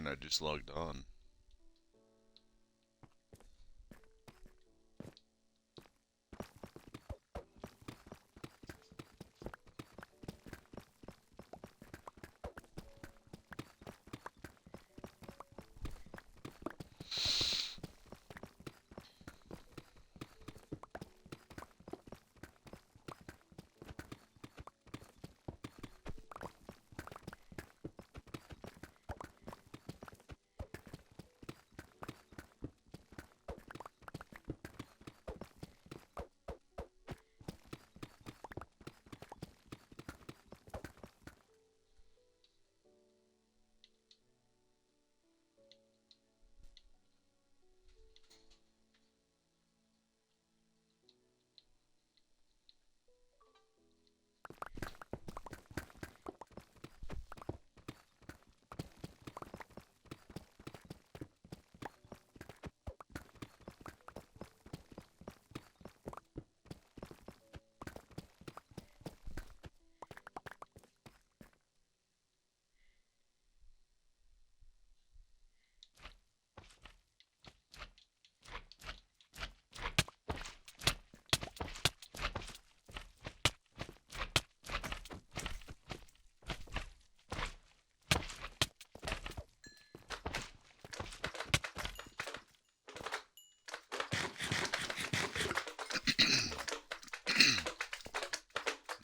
I just logged on.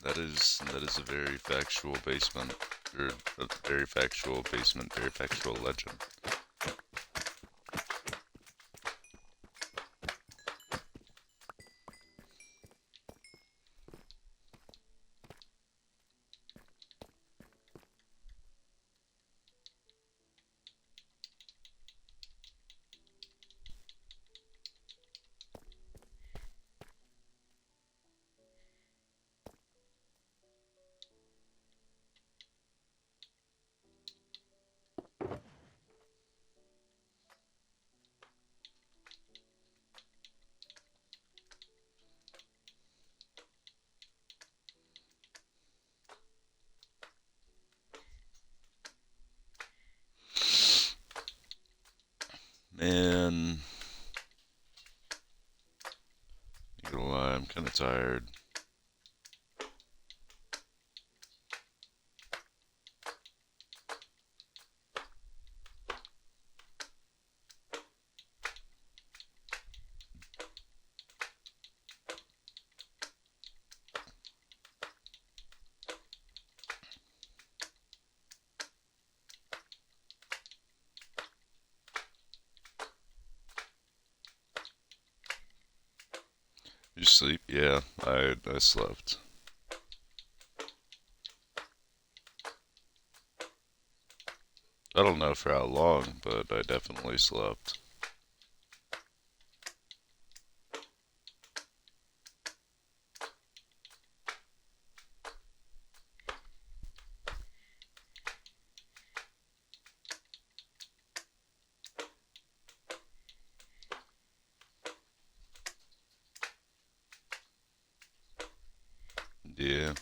That is a very factual basement, or a very factual basement, very factual legend. Man, not gonna lie, I'm kind of tired. You sleep? Yeah, I slept. I don't know for how long, but I definitely slept. Yeah.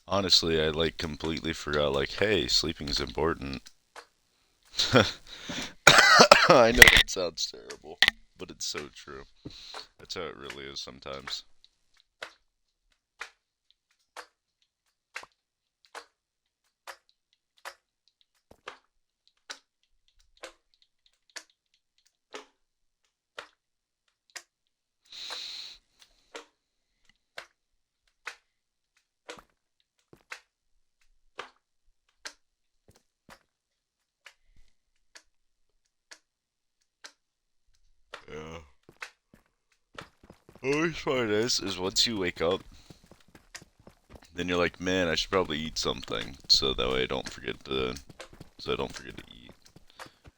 Honestly, I like completely forgot, like, hey, sleeping is important. I know it sounds terrible, but it's so true. That's how it really is sometimes. Yeah. Always find is once you wake up, then you're like, man, I should probably eat something, so that way I don't forget to eat.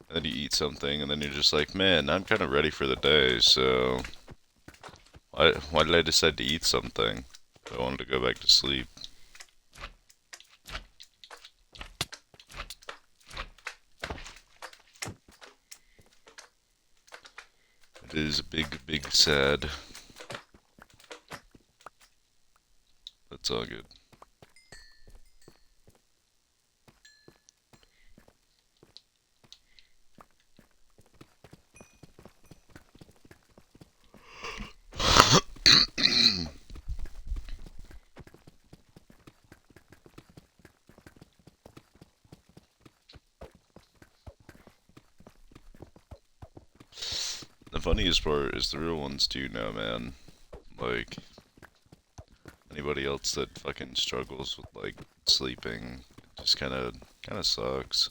And then you eat something, and then you're just like, man, I'm kind of ready for the day, so why did I decide to eat something? I wanted to go back to sleep. It is a big, big sad. That's all good. The funniest part is the real ones do know, man. Like, anybody else that fucking struggles with, like, sleeping, it just kinda sucks.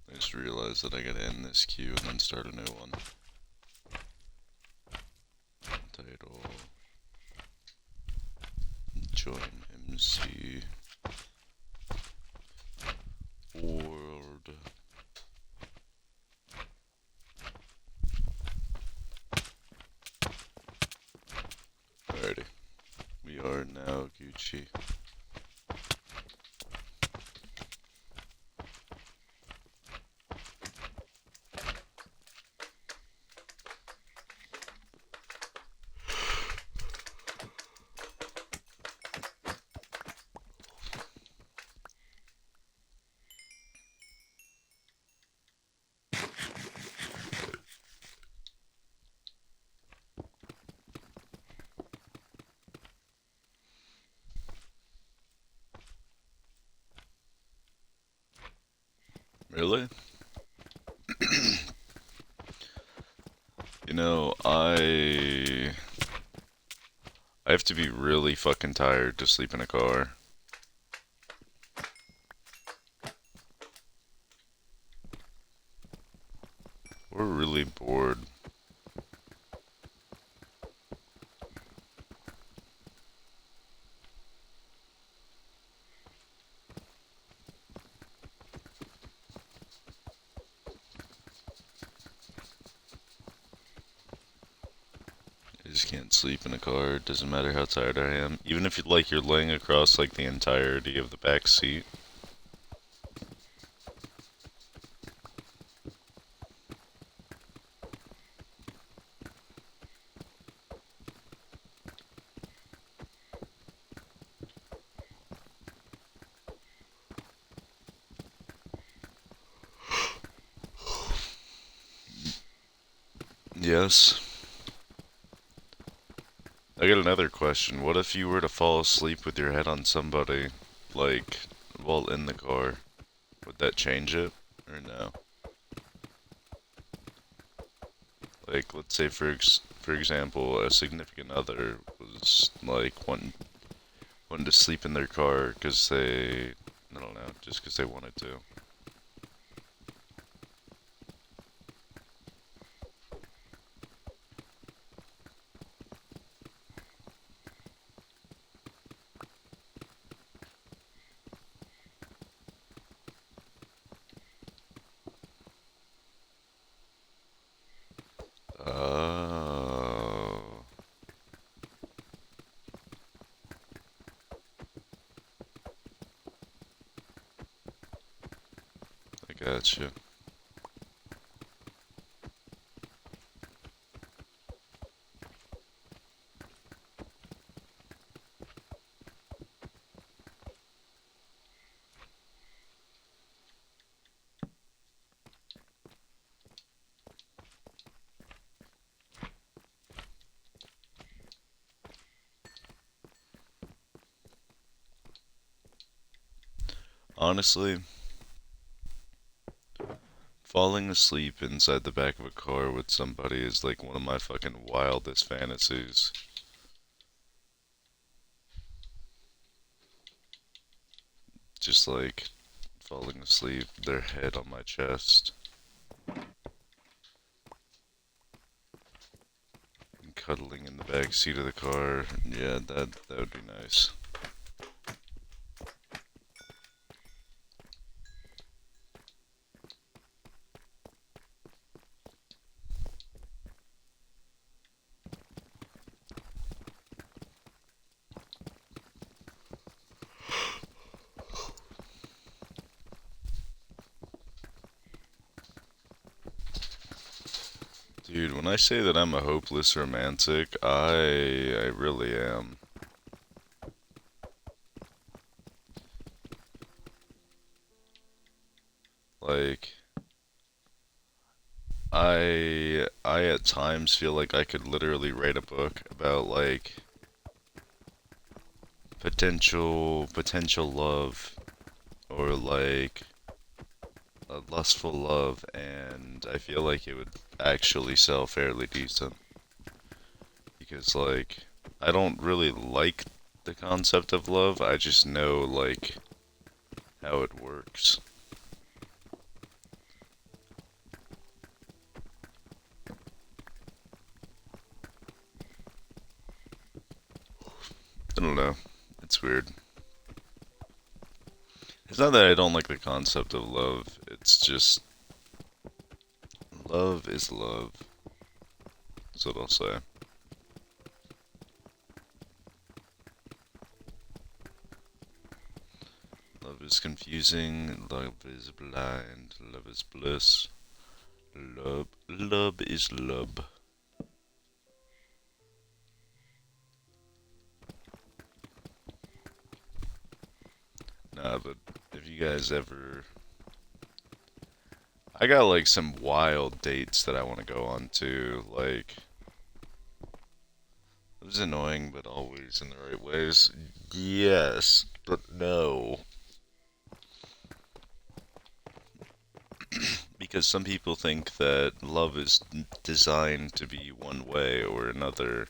I just realized that I gotta end this queue and then start a new one. Title. Join MC. World. Alrighty. We are now Gucci. Really? You know, I have to be really fucking tired to sleep in a car. We're really bored. I just can't sleep in a car. It doesn't matter how tired I am. Even if you're laying across like the entirety of the back seat. Yes. I got another question. What if you were to fall asleep with your head on somebody, like, while in the car? Would that change it? Or no? Like, let's say for example, a significant other was, like, wanting to sleep in their car because they, I don't know, just because they wanted to. Oh, I gotcha. Honestly, falling asleep inside the back of a car with somebody is like one of my fucking wildest fantasies. Just like falling asleep, their head on my chest, and cuddling in the back seat of the car. Yeah, that would be nice. Dude, when I say that I'm a hopeless romantic, I really am. Like, I at times feel like I could literally write a book about like potential love or like a lustful love, and I feel like it would actually sell fairly decent because like I don't really like the concept of love. I just know like how it works. I don't know. It's weird. It's not that I don't like the concept of love. It's just love is love. That's what I'll say. Love is confusing. Love is blind. Love is bliss. Love is love. Nah, but if you guys ever, I got like some wild dates that I want to go on to. Like, it was annoying, but always in the right ways. Yes, but no. Because some people think that love is designed to be one way or another,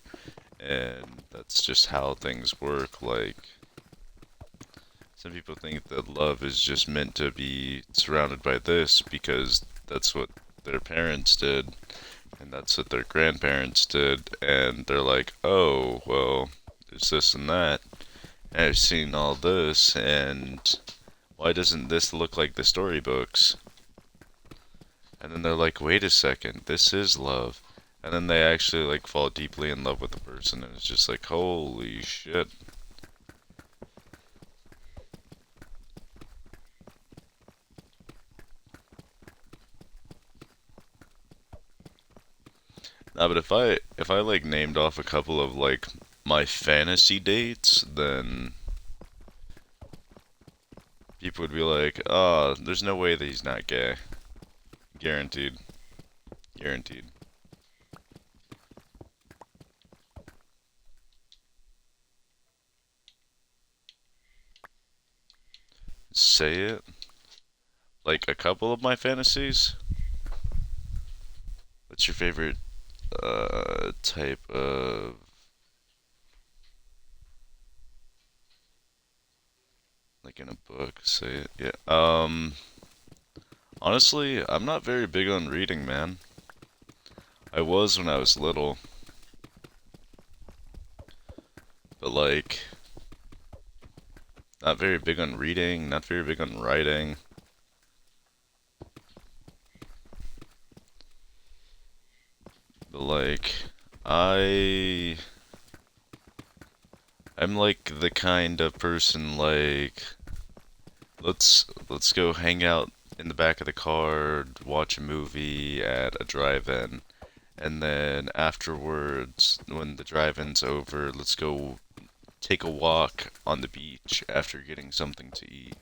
and that's just how things work. Like, some people think that love is just meant to be surrounded by this because that's what their parents did, and that's what their grandparents did, and they're like, oh, well, there's this and that, and I've seen all this, and why doesn't this look like the storybooks? And then they're like, wait a second, this is love. And then they actually like fall deeply in love with the person, and it's just like, holy shit. Nah, but if I like named off a couple of like my fantasy dates, then people would be like, "Oh, there's no way that he's not gay. Guaranteed. Guaranteed." Say it. Like a couple of my fantasies. What's your favorite type of like in a book? Say it. Yeah. Honestly, I'm not very big on reading, man. I was when I was little, but like not very big on reading, not very big on writing. But like I I'm like the kind of person like let's go hang out in the back of the car, watch a movie at a drive-in, and then afterwards when the drive-in's over, let's go take a walk on the beach after getting something to eat.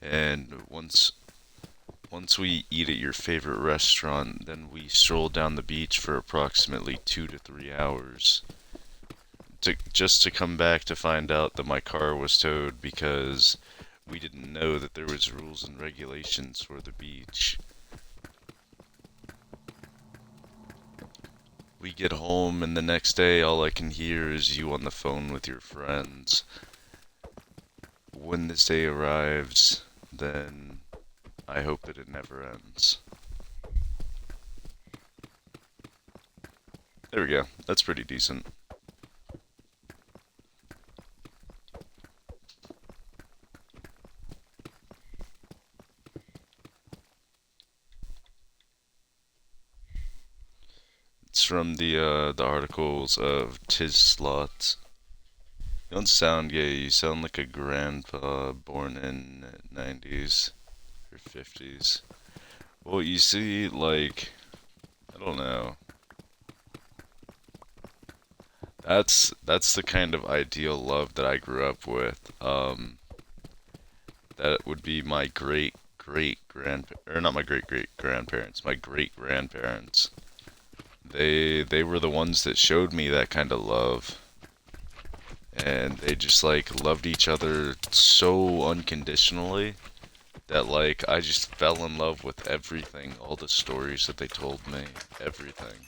And once we eat at your favorite restaurant, then we stroll down the beach for approximately 2 to 3 hours just to come back to find out that my car was towed because we didn't know that there was rules and regulations for the beach. We get home and the next day all I can hear is you on the phone with your friends. When this day arrives, then I hope that it never ends. There we go. That's pretty decent. It's from the articles of Tislot. You don't sound gay. You sound like a grandpa born in 90s or 50s. Well, you see, like I don't know. That's the kind of ideal love that I grew up with. That would be my great grand or not my great grandparents, my great grandparents. They were the ones that showed me that kind of love, and they just like loved each other so unconditionally that like I just fell in love with everything, all the stories that they told me, everything.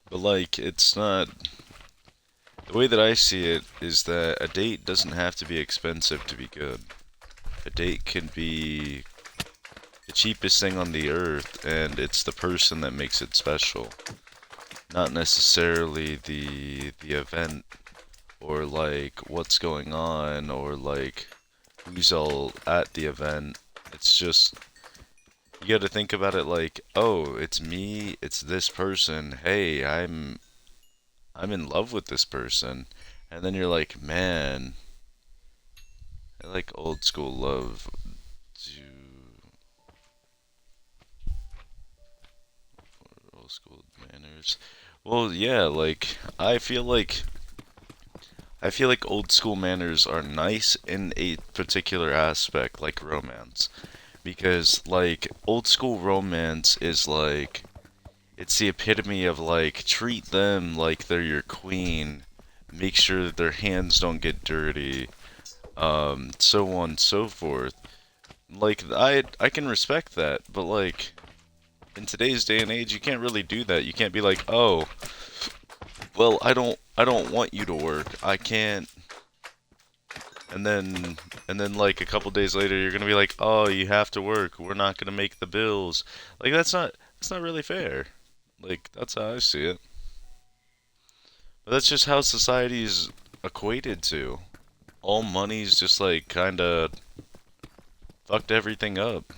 But like it's not the way that I see it is that a date doesn't have to be expensive to be good. A date can be the cheapest thing on the earth, and it's the person that makes it special, not necessarily the event or like what's going on or like who's all at the event. It's just you got to think about it like, oh, it's me, it's this person. Hey, I'm in love with this person, and then you're like, man, I like old school love. To old school manners. Well, yeah, like I feel like old school manners are nice in a particular aspect, like romance. Because, like, old school romance is like, it's the epitome of, like, treat them like they're your queen, make sure that their hands don't get dirty, so on and so forth. Like, I can respect that, but, like, in today's day and age, you can't really do that. You can't be like, oh, well, I don't want you to work. I can't and then like a couple days later you're gonna be like, oh, you have to work, we're not gonna make the bills. Like that's not really fair. Like that's how I see it. But that's just how society's equated to. All money's just like kinda fucked everything up.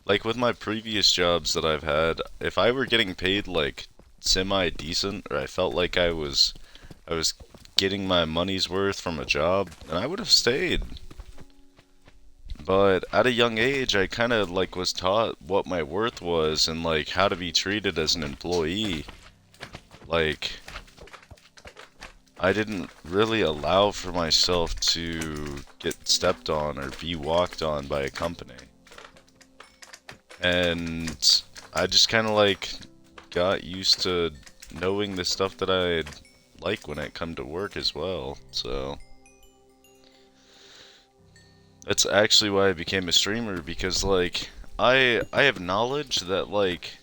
Like with my previous jobs that I've had, if I were getting paid like semi decent or I felt like I was getting my money's worth from a job, then I would have stayed. But at a young age, I kind of like was taught what my worth was and like how to be treated as an employee. Like I didn't really allow for myself to get stepped on or be walked on by a company. And I just kind of like got used to knowing the stuff that I'd like when it come to work as well. So that's actually why I became a streamer because like I have knowledge that like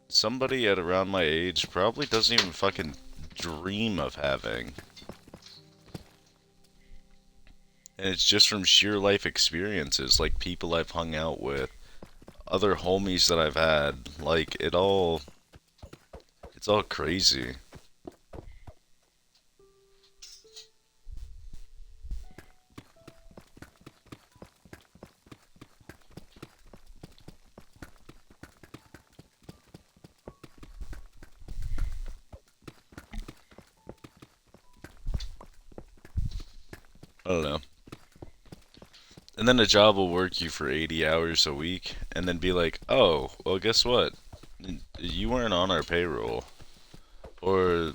somebody at around my age probably doesn't even fucking dream of having. And it's just from sheer life experiences, like people I've hung out with, other homies that I've had, like it's all crazy. I don't know. And then a job will work you for 80 hours a week and then be like, "Oh, well guess what? You weren't on our payroll." Or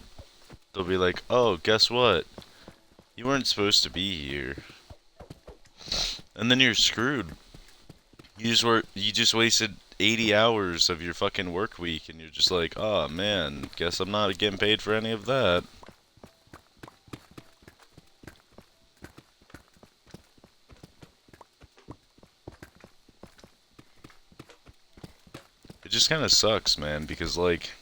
they'll be like, "Oh, guess what? You weren't supposed to be here." And then you're screwed. You just wasted 80 hours of your fucking work week and you're just like, "Oh man, guess I'm not getting paid for any of that." It just kind of sucks, man, because like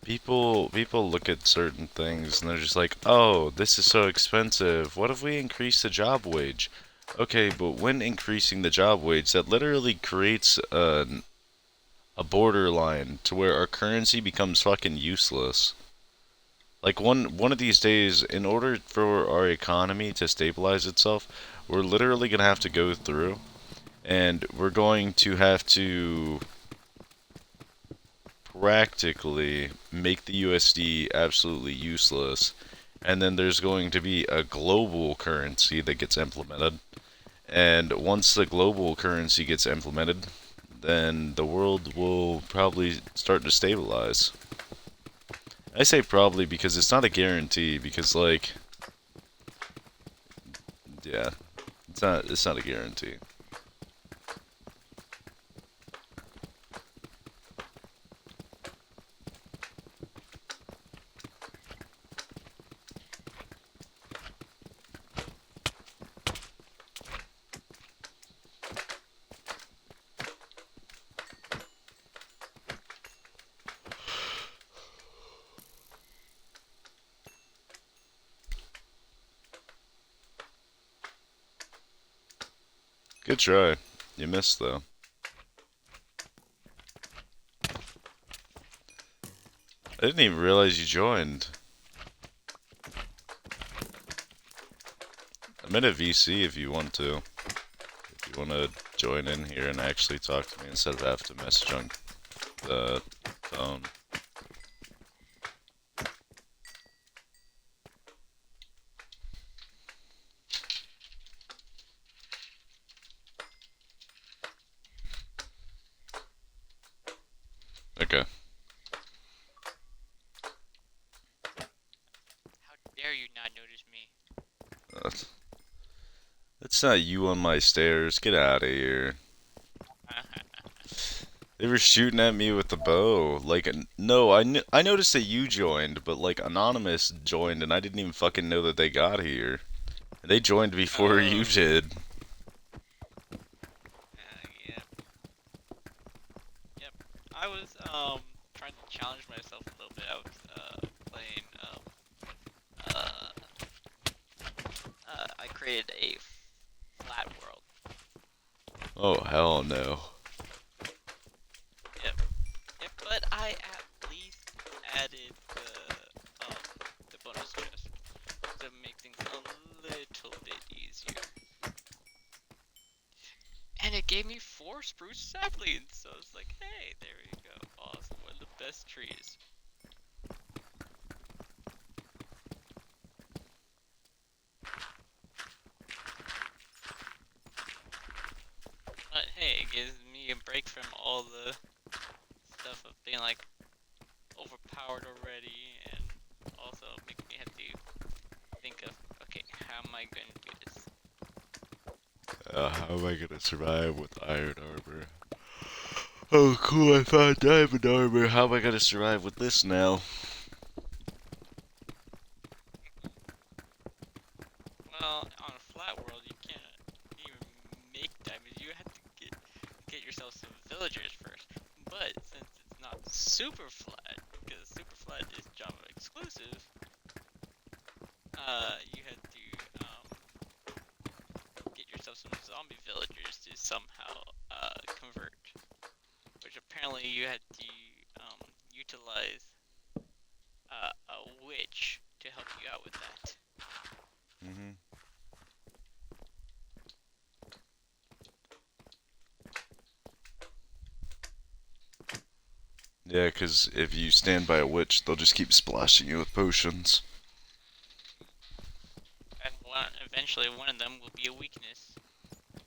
people look at certain things and they're just like, "Oh, this is so expensive. What if we increase the job wage?" Okay, but when increasing the job wage, that literally creates a borderline to where our currency becomes fucking useless. Like one of these days, in order for our economy to stabilize itself, we're literally gonna have to go through, and we're going to have to practically make the USD absolutely useless, and then there's going to be a global currency that gets implemented. And once the global currency gets implemented, then the world will probably start to stabilize. I say probably because it's not a guarantee, because like, yeah, it's not a guarantee. Good try. You missed though. I didn't even realize you joined. I'm in a VC if you want to. If you want to join in here and actually talk to me instead of have to message on the phone. Okay. How dare you not notice me? That's not you on my stairs. Get out of here. They were shooting at me with the bow. Like, no, I noticed that you joined, but like Anonymous joined, and I didn't even fucking know that they got here. They joined before you Oh, did. yep, yep. I was trying to challenge myself a little bit. I was playing uh I created a flat world. Oh hell no. Yep, yep. But I at least added um the bonus chest to make things a little bit easier. And it gave me 4 spruce saplings, so I was like, hey, there we go. Awesome, one of the best trees. But hey, it gives me a break from all the stuff of being like overpowered already, and also makes me have to think of, okay, how am I going to do this? How am I gonna survive with iron armor? Oh cool, I found diamond armor. How am I gonna survive with this now? Well, on a flat world, you can't even make diamonds. You have to get yourself some villagers first. But since it's not super flat, because super flat is Java exclusive, you had to get yourself some zombie villagers to somehow convert. Which apparently you had to utilize a witch to help you out with that. Mm-hmm. Yeah, because if you stand by a witch, they'll just keep splashing you with potions. And eventually one of them will be a weakness.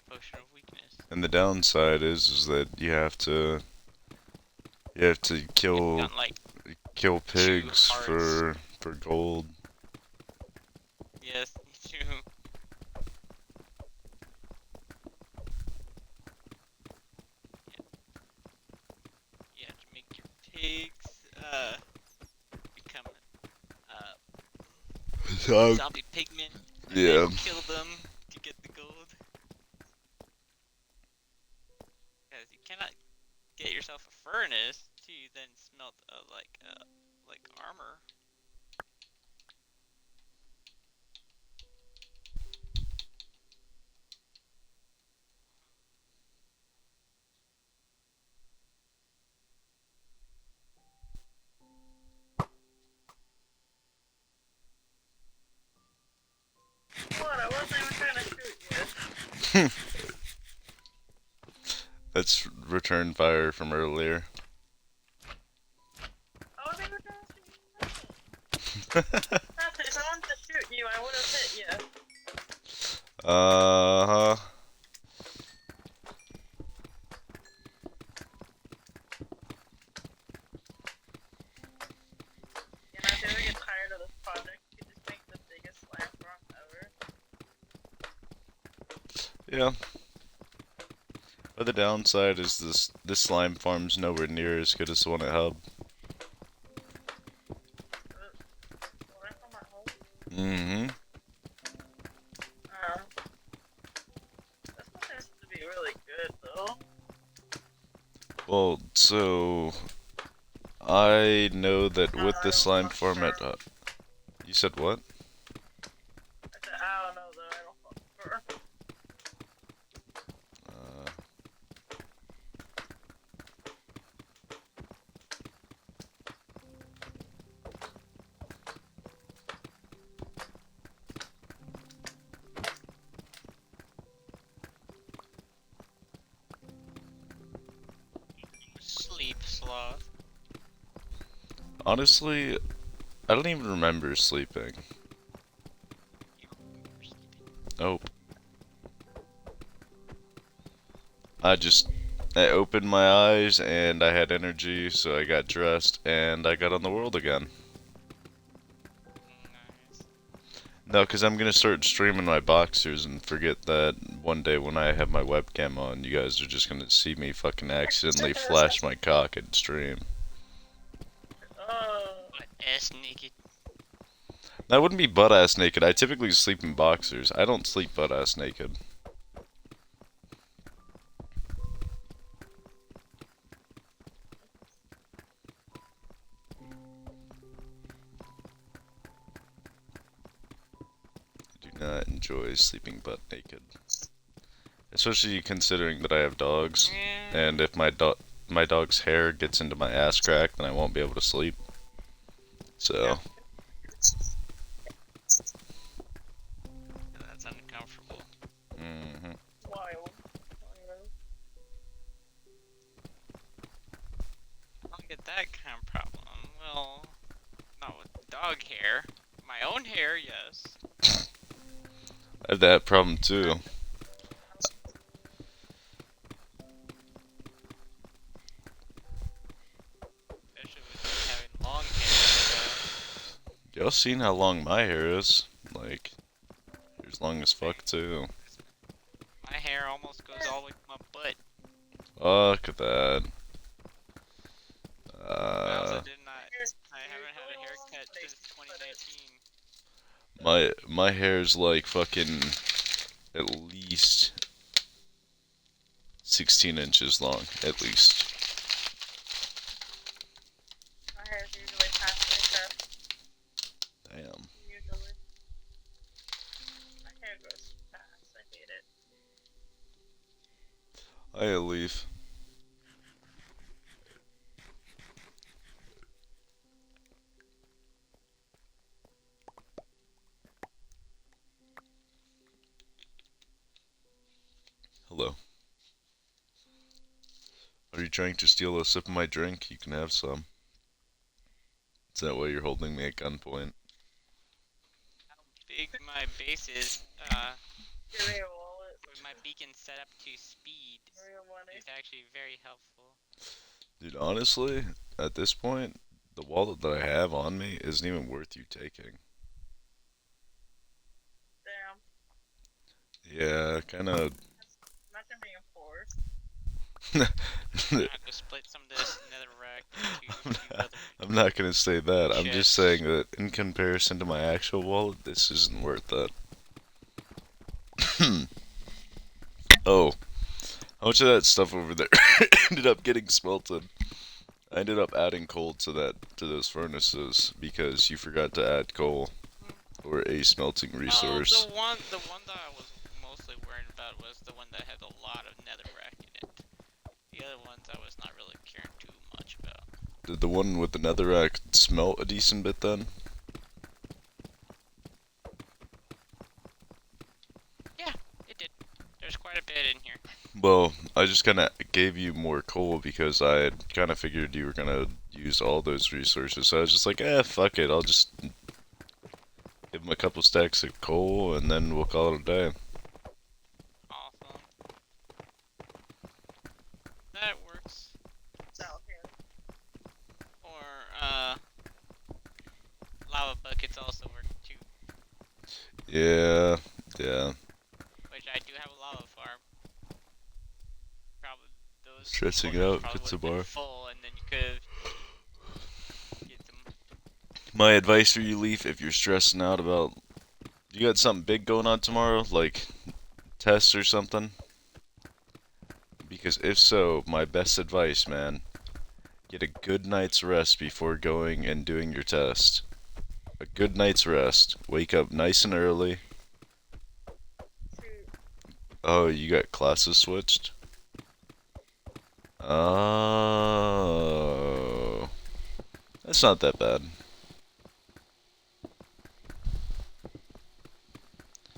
Potion of weakness. And the downside is that you have to You have to kill got like kill 2 pigs hearts. for gold. Yes, you do. You have to make your pigs become So, zombie pigmen and then yeah. kill them to get the gold. Because you cannot get yourself a furnace to then smelt like armor. What? I wasn't even trying to shoot you. That's return fire from earlier. Uh-huh. You know, if you ever get tired of this project, you can just make the biggest slime farm ever. Yeah. But the downside is this slime farm's nowhere near as good as the one at Hub. Slime from my home. Mm-hmm. That's supposed to be really good, though. Well, so I know that with I the don't slime fuck farm at her. you said what? I said, I don't know, though. I don't fuck her. Uh, Sleep sloth. honestly, I don't even remember sleeping. You remember sleeping? Nope. I opened my eyes and I had energy, so I got dressed and I got on the world again. Nice. No, because I'm gonna start streaming my boxers and forget that one day when I have my webcam on, you guys are just gonna see me fucking accidentally flash my cock and stream. Butt ass naked. That wouldn't be butt ass naked. I typically sleep in boxers. I don't sleep butt ass naked. I do not enjoy sleeping butt naked. Especially considering that I have dogs. Yeah. And if my dog's hair gets into my ass crack, then I won't be able to sleep. So, That's uncomfortable. mhm. Wild. I don't get that kind of problem. Well, not with dog hair. My own hair, yes. I have that problem too. Especially with me having long hair, so Y'all seen how long my hair is? Like, as long as fuck too. my hair almost goes all the way to my butt. Fuck that. I also did not. I haven't had a haircut since 2019. My hair's like fucking at least 16 inches long, at least. My hair's usually past my chest. Damn. Usually. My hair grows fast. I hate it. I leave. Hello. Are you trying to steal a sip of my drink? You can have some. Is that why you're holding me at gunpoint? How big my base is, Give me a wallet. with my beacon set up to speed, Give me your money. is actually very helpful. Dude, honestly, at this point, the wallet that I have on me isn't even worth you taking. Damn. Yeah, kinda. Imagine being forced. I have to split some of this netherrack into two other. I'm not gonna say that. I'm just Chests. saying that in comparison to my actual wallet, this isn't worth it. Oh, how much of that stuff over there ended up getting smelted? I ended up adding coal to those furnaces because you forgot to add coal or a smelting resource. Oh, the one that I was mostly worried about was the one that had a lot of netherrack in it. The other ones I was not really caring too much about. Did the one with the netherrack smelt a decent bit then? Yeah, it did. There's quite a bit in here. Well, I just kind of gave you more coal because I had kind of figured you were gonna use all those resources. So I was just like, fuck it. I'll just give him a couple stacks of coal and then we'll call it a day. Yeah, yeah. which I do have a lava farm. Probably those Stressing boulders out, probably put would some have been more. full, and then you could get some. My advice for you, Leaf, if you're stressing out about, you got something big going on tomorrow, like tests or something? Because if so, my best advice, man, get a good night's rest before going and doing your test. A good night's rest. Wake up nice and early. Shoot. Oh, you got classes switched? Oh. That's not that bad.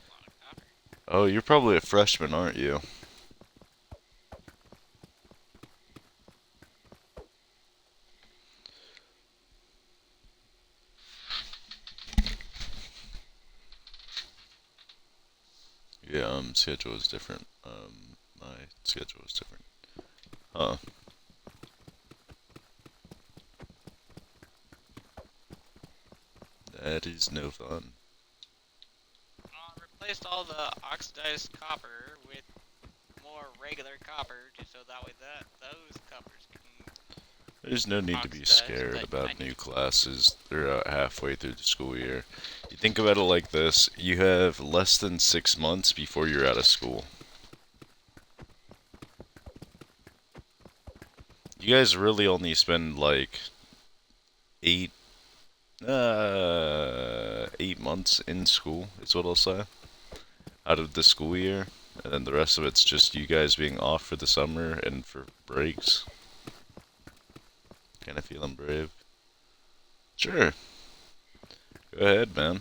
Log copper. Oh, you're probably a freshman, aren't you? Yeah, schedule is different. My schedule is different. Huh. That is no fun. Replaced all the oxidized copper with more regular copper, just so that way those coppers can There's no need to be oxidize scared without about any. new classes throughout halfway through the school year. You think about it like this, you have less than 6 months before you're out of school. You guys really only spend like eight 8 months in school is what I'll say. Out of the school year. And then the rest of it's just you guys being off for the summer and for breaks. Kinda feeling brave. Sure. Go ahead, man.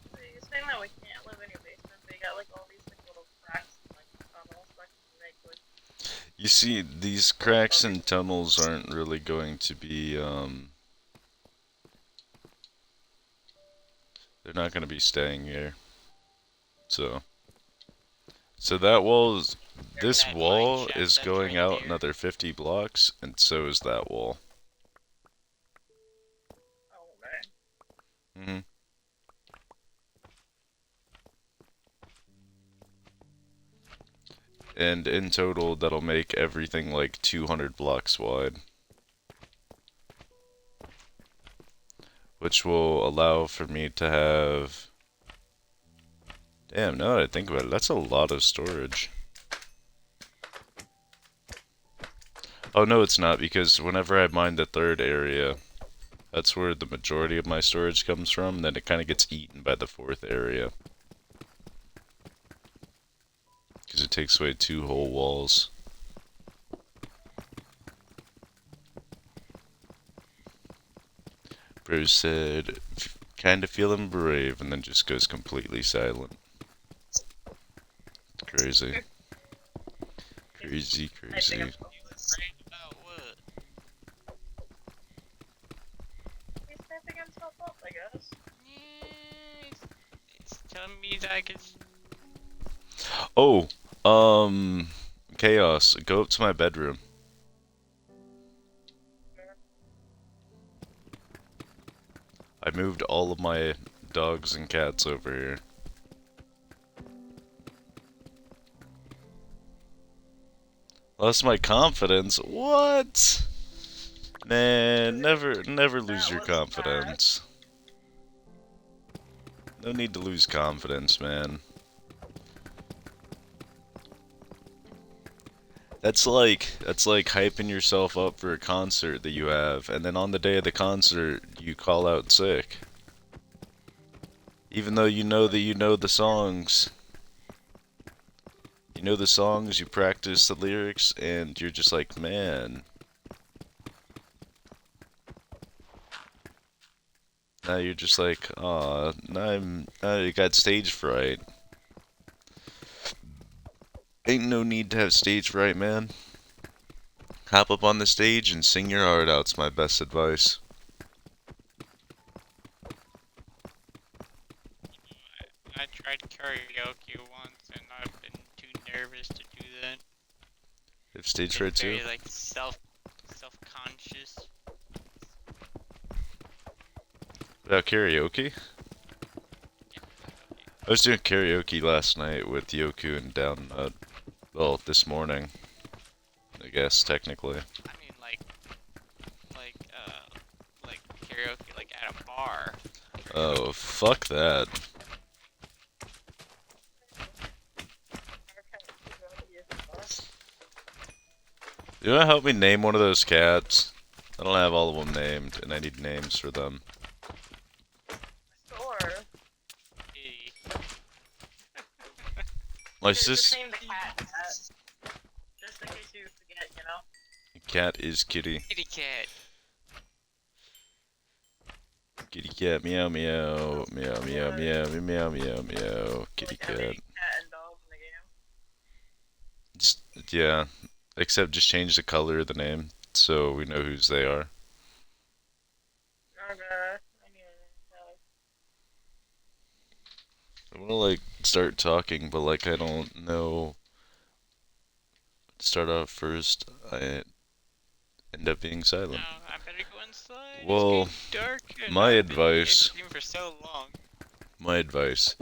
So you're saying that we can't live in your basement, but you got like all these like little cracks and like tunnels that can make like You see, these cracks and tunnels aren't really going to be, they're not going to be staying here. So that wall is, this That mine wall shaft is that's going right out there. another 50 blocks, and so is that wall. oh man. hmm And in total, that'll make everything like 200 blocks wide. Which will allow for me to have... Damn, now that I think about it, that's a lot of storage. Oh no, it's not, because whenever I mine the third area, that's where the majority of my storage comes from, then it kind of gets eaten by the fourth area. Because it takes away 2 whole walls. Bro said, kinda feeling brave, and then just goes completely silent. Crazy. Crazy, I think crazy. I'm hopeless. Brain about what? He's typing himself up, I guess. Yeah, it's telling me that I can. Oh, Chaos, go up to my bedroom. I moved all of my dogs and cats over here. Lost my confidence? What? Man, never lose That your was bad. confidence. No need to lose confidence, man. That's like hyping yourself up for a concert that you have, and then on the day of the concert, you call out sick. Even though you know that you know the songs. You know the songs, you practice the lyrics, and you're just like, man. Now you're just like, aw, now I got stage fright. Ain't no need to have stage fright, man. Hop up on the stage and sing your heart out's my best advice. I tried karaoke once, and I've been If stage It's fright too. very like self-conscious. About karaoke? Yeah. I was doing karaoke last night with Yoku and down, well, this morning. I guess, technically. I mean like karaoke like at a bar. Oh, fuck that. You wanna help me name one of those cats? I don't have all of them named, and I need names for them. Sure. Kitty. My Just sis name the cat. Just in case you forget, you know. cat is Kitty. Kitty cat. Kitty cat, meow meow, meow meow meow meow meow meow. Kitty Like every cat. cat and dog in the game. Just, yeah, except just change the color of the name so we know whose they are. Okay. I need I wanna like start talking, but like I don't know. Start off first, I end up being silent. No, I better go inside. Well, it's getting dark. And my I've been in advice- stream for so long. My advice: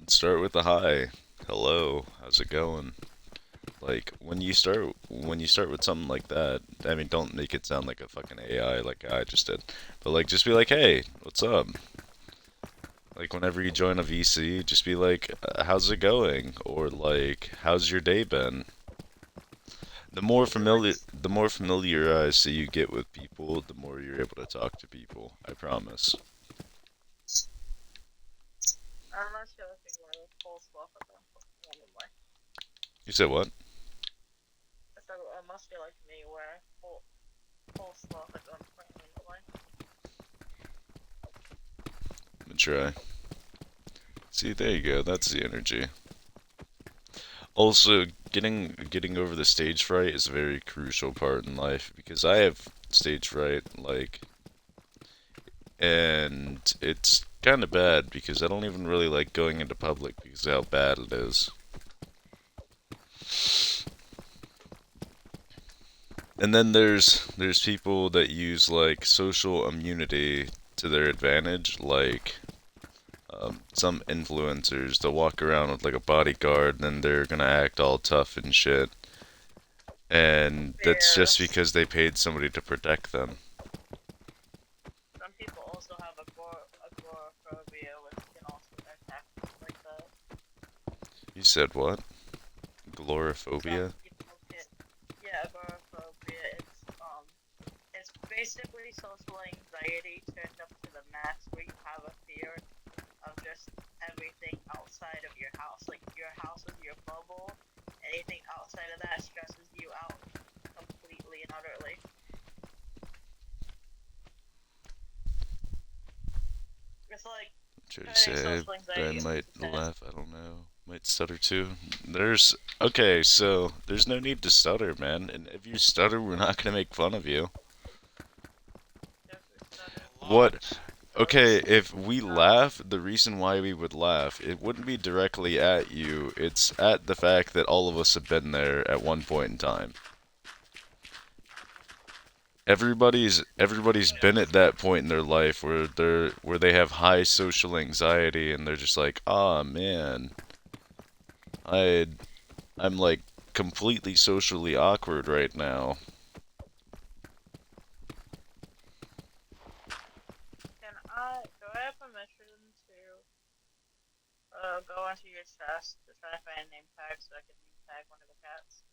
start with a hi. Hello, how's it going? Like when you start with something like that, I mean, don't make it sound like a fucking AI like I just did, but like just be like, hey, what's up? Like whenever you join a VC, just be like, how's it going? Or like, how's your day been? The more familiarized that you get with people, the more you're able to talk to people. I promise. Unless you're looking for the full swap of them. Anyway. You said what? I said it must be like me where full swap of them randomly. Let me try. See, there you go. That's the energy. Also, getting over the stage fright is a very crucial part in life because I have stage fright, like, and it's kind of bad because I don't even really like going into public because of how bad it is. And then there's people that use like social immunity to their advantage, like some influencers. They'll walk around with like a bodyguard, and then they're gonna act all tough and shit. And that's just because they paid somebody to protect them. Some people also have agoraphobia, which can also attack like that. You said what? Glorophobia? Some people get, yeah, agoraphobia. It's basically social anxiety turned up to the max, where you have a fear of just everything outside of your house. Like your house is your bubble. Anything outside of that stresses you out completely and utterly. It's like Try to turning say, social but I anxiety might into laugh. I don't know. Might stutter too. Okay, so there's no need to stutter, man. And if you stutter, we're not gonna make fun of you. What? Okay, if we laugh, the reason why we would laugh, it wouldn't be directly at you. It's at the fact that all of us have been there at one point in time. Everybody's been at that point in their life where they have high social anxiety and they're just like, "Ah, man. I'm like completely socially awkward right now." Do I have permission to go into your chest to try to find a name tag so I can name tag one of the cats?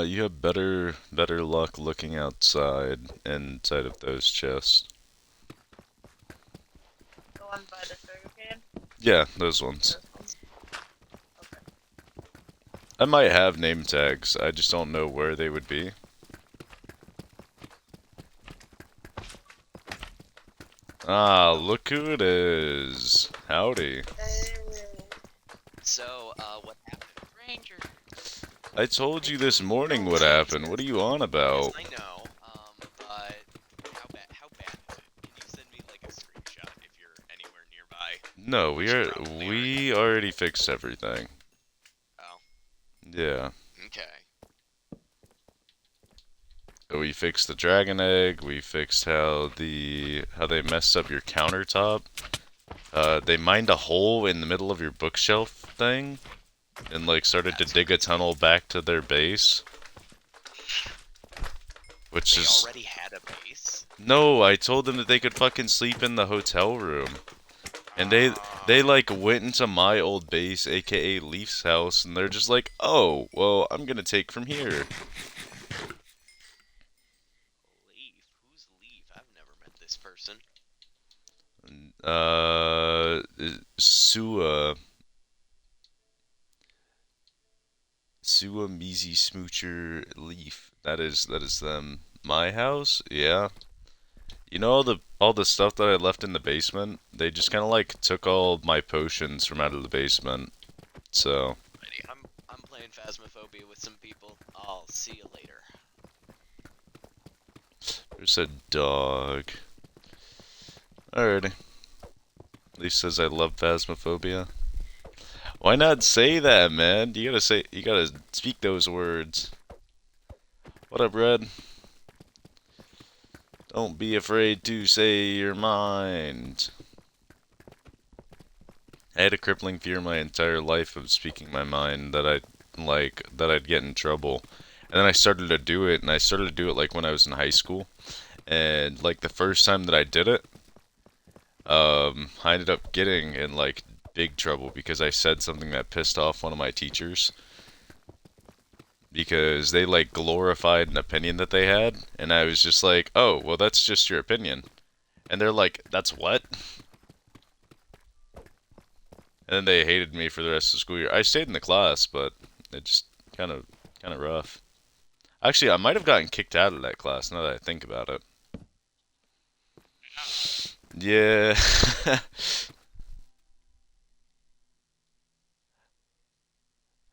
You have better luck looking inside of those chests. The one by the sugar cane? Yeah, those ones. Those ones? Okay. I might have name tags. I just don't know where they would be. Ah, look who it is. Howdy. So, what happened? Ranger. I told you this morning what happened. What are you on about? Yes, I know. But how bad is it? Can you send me like a screenshot if you're anywhere nearby? No, Probably we already fixed everything. Oh, Yeah. okay. We fixed the dragon egg. We fixed how they messed up your countertop. They mined a hole in the middle of your bookshelf thing, and like started to That's dig a crazy. tunnel back to their base. Which They is already had a base. no, I told them that they could fucking sleep in the hotel room. And they Ah, like went into my old base, aka Leaf's house, and they're just like, "Oh, well, I'm gonna take from here." Leaf. Who's Leaf? I've never met this person. Sua Measy Smoocher Leaf. That is them. My house, yeah. You know all the stuff that I left in the basement? They just kind of like took all my potions from out of the basement. So Alrighty, I'm playing Phasmophobia with some people. I'll see you later. there's a dog. Alrighty. Leaf says I love Phasmophobia. Why not say that, man? You gotta speak those words. What up, Red? Don't be afraid to say your mind. I had a crippling fear my entire life of speaking my mind that I'd get in trouble. And then I started to do it, and I started to do it like when I was in high school. And like the first time that I did it, I ended up getting in like big trouble because I said something that pissed off one of my teachers. Because they like glorified an opinion that they had, and I was just like, "Oh, well, that's just your opinion." And they're like, "That's what?" And then they hated me for the rest of the school year. I stayed in the class, but it just kind of rough. Actually, I might have gotten kicked out of that class now that I think about it. Yeah.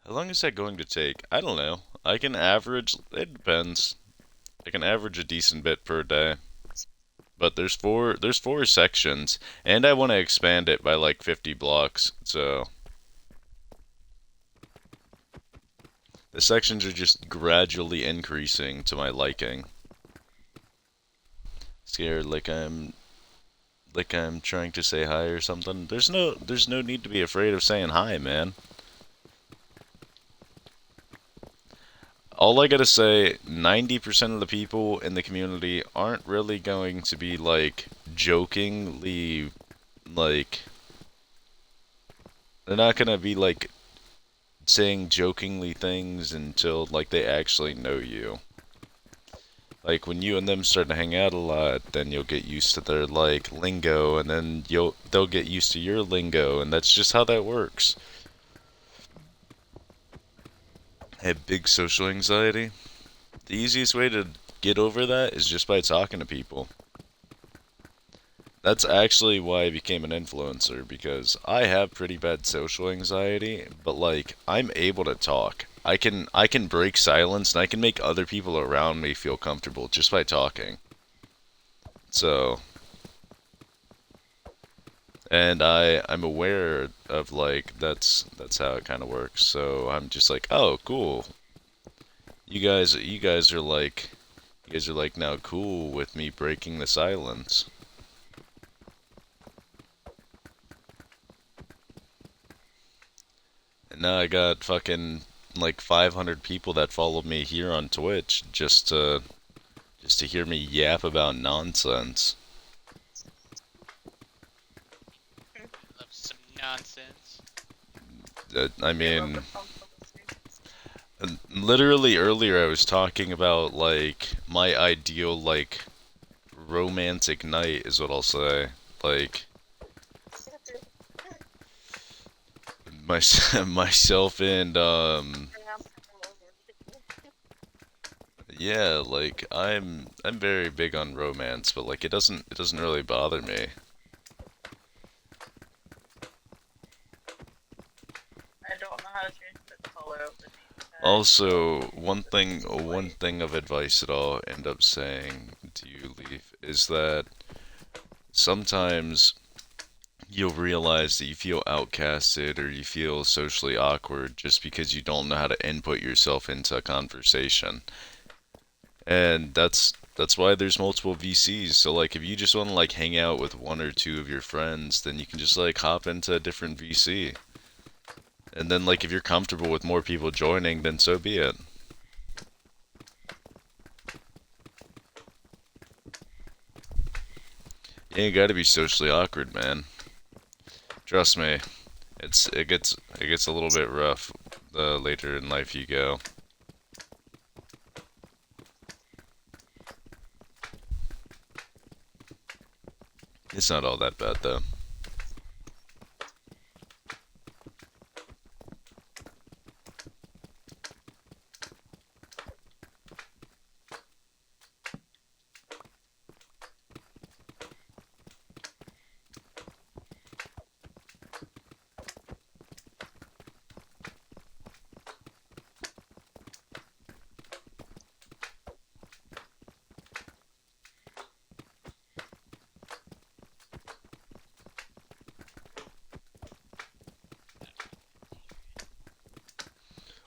How long is that going to take? I don't know. I can average, it depends. I can average a decent bit per day. But there's four sections, and I want to expand it by like 50 blocks, so the sections are just gradually increasing to my liking. Scared like I'm trying to say hi or something. There's no need to be afraid of saying hi, man. All I gotta say, 90% of the people in the community aren't really going to be like jokingly like they're not gonna be like saying jokingly things until like they actually know you. Like when you and them start to hang out a lot, then you'll get used to their like lingo, and then they'll get used to your lingo, and that's just how that works. I have big social anxiety. The easiest way to get over that is just by talking to people. That's actually why I became an influencer, because I have pretty bad social anxiety, but like I'm able to talk. I can break silence and I can make other people around me feel comfortable just by talking. So, and I'm aware of like that's how it kind of works. So I'm just like, "Oh, cool. You guys are like now cool with me breaking the silence." And now I got fucking like 500 people that follow me here on Twitch just to hear me yap about nonsense. Love some nonsense. I They love mean, the fun conversations. literally earlier I was talking about like my ideal like romantic night is what I'll say. Like my myself and yeah, like I'm very big on romance, but like it doesn't really bother me. I don't know how to change the color of the name tag, Also, so it's one white. thing of advice that I'll end up saying to you, Leaf, is that sometimes you'll realize that you feel outcasted or you feel socially awkward just because you don't know how to input yourself into a conversation. And that's why there's multiple VCs. So like if you just want to like hang out with one or two of your friends, then you can just like hop into a different VC. And then like if you're comfortable with more people joining, then so be it. You ain't gotta be socially awkward, man. Trust me, it gets a little bit rough the later in life you go. It's not all that bad though.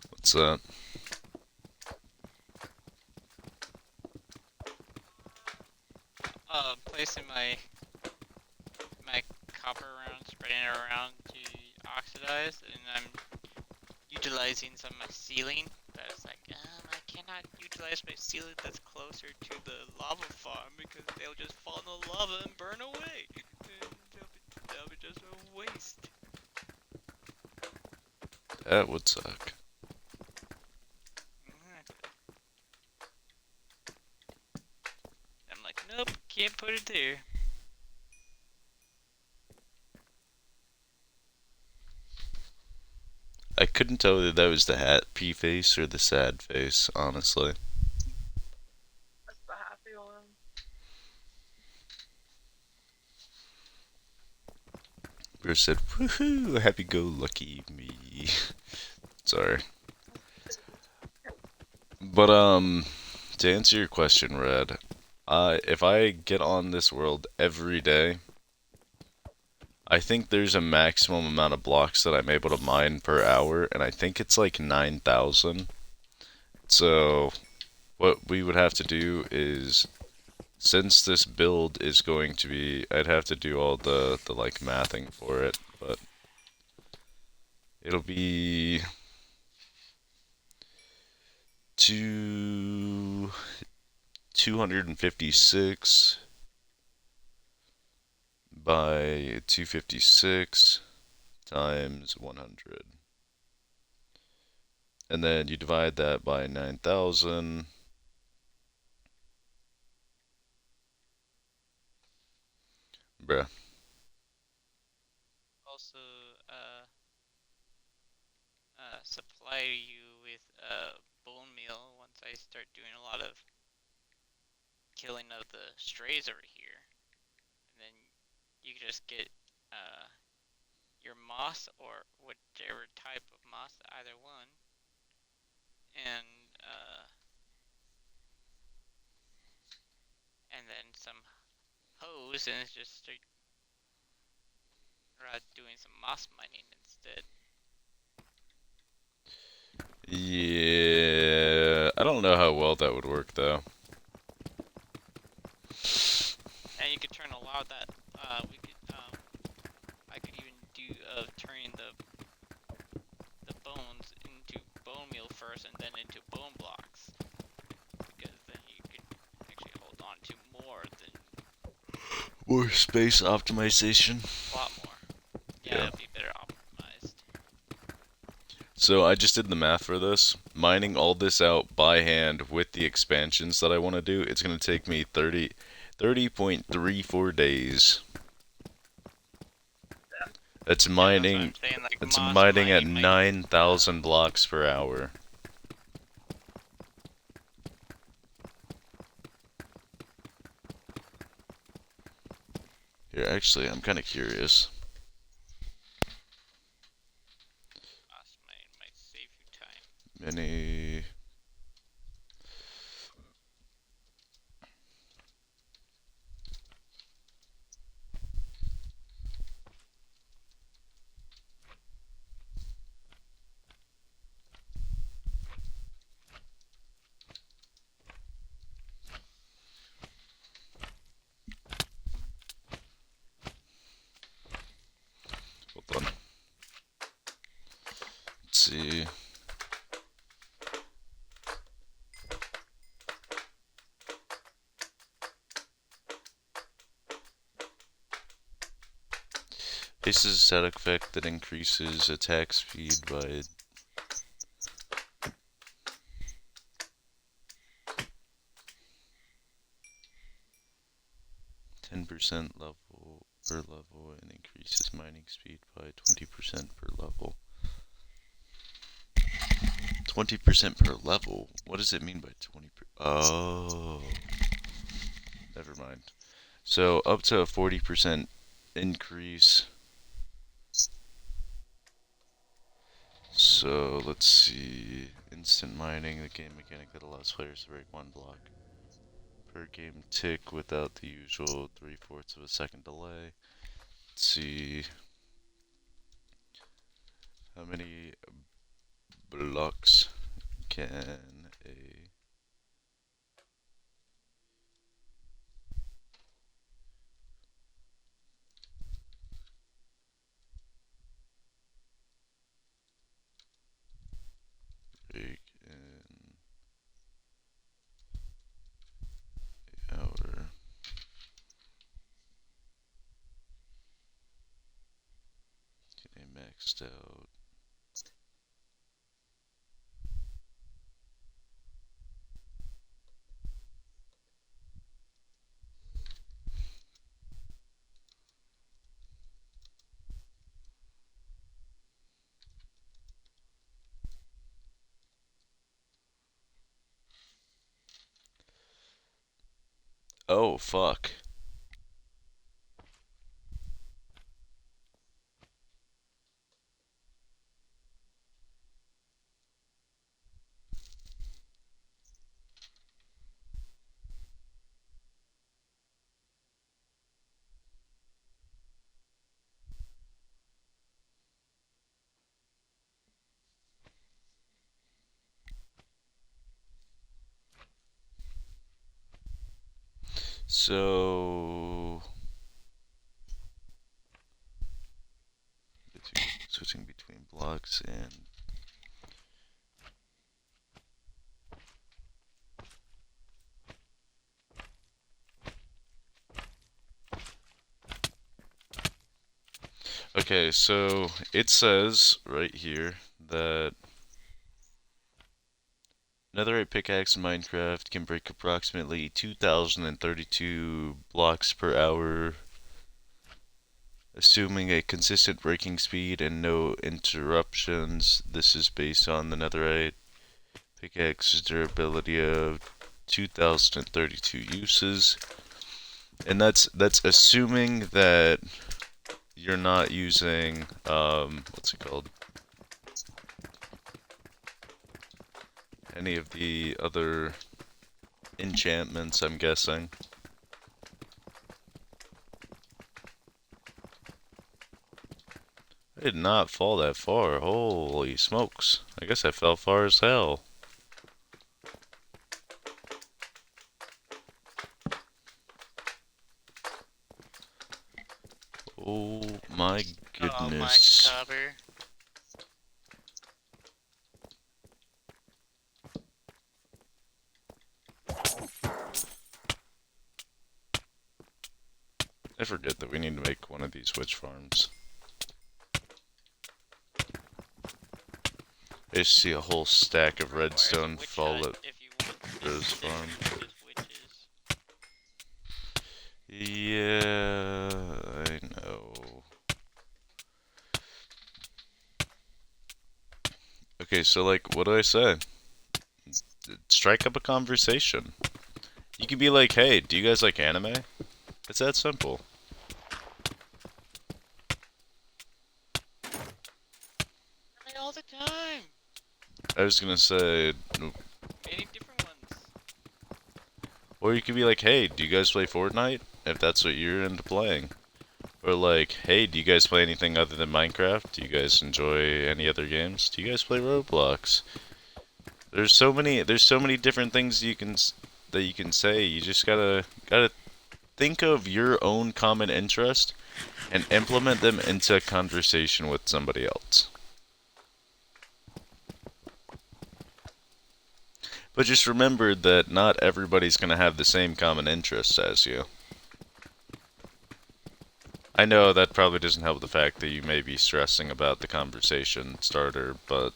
What's that? Placing my copper around, spreading it around to oxidize, and I'm utilizing some of my ceiling. That's like, I cannot utilize my ceiling that's closer to the lava farm because they'll just fall in the lava and burn away. And that'll be just a waste. That would suck. I'm like, nope, can't put it there. I couldn't tell whether that was the happy face or the sad face, honestly. That's the happy one. Bruce said, "Woohoo! Happy-go-lucky me." Sorry. But to answer your question, Red, if I get on this world every day, I think there's a maximum amount of blocks that I'm able to mine per hour, and I think it's like 9,000. So, what we would have to do is, since this build is going to be, I'd have to do all the like mathing for it, but it'll be 256 by 256 times 100. And then you divide that by 9,000. Bruh. Also, supply you with bone meal once I start doing a lot of killing of the strays over here, and then you can just get your moss or whichever type of moss, either one, and then some hose, and it's just start doing some moss mining instead. Yeah, I don't know how well that would work though. And you could turn a lot of that. I could even do turning the bones into bone meal first, and then into bone blocks, because then you could actually hold on to more than More space optimization. a lot more. Yeah. It'll be better optimized. So I just did the math for this. Mining all this out by hand with the expansions that I want to do, it's going to take me 30.34 days. It's mining, Saying, like, it's moss mining at might, 9,000 blocks per hour. Here, actually, I'm kind of curious. moss might save you time. Many... see. This is a static effect that increases attack speed by 10% level per level and increases mining speed by 20% per level. 20% per level? What does it mean by 20%? Oh. Never mind. So up to a 40% increase. So let's see. Instant mining, the game mechanic that allows players to break one block per game tick without the usual 3/4 of a second delay. Let's see. How many blocks can a break in the hour? Get a maxed out. Oh, fuck. So switching between blocks and okay, so it says right here that netherite pickaxe in Minecraft can break approximately 2,032 blocks per hour, assuming a consistent breaking speed and no interruptions. This is based on the netherite pickaxe's durability of 2,032 uses, and that's assuming that you're not using what's it called? Any of the other enchantments, I'm guessing. I did not fall that far. Holy smokes. I guess I fell far as hell. Oh my goodness. Oh my cover. I forget that we need to make one of these witch farms. I just see a whole stack of redstone fall at Rose Farm. Yeah, I know. Okay, so like, what do I say? Strike up a conversation. You could be like, hey, do you guys like anime? It's that simple. All the time. I was gonna say, Many different ones. or you could be like, hey, do you guys play Fortnite? If that's what you're into playing. Or like, hey, do you guys play anything other than Minecraft? Do you guys enjoy any other games? Do you guys play Roblox? There's so many different things you can say. You just gotta think of your own common interest and implement them into a conversation with somebody else. But just remember that not everybody's gonna have the same common interests as you. I know that probably doesn't help the fact that you may be stressing about the conversation starter, but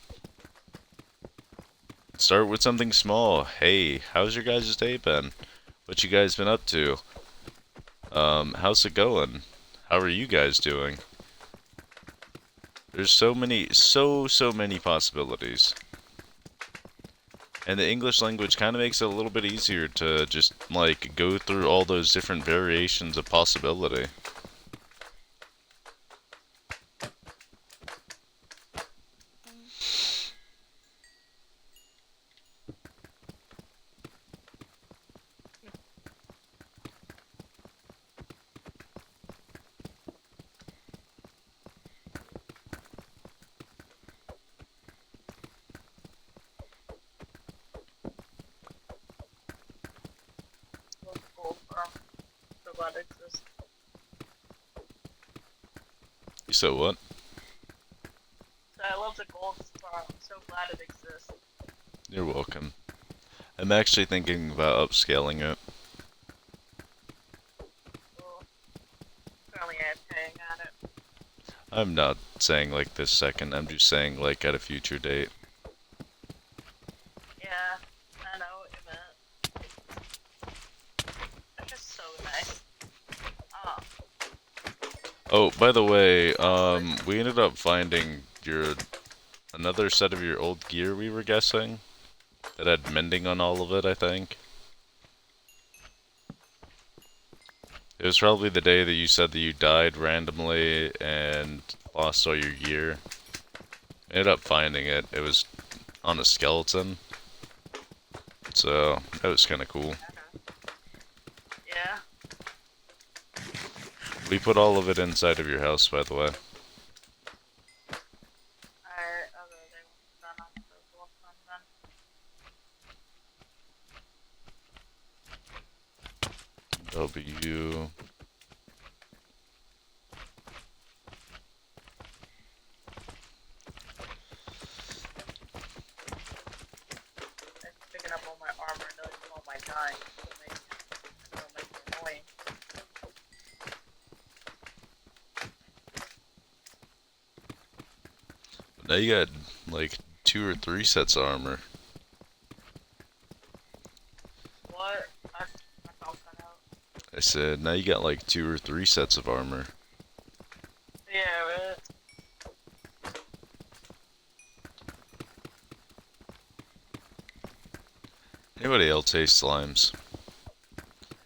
start with something small. Hey, how's your guys' day been? What you guys been up to? How's it going? How are you guys doing? There's so many, so many possibilities. And the English language kind of makes it a little bit easier to just, like, go through all those different variations of possibility. What's gold farm? So glad it exists. You said what? So I love the gold farm. I'm so glad it exists. You're welcome. I'm actually thinking about upscaling it. Well, currently I'm paying at it. I'm not saying like this second, I'm just saying like at a future date. Yeah, I know what you meant. It's just so nice. Ah, Oh, by the way, we ended up finding another set of your old gear we were guessing that had mending on all of it, I think. It was probably the day that you said that you died randomly and lost all your gear. Ended up finding it. It was on a skeleton. So, that was kind of cool. yeah. We put all of it inside of your house, by the way. Alright, okay, they were done on the gold farm then. W. It's picking up all my armor and deleting all my dying. It'll make me annoying. Now you got like 2 or 3 sets of armor. What? I found that out. I said, now you got like 2 or 3 sets of armor. Yeah, right. Anybody else hate slimes?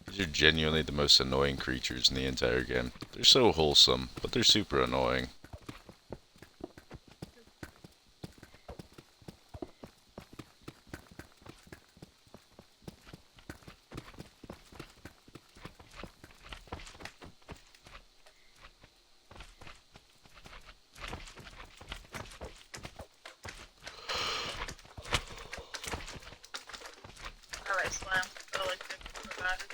These are genuinely the most annoying creatures in the entire game. They're so wholesome, but they're super annoying. I like slime. I like chicken provided.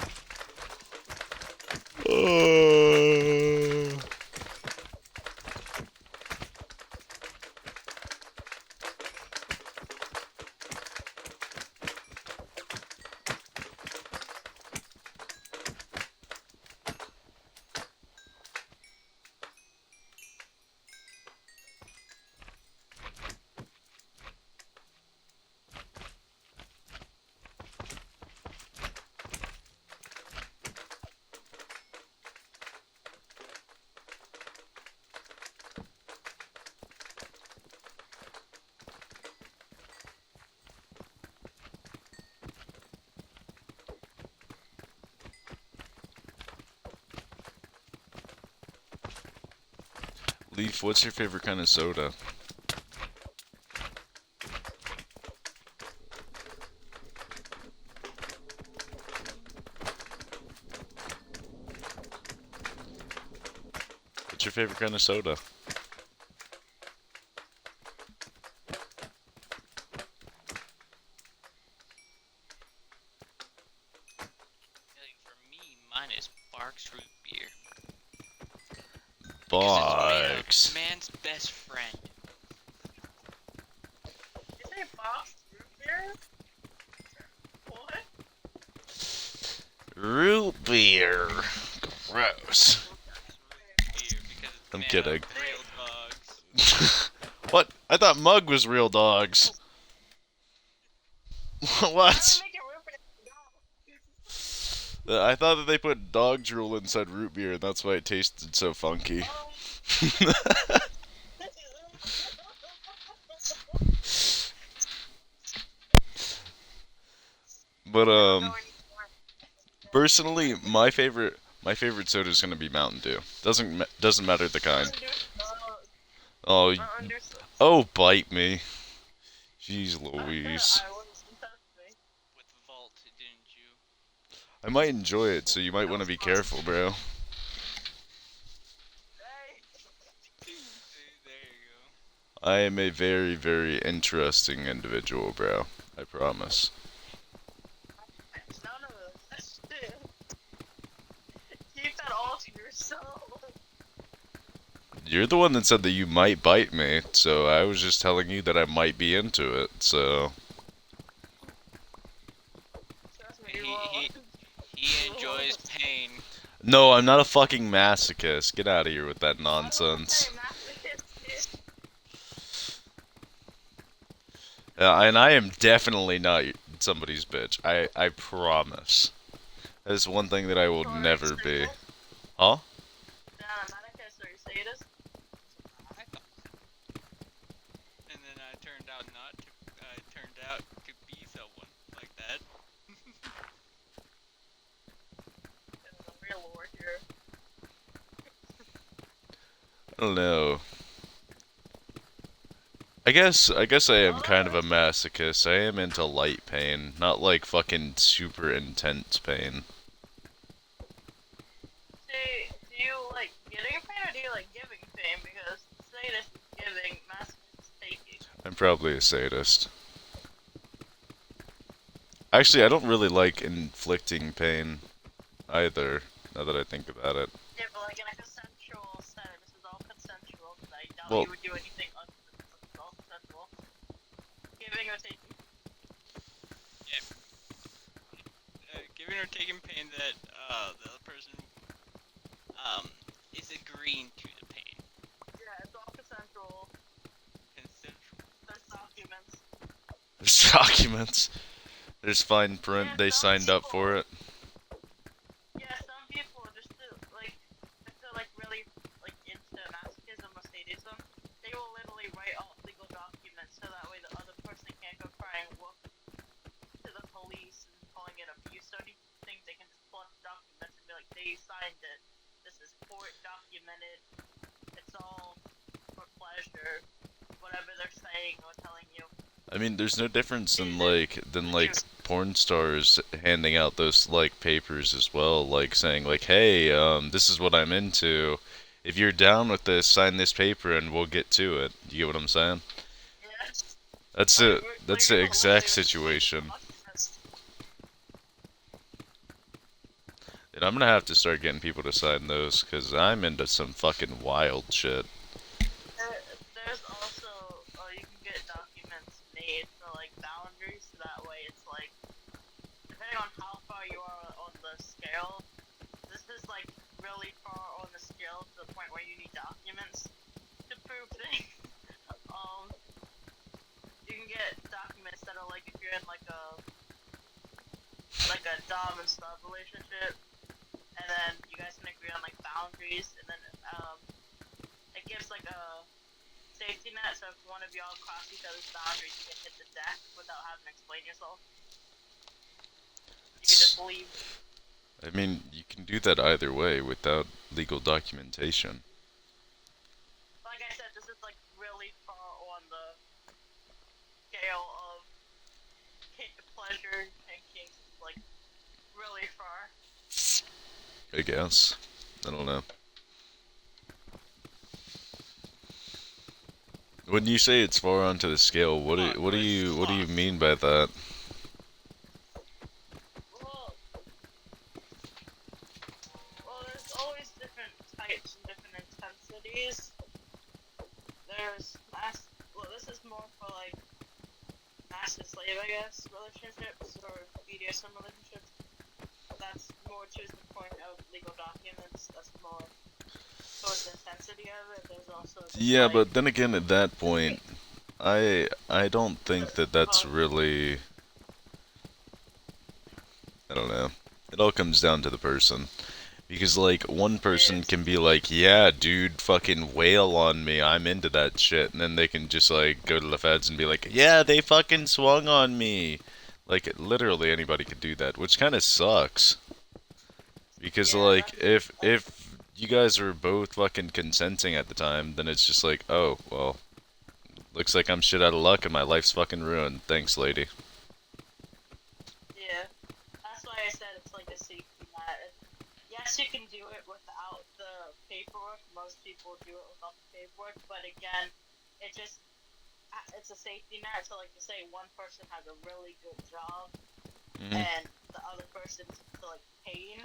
Leaf, what's your favorite kind of soda? What's your favorite kind of soda? For me, mine is Barks root beer. Because it's Box. man's best friend. You say boxed root beer? Root beer. Gross. Beer because it's I'm made kidding. of real dogs. What? I thought Mug was real dogs. What? Make it root beer. I thought that they put dog drool inside root beer, and that's why it tasted so funky. But personally, my favorite soda is gonna be Mountain Dew. Doesn't matter the kind. Oh, oh, bite me. Jeez Louise. With Vault, didn't you? I might enjoy it, so you might want to be careful, bro. There you I am a very, very interesting individual, bro. I promise. None of this shit. Keep that all to yourself. You're the one that said that you might bite me, so I was just telling you that I might be into it, so... Trust me, He- you will. he- go. He enjoys pain. No, I'm not a fucking masochist. Get out of here with that nonsense. And I am definitely not somebody's bitch. I promise. That is one thing that I will never be. Huh? I thought so. And then I turned out not to. I turned out to be someone like that. I don't know. I guess I am kind of a masochist. I am into light pain, not like fucking super intense pain. Do you like getting pain or do you like giving pain? Because sadist is giving, masochist is taking. I'm probably a sadist. Actually, I don't really like inflicting pain either, now that I think about it. Yeah, but like in a consensual setting, this is all consensual, because I doubt Well- you would do anything unconsensual. It's all consensual. Giving or taking. Giving or taking pain that the other person is agreeing to the pain. Yeah, it's all consensual. Consensual. There's documents. There's documents. There's fine print. They signed up for it. Yeah, some people just like, if they're like really like into masochism or sadism, they will literally write out legal documents so that way the other person can't go cry and walk to the police and calling it abuse or anything. They can just pull up the documents and be like, they signed it. This is court documented. It's all for pleasure. Whatever they're saying or telling you. I mean, there's no difference than like porn stars handing out those like papers as well, like saying like, "Hey, this is what I'm into. If you're down with this, sign this paper and we'll get to it." You get what I'm saying? Yeah. That's it. That's the exact situation. And I'm gonna have to start getting people to sign those, cause I'm into some fucking wild shit. There's also, you can get documents made for like boundaries, so that way it's like, depending on how far you are on the scale, this is like really far on the scale to the point where you need documents to prove things. You can get documents that are like if you're in like a dom and sub relationship, and then you guys can agree on like boundaries, and then it gives like a safety net, so if one of y'all cross each other's boundaries, you can hit the deck without having to explain yourself. You can just leave. I mean, you can do that either way without legal documentation. Like I said, this is like really far on the scale of pleasure and kinks, like really far. I guess. I don't know. When you say it's far onto the scale, what do you mean by that? Well, there's always different types and different intensities. There's this is more for like master slave, I guess, relationships or BDSM relationships. That's more to the point of legal documents. That's more towards the intensity of it. There's also just Yeah, like but then again, at that point, I don't think that that's um, really. I don't know. It all comes down to the person. Because, like, one person it's can be like, yeah, dude, fucking wail on me, I'm into that shit. And then they can just, like, go to the feds and be like, yeah, they fucking swung on me. Like, literally anybody could do that, which kind of sucks. Because, yeah, like, if you guys are both fucking consenting at the time, then it's just like, oh, well, looks like I'm shit out of luck and my life's fucking ruined. Thanks, lady. yeah. That's why I said it's like a safety net. Yes, you can do it without the paperwork. Most people do it without the paperwork, but again, it just it's a safety net. So like to say one person has a really good job Hmm. and the other person's like paying,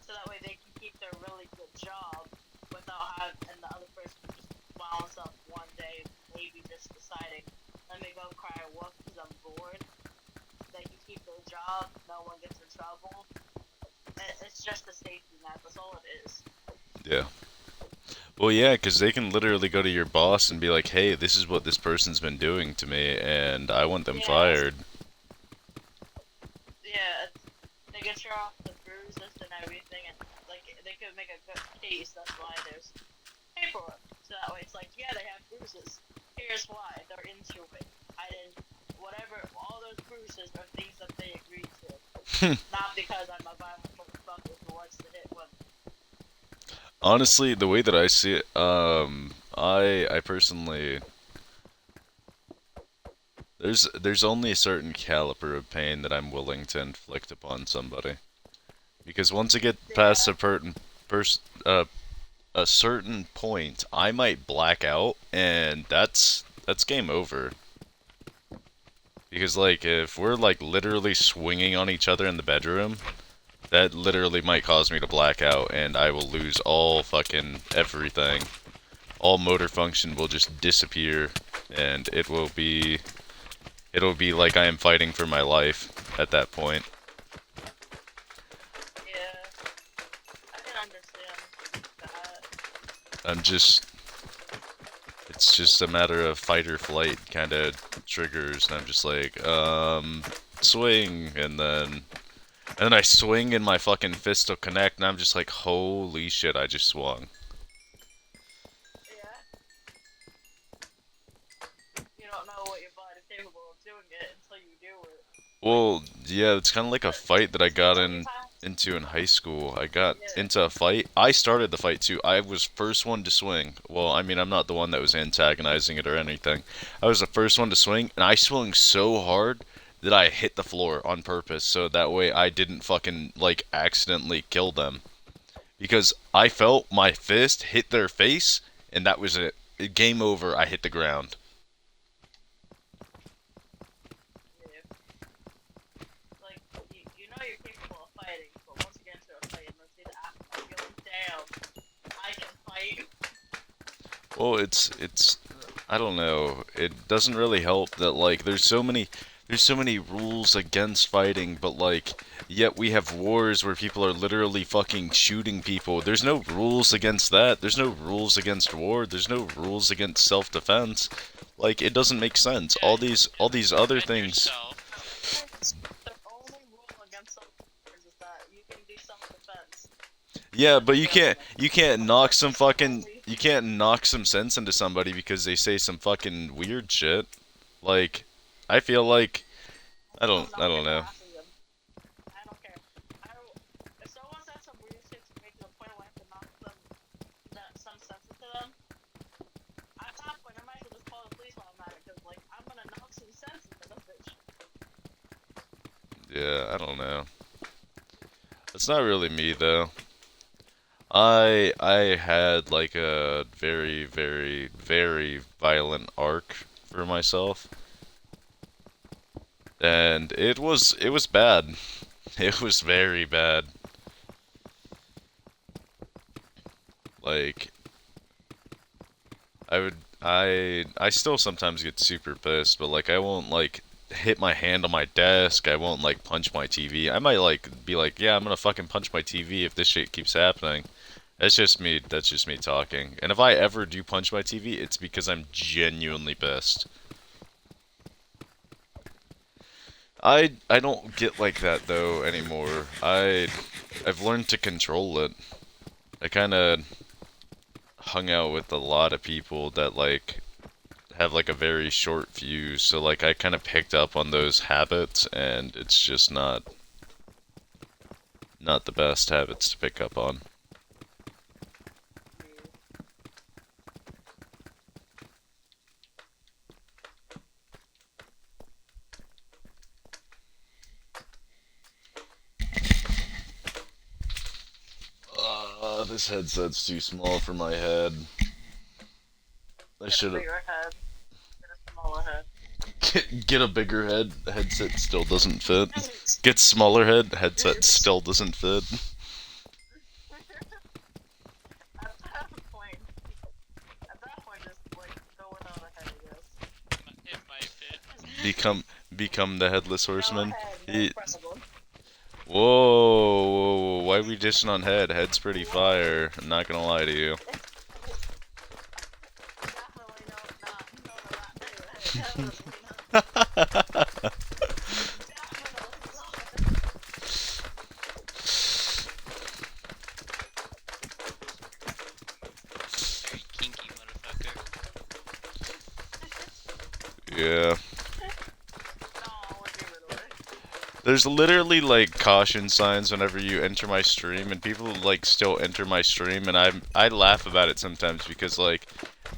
so that way they can keep their really good job without having and the other person just bounce up one day, maybe just deciding, let me go cry a wolf because I'm bored. They can keep their job. No one gets in trouble. It's just a safety net. That's all it is. Yeah. Well, yeah, because they can literally go to your boss and be like, hey, this is what this person's been doing to me, and I want them Yeah, fired. yeah. They get you off the bruises and everything, and like they could make a good case. That's why there's paperwork. So that way it's like, yeah, they have bruises. Here's why they're into it. I didn't. Whatever. All those bruises are things that they agreed to, not because I'm a violent motherfucker who wants to hit women. Honestly, the way that I see it, I personally, there's only a certain caliber of pain that I'm willing to inflict upon somebody. Because once I get past Yeah. a certain point, I might black out, and that's game over. Because like if we're like literally swinging on each other in the bedroom, that literally might cause me to black out, and I will lose all fucking everything. All motor function will just disappear, and it'll be like I am fighting for my life at that point. Yeah. I can understand that. I'm just it's just a matter of fight or flight kind of triggers, and I'm just like, swing, and then I swing and my fucking fist will connect, and I'm just like, holy shit, I just swung. Yeah. You don't know what your body's capable of doing it until you do it. Like, Well, yeah, it's kind of like a but fight that I got so many times. into in high school. I got Yeah. into a fight. I started the fight too. I was first one to swing. Well, I mean, I'm not the one that was antagonizing it or anything. I was the first one to swing, and I swung so hard that I hit the floor on purpose, so that way I didn't fucking like accidentally kill them. Because I felt my fist hit their face, and that was it. Game over. I hit the ground. Yeah. Like, you know you're capable of fighting, but once you get into a fight and then see the aftermath, you're like, damn, I can fight. Well, it's I don't know. It doesn't really help that like there's so many rules against fighting, but like yet we have wars where people are literally fucking shooting people. There's no rules against that. There's no rules against war. There's no rules against self-defense. Like it doesn't make sense. Yeah, All these just other defend things. yourself. The only rule against self-defense is that you can do self-defense. Yeah, That's but the only one. That's the only. you can't knock some sense into somebody because they say some fucking weird shit. Like I feel like I'm I knocking don't the know. ass of them. I don't care. I don't. If someone says some weird shit to make the point where I have to knock them, some sense into them, at that point I might as well just call the police while I'm at it, because like I'm gonna knock some sense into this bitch. Yeah, I don't know. It's not really me though. I had like a very very very violent arc for myself, and it was bad. It was very bad. Like I would I still sometimes get super pissed, but like I won't like hit my hand on my desk. I won't like punch my TV. I might like be like, yeah, I'm gonna fucking punch my TV if this shit keeps happening. That's just me. That's just me talking. And if I ever do punch my TV, it's because I'm genuinely pissed. I don't get like that though anymore. I've learned to control it. I kind of hung out with a lot of people that like have like a very short fuse, so like I kind of picked up on those habits, and it's just not the best habits to pick up on. This headset's too small for my head. I Get a should have bigger head. Get a smaller head. get a bigger head. Headset still doesn't fit. Get smaller head. Headset still doesn't fit. At that point, just like go without a head, I guess. It might fit. Become the headless horseman. No head, no He- problem. Whoa, why are we dishing on head? Head's pretty fire. I'm not gonna lie to you. Definitely not. Definitely not. Very kinky motherfucker. Yeah. No, we'll give it away. There's literally like caution signs whenever you enter my stream, and people like still enter my stream, and I laugh about it sometimes because like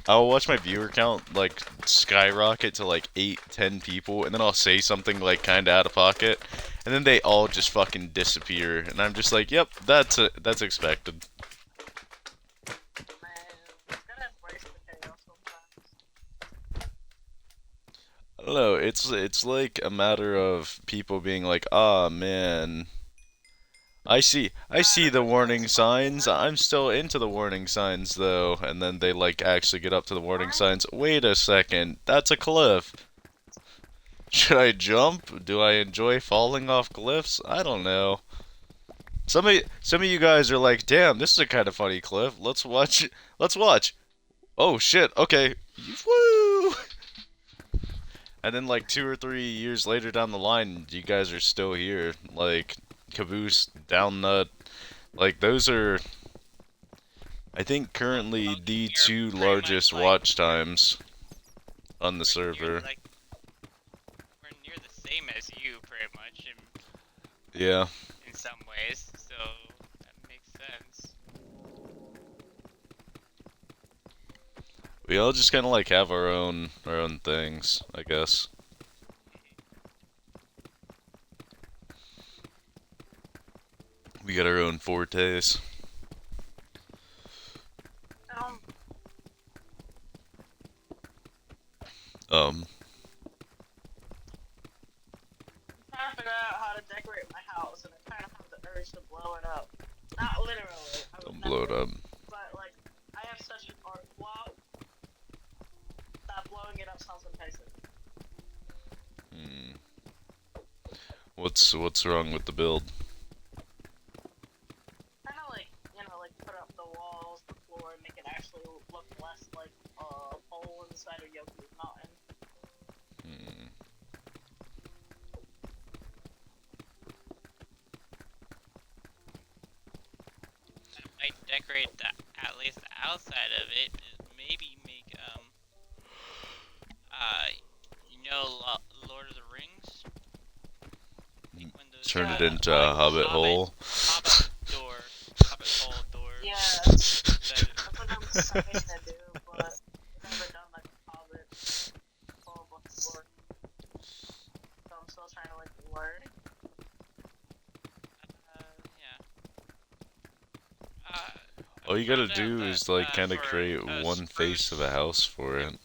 I'll watch my viewer count like skyrocket to like 8, 10 people, and then I'll say something like kind of out of pocket, and then they all just fucking disappear, and I'm just like, yep, that's expected. Man, gotta embrace the chaos sometimes. I don't know. It's like a matter of people being like, ah man, I see the warning signs. I'm still into the warning signs though, and then they like actually get up to the warning signs. Wait a second, that's a cliff. Should I jump? Do I enjoy falling off cliffs? I don't know. Some of you guys are like, damn, this is a kind of funny cliff. Let's watch. Let's watch. Oh shit. Okay. Woo! And then like 2 or 3 years later down the line, you guys are still here. Like Caboose, Down Nut, like those are, I think, currently Well, the you're two pretty largest much, like, watch times on the we're near, server. like, we're near the same as you, pretty much, Yeah. in some ways, so that makes sense. We all just kind of like have our own things, I guess. We got our own fortes. Um, Um, I'm trying to figure out how to decorate my house, and I kind of have the urge to blow it up. Not literally. I would don't blow it never, up. But like, I have such an art block that blowing it up sounds enticing. Hmm. What's wrong with the build? Kind of like, like put up the walls, the floor, and make it actually look less like a hole inside of Yoku's mountain. Hmm. I might decorate at least the outside of it, maybe make, Lord of the Rings? Like when those, Turn it Yeah. into a hobbit hole. Hobbit door, Hobbit hole door. Yeah, That that's what I'm trying to do, but I've never done like a Hobbit hole before. So I'm still trying to like learn. Yeah. All you gotta found out do that, is like kind of for, create one face of a spruce house for it. and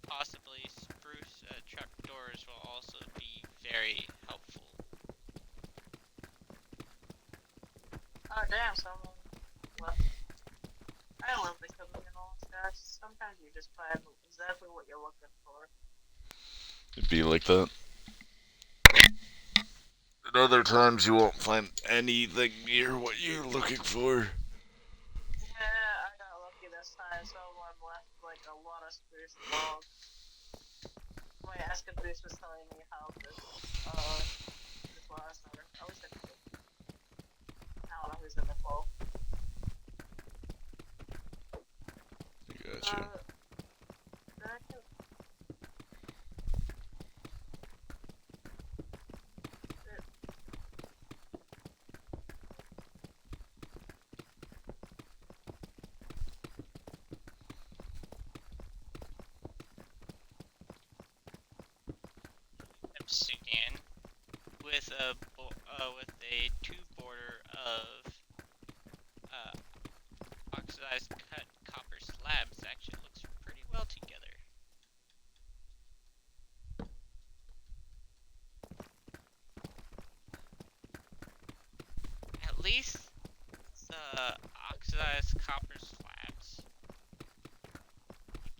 possibly spruce trapdoors will also be very helpful. Oh damn, someone left. I love the communal stuff. Sometimes you just find exactly what you're looking for. It'd be like that. other times you won't find anything near what you're looking for. Yeah, I got lucky this time. Someone left like a lot of spruce logs. My Escaboose was telling me how this last summer. At least I think it. I don't know who's in the call. Gotcha. I can Sudan with a two border of oxidized cut copper slabs actually looks pretty well together. At least the oxidized copper slabs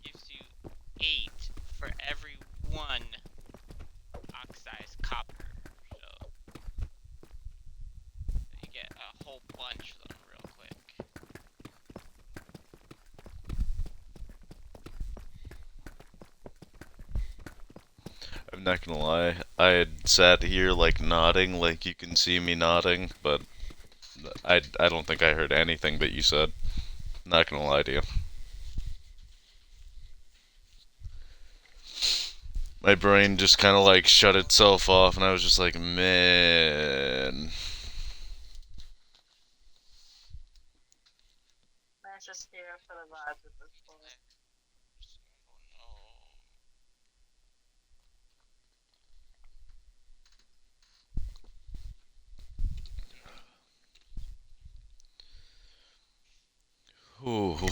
gives you 8 for every 1 oxidized copper. So you get a whole bunch of them real quick. I'm not gonna lie, I had sat here like nodding, like you can see me nodding, but I don't think I heard anything that you said. Not gonna lie to you. My brain just kind of like shut itself off, and I was just like, man. I'm just here for the vibes at this point. Ooh. Play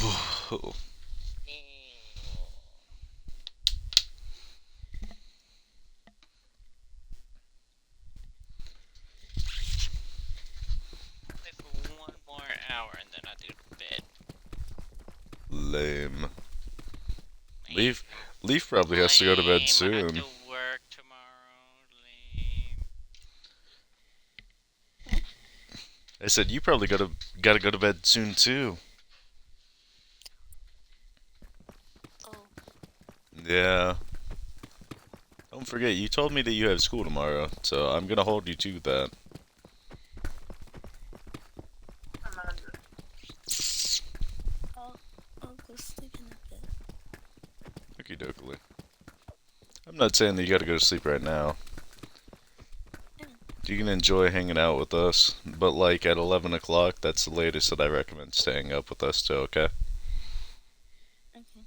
for 1 more hour and then I do bed. Lame. Leaf probably has to go to bed I have soon. to work tomorrow. Lame. I said you probably gotta go to bed soon too. Oh, Yeah. Don't forget, you told me that you have school tomorrow, so I'm gonna hold you to that. I'm gonna I'll go sleep in a bit. Okie dokie. I'm not saying that you gotta go to sleep right now. Yeah. You can enjoy hanging out with us, but like at 11 o'clock, that's the latest that I recommend staying up with us too, okay? Okay.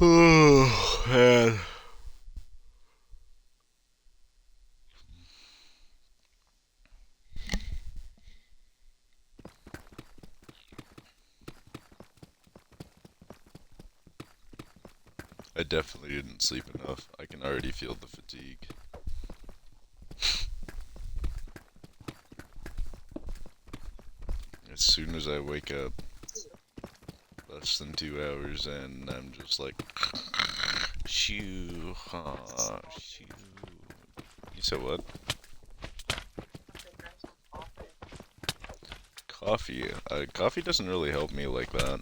Oh, man. I definitely didn't sleep enough. I can already feel the fatigue. As soon as I wake up, less than 2 hours in, I'm just like, shoo, ha, shoo. You said what? drink some coffee. Coffee. Coffee doesn't really help me like that.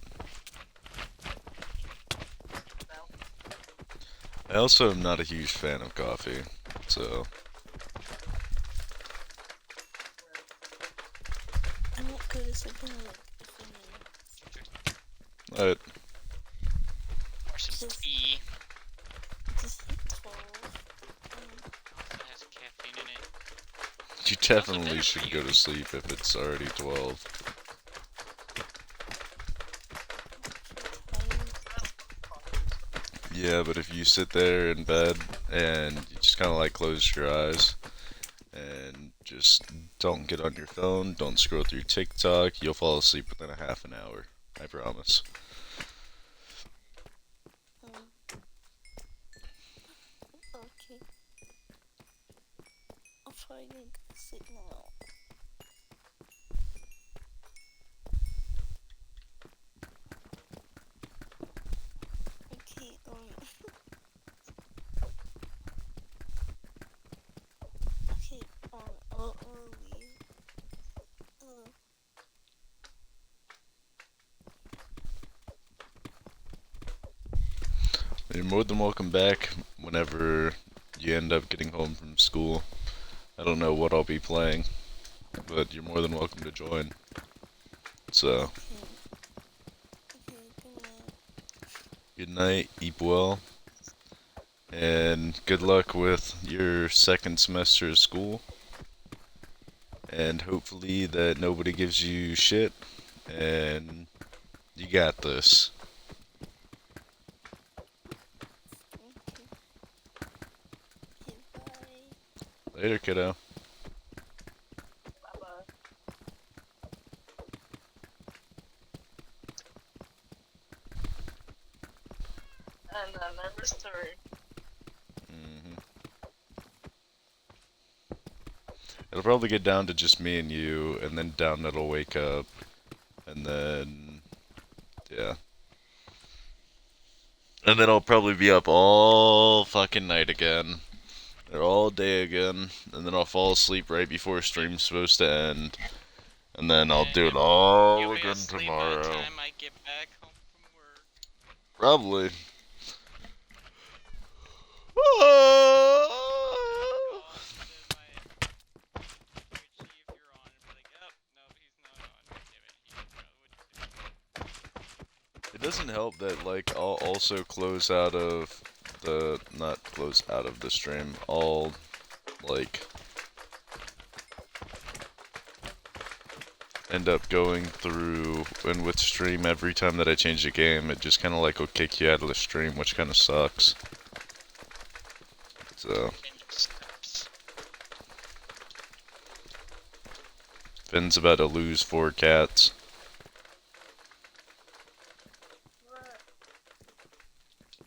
I also am not a huge fan of coffee, so I won't go to sleep in like a few minutes. Alright. Or some Just- tea. Just hit 12. That has caffeine in it. You definitely should go to sleep if it's already 12. Yeah, but if you sit there in bed and you just kind of like close your eyes and just don't get on your phone, don't scroll through TikTok, you'll fall asleep within a half an hour. I promise. probably gonna go to sleep now. Okay, okay, I'll leave. You're more than welcome back whenever you end up getting home from school. I don't know what I'll be playing, but you're more than welcome to join. So, Okay, good night. good night, eat well, and good luck with your second semester of school. And hopefully that nobody gives you shit, and you got this. Okay. Okay, bye. Later, kiddo. Bye-bye. And another story. It'll probably get down to just me and you, and then down it'll wake up, and then, yeah. And then I'll probably be up all fucking night again, or all day again, and then I'll fall asleep right before stream's supposed to end, and then I'll do it all You'll be again asleep tomorrow. by the time I get back home from work. Probably. It doesn't help that, like, I'll also close out of the, not close out of the stream, I'll, like, end up going through, and with stream, every time that I change the game, it just kind of, like, will kick you out of the stream, which kind of sucks. So, Finn's about to lose 4 cats.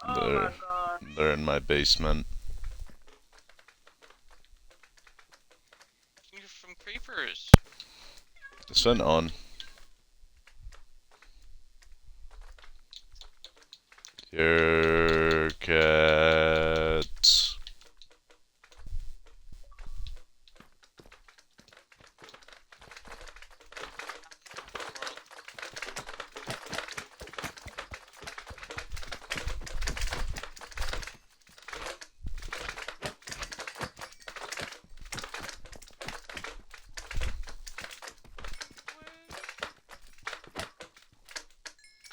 Oh my god. They're in my basement. You're from creepers. Is Finn on? Your cats.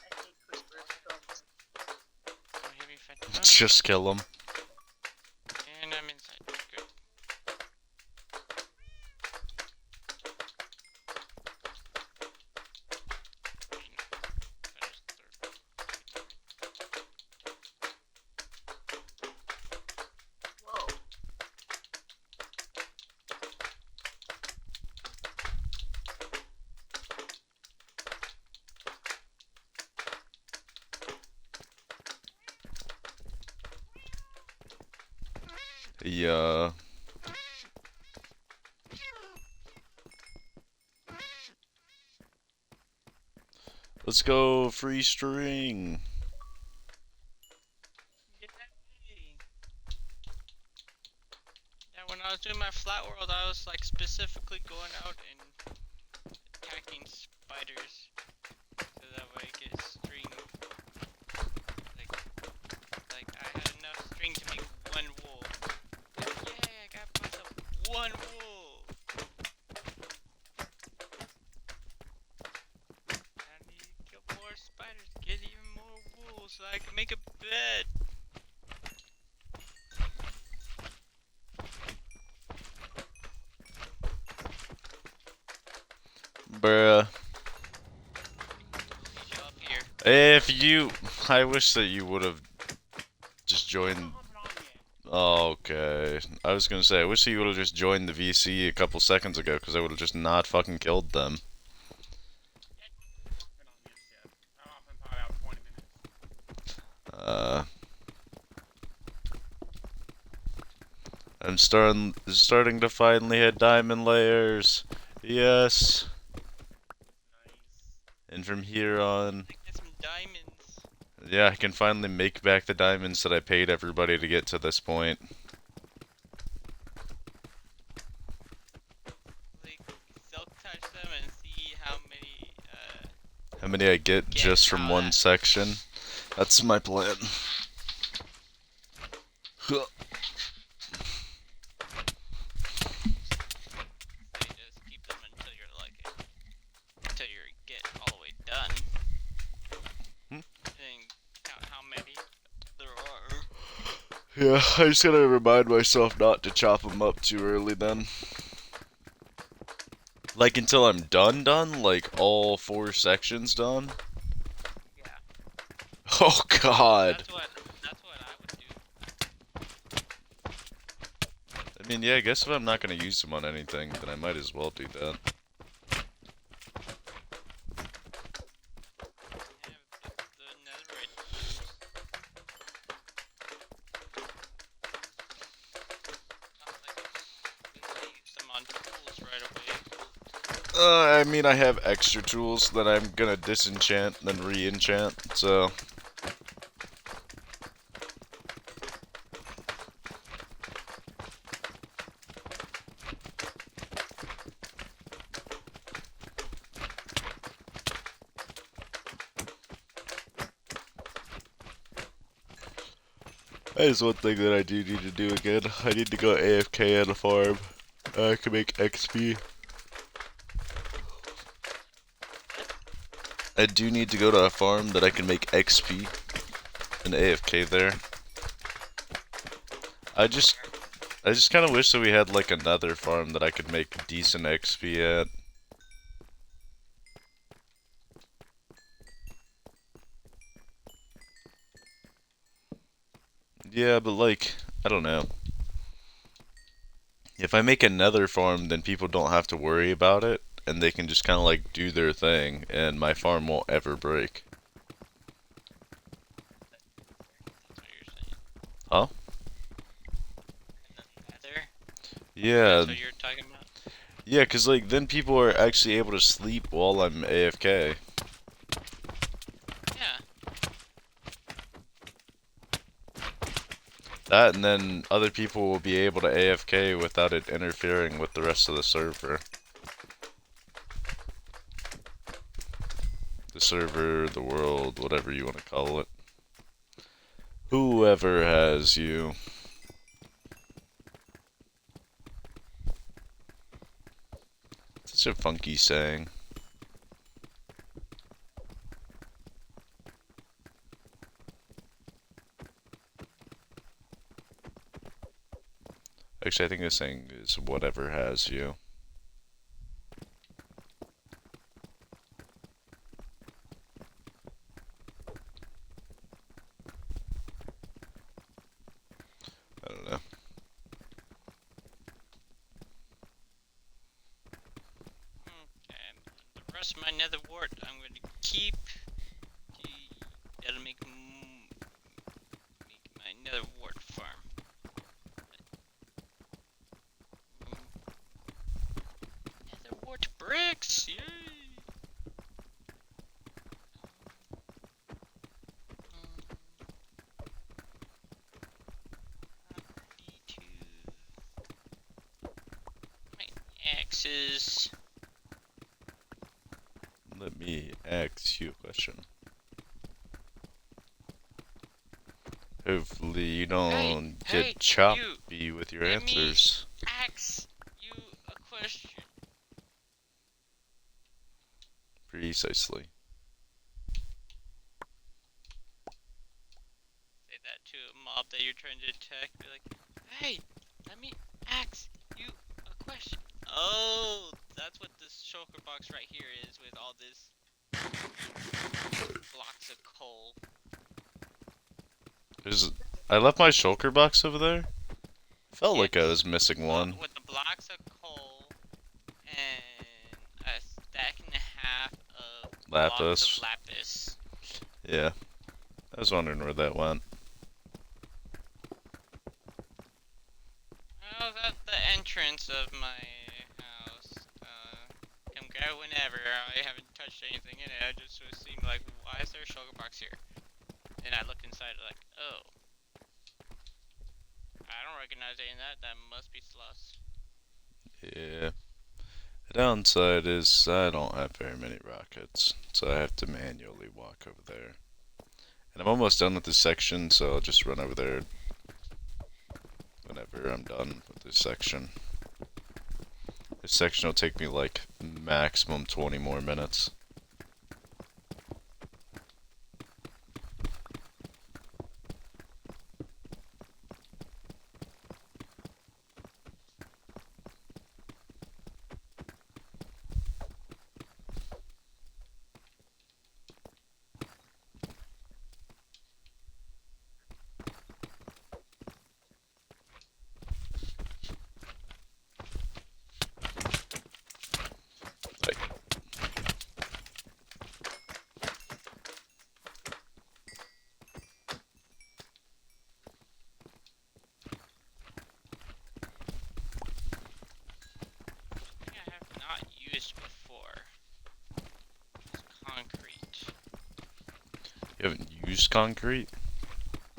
I hate creepers so much. Don't hit me if I don't. Just kill them. And I'm inside. Good. Whoa. Yeah. Let's go free string. Yeah, when I was doing my flat world, I was like specifically going out and attacking spiders, so that way I get string. Like I had enough string to make 1 wool. Yay! I got myself 1 wool. I need to kill more spiders to get even more wool, so I can make a bed. Bruh. Meet you up here. If you... I wish that you would have just joined... Oh, okay. I was gonna say, I wish that you would have just joined the VC a couple seconds ago, because I would have just not fucking killed them. I'm starting to finally hit diamond layers. Yes. And from here on, Get some diamonds. yeah, I can finally make back the diamonds that I paid everybody to get to this point. Like, silk touch them and see how many, How many I get just from how one that- section. That's my plan. Huh. they just keep them until you're like, until you get all the way done. Hmm? And count how many there are. Yeah, I just gotta remind myself not to chop them up too early then. Like until I'm done, like all 4 sections done. Yeah. Oh god. That's what I would do. I mean, yeah, I guess if I'm not gonna use them on anything, then I might as well do that. Yeah, the netherite tools. Not like you can use them on tools right away. I mean, I have extra tools that I'm gonna disenchant and then re-enchant, so... That is one thing that I do need to do again. I need to go AFK on a farm. I can make XP. I do need to go to a farm that I can make XP and AFK there. I just kind of wish that we had like another farm that I could make decent XP at. Yeah, but like, I don't know. If I make another farm, then people don't have to worry about it, and they can just kind of like do their thing, and my farm won't ever break. That's what you're saying. Huh? Nether? Yeah, That's what you're talking about? yeah, cause like then people are actually able to sleep while I'm AFK. Yeah. That, and then other people will be able to AFK without it interfering with the rest of the server. The server, the world, whatever you want to call it. Whoever has you. Such a funky saying. Actually, I think the saying is whatever has you. I don't know. And the rest of my nether wart I'm going to keep. That'll make my nether wart farm. Nether wart bricks! Yay! My axes. Let me ask you a question. Hopefully you don't hey, get choppy with your let me- answers. Ask you a question. Precisely. Say that to a mob that you're trying to attack. Be like, hey, let me ask you a question. Oh, that's what this shulker box right here is with all this blocks of coal. I left my shulker box over there? Felt like I Yes. was missing one. With the blocks of coal and a stack and a half of blocks Lapis. of lapis. Yeah. I was wondering where that went. Oh, entrance of my house. Come grab it whenever. I haven't touched anything in it. I just was seeing like, why is there a shulker box here? And I looked inside like, oh. I don't recognize any of that. That must be Sluss. Yeah. The downside is I don't have very many rockets, so I have to manually walk over there. And I'm almost done with this section, so I'll just run over there whenever I'm done with this section. This section will take me like maximum 20 more minutes. I have not used before. It's concrete. You haven't used concrete?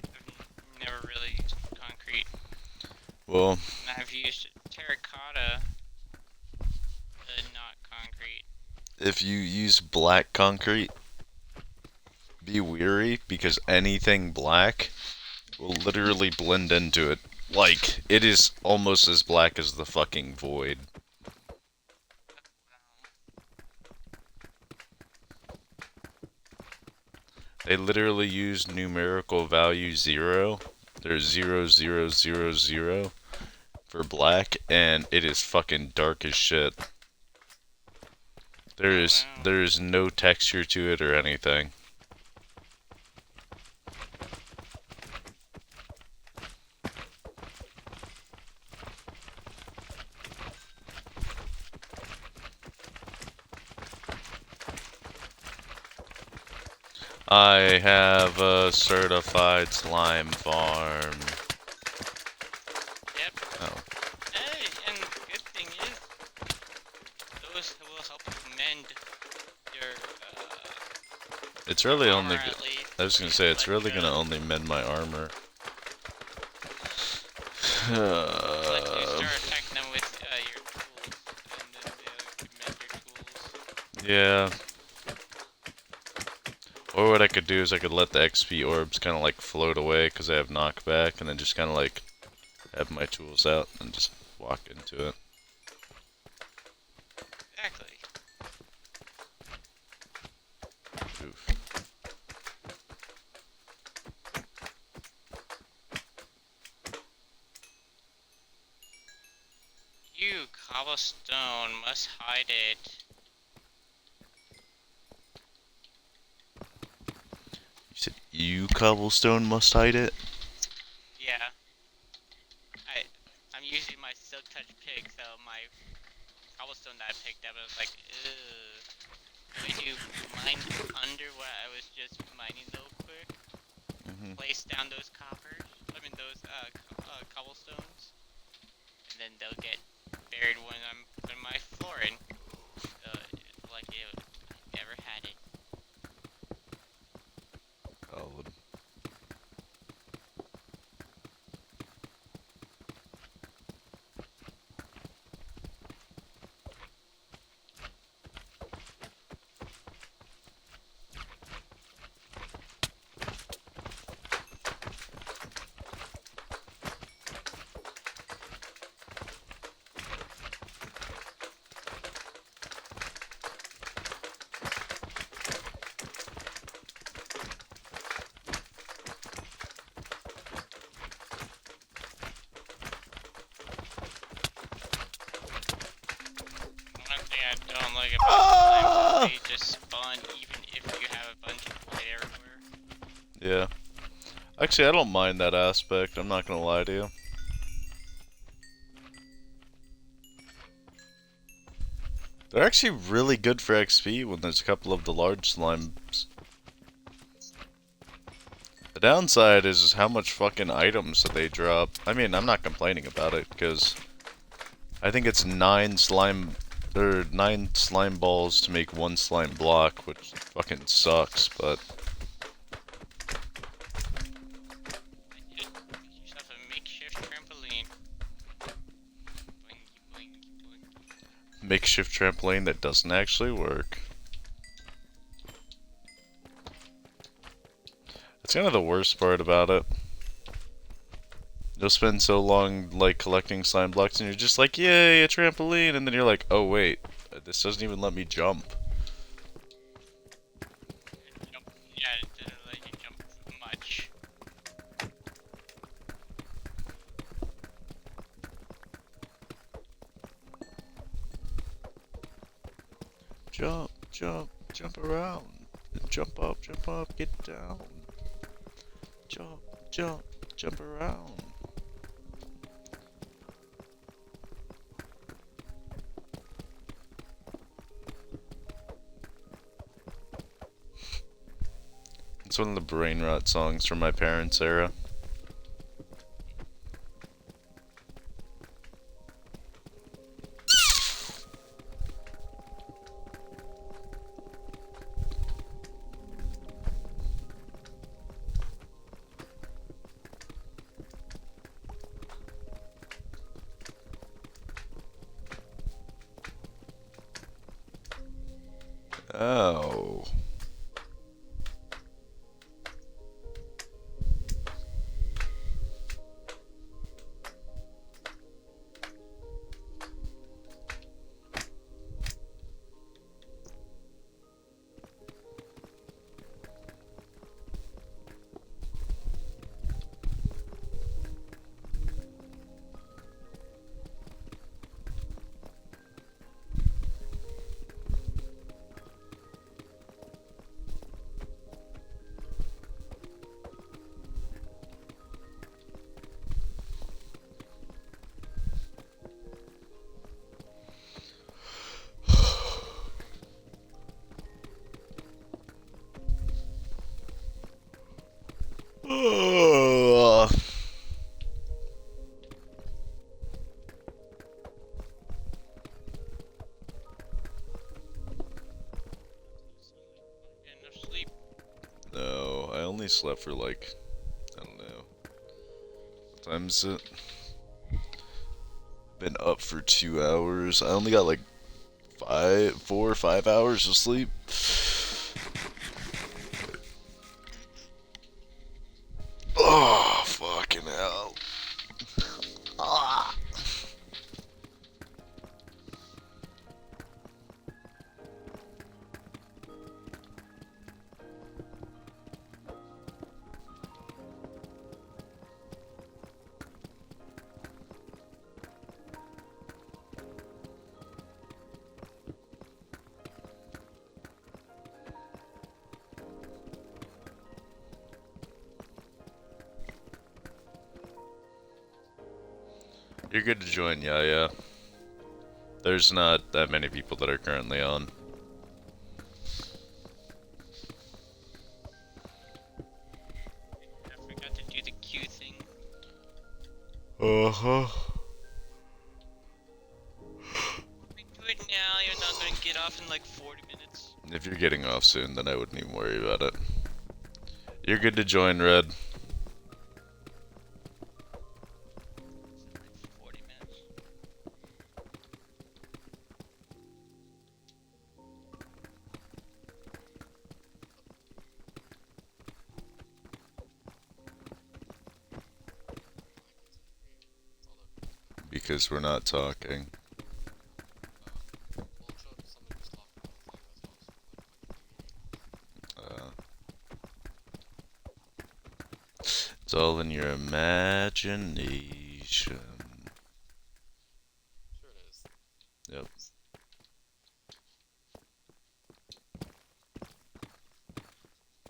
I've never really used concrete. Well, I've used terracotta, not concrete. if you use black concrete, be weary because anything black will literally blend into it. Like, it is almost as black as the fucking void. They literally use numerical value 0. There's 0, 0, 0, 0 for black, and it is fucking dark as shit. There is no texture to it or anything. I have a certified slime farm. Yep. Oh. Hey, and the good thing is, those will help you mend your, It's really armor only. at least. I was gonna say it's Like, really gonna only mend my armor. like you start attacking them with your tools, and then they'll mend your tools. Yeah. Or what I could do is I could let the XP orbs kind of like float away because I have knockback, and then just kind of like have my tools out and just walk into it. Exactly. Oof. You cobblestone must hide it. You said you cobblestone must hide it? Yeah. I'm using my silk touch pick, so my cobblestone that I picked up, I was like, ugh. When you mine under what I was just mining real quick, place down those those cobblestones, and then they'll get buried when I'm putting my floor in. Like I never had it. Solid. One thing I don't like about slime is they just spawn even if you have a bunch of light everywhere. Yeah. Actually, I don't mind that aspect. I'm not gonna lie to you. They're actually really good for XP when there's a couple of the large slimes. The downside is how much fucking items that they drop. I mean, I'm not complaining about it, because I think it's 9 slime, or 9 slime balls to make 1 slime block, which fucking sucks, but Make yourself a makeshift trampoline. Boingy, boingy, boingy. makeshift trampoline that doesn't actually work. That's kind of the worst part about it. You'll spend so long, like, collecting slime blocks, and you're just like, yay, a trampoline, and then you're like, oh wait, this doesn't even let me jump. Jump. Yeah, it didn't let you jump much. Jump, jump, jump around. Jump up, get down. Jump, jump, jump around. It's one of the brain rot songs from my parents' era. Oh. Get enough sleep. No, I only slept for like, I don't know. What time is it? Been up for 2 hours. I only got like 4 or 5 hours of sleep. Oh, fucking hell. Ah. You're good to join, yeah. There's not that many people that are currently on. I forgot to do the Q thing. Uh-huh. Do it now, you're not gonna get off in like 40 minutes. If you're getting off soon, then I wouldn't even worry about it. You're good to join, Red. Like 40 minutes. Because we're not talking. It's all in your imagination. Sure it is. Yep.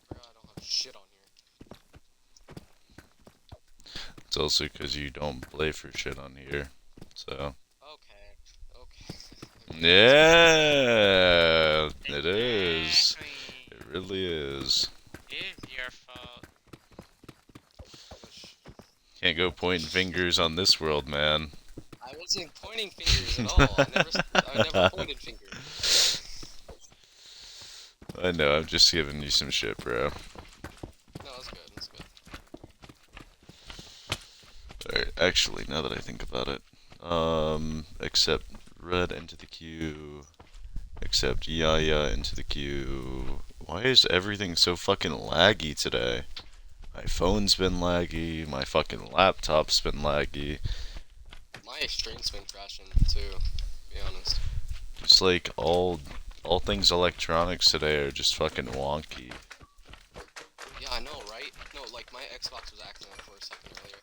Forgot I don't have shit on here. It's also because you don't play for shit on here. So. Okay. Yeah, it is. Exactly. It really is. It's your fault. Push. Can't go pointing fingers on this world, man. I I wasn't pointing fingers at all. I never pointed fingers. I know, I'm just giving you some shit, bro. No, that's good. That's good. Alright, actually, now that I think about it, accept red into the queue, accept Yaya into the queue. Why is everything so fucking laggy today? My phone's been laggy, my fucking laptop's been laggy. My stream's been crashing too, to be honest. Just like all things electronics today are just fucking wonky. Yeah, I know, right? No, like my Xbox was acting up for a second earlier.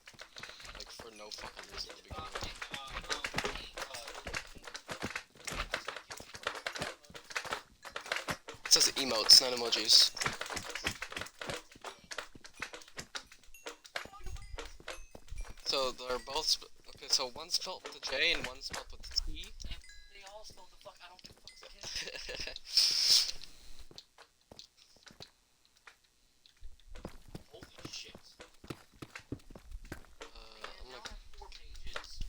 Like for no fucking reason at the beginning. It says emotes, not emojis. So they're both okay. So one's spelled with a J and one's spelled with a T. They all spelled the fuck. I don't give a fuck. Holy shit. I'm Now like, I have 4 pages.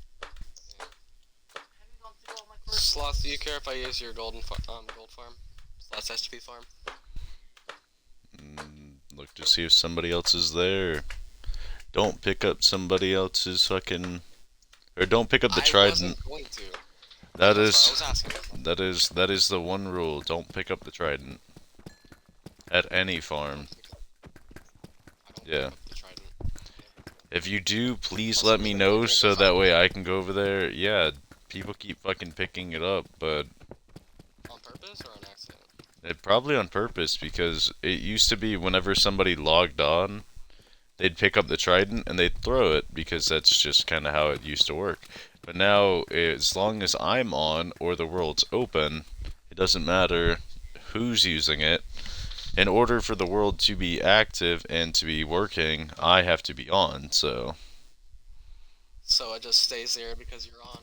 yeah. Haven't gone through all my first Sloth, do you ones. care if I use your gold farm? Sloth STP farm? Look to see if somebody else is there. Don't pick up somebody else's fucking... Or don't pick up the I trident. wasn't going to. That That's is... why I was asking. That is the one rule. Don't pick up the trident. At any farm. I don't Yeah. pick up the trident. If you do, please For let some me reason, know thinking so it's that not- way I can go over there. Yeah, people keep fucking picking it up, but On purpose or on accident? probably on purpose because it used to be whenever somebody logged on, they'd pick up the trident and they'd throw it because that's just kind of how it used to work. But now, as long as I'm on or the world's open, it doesn't matter who's using it. In order for the world to be active and to be working, I have to be on, so So it just stays there because you're on.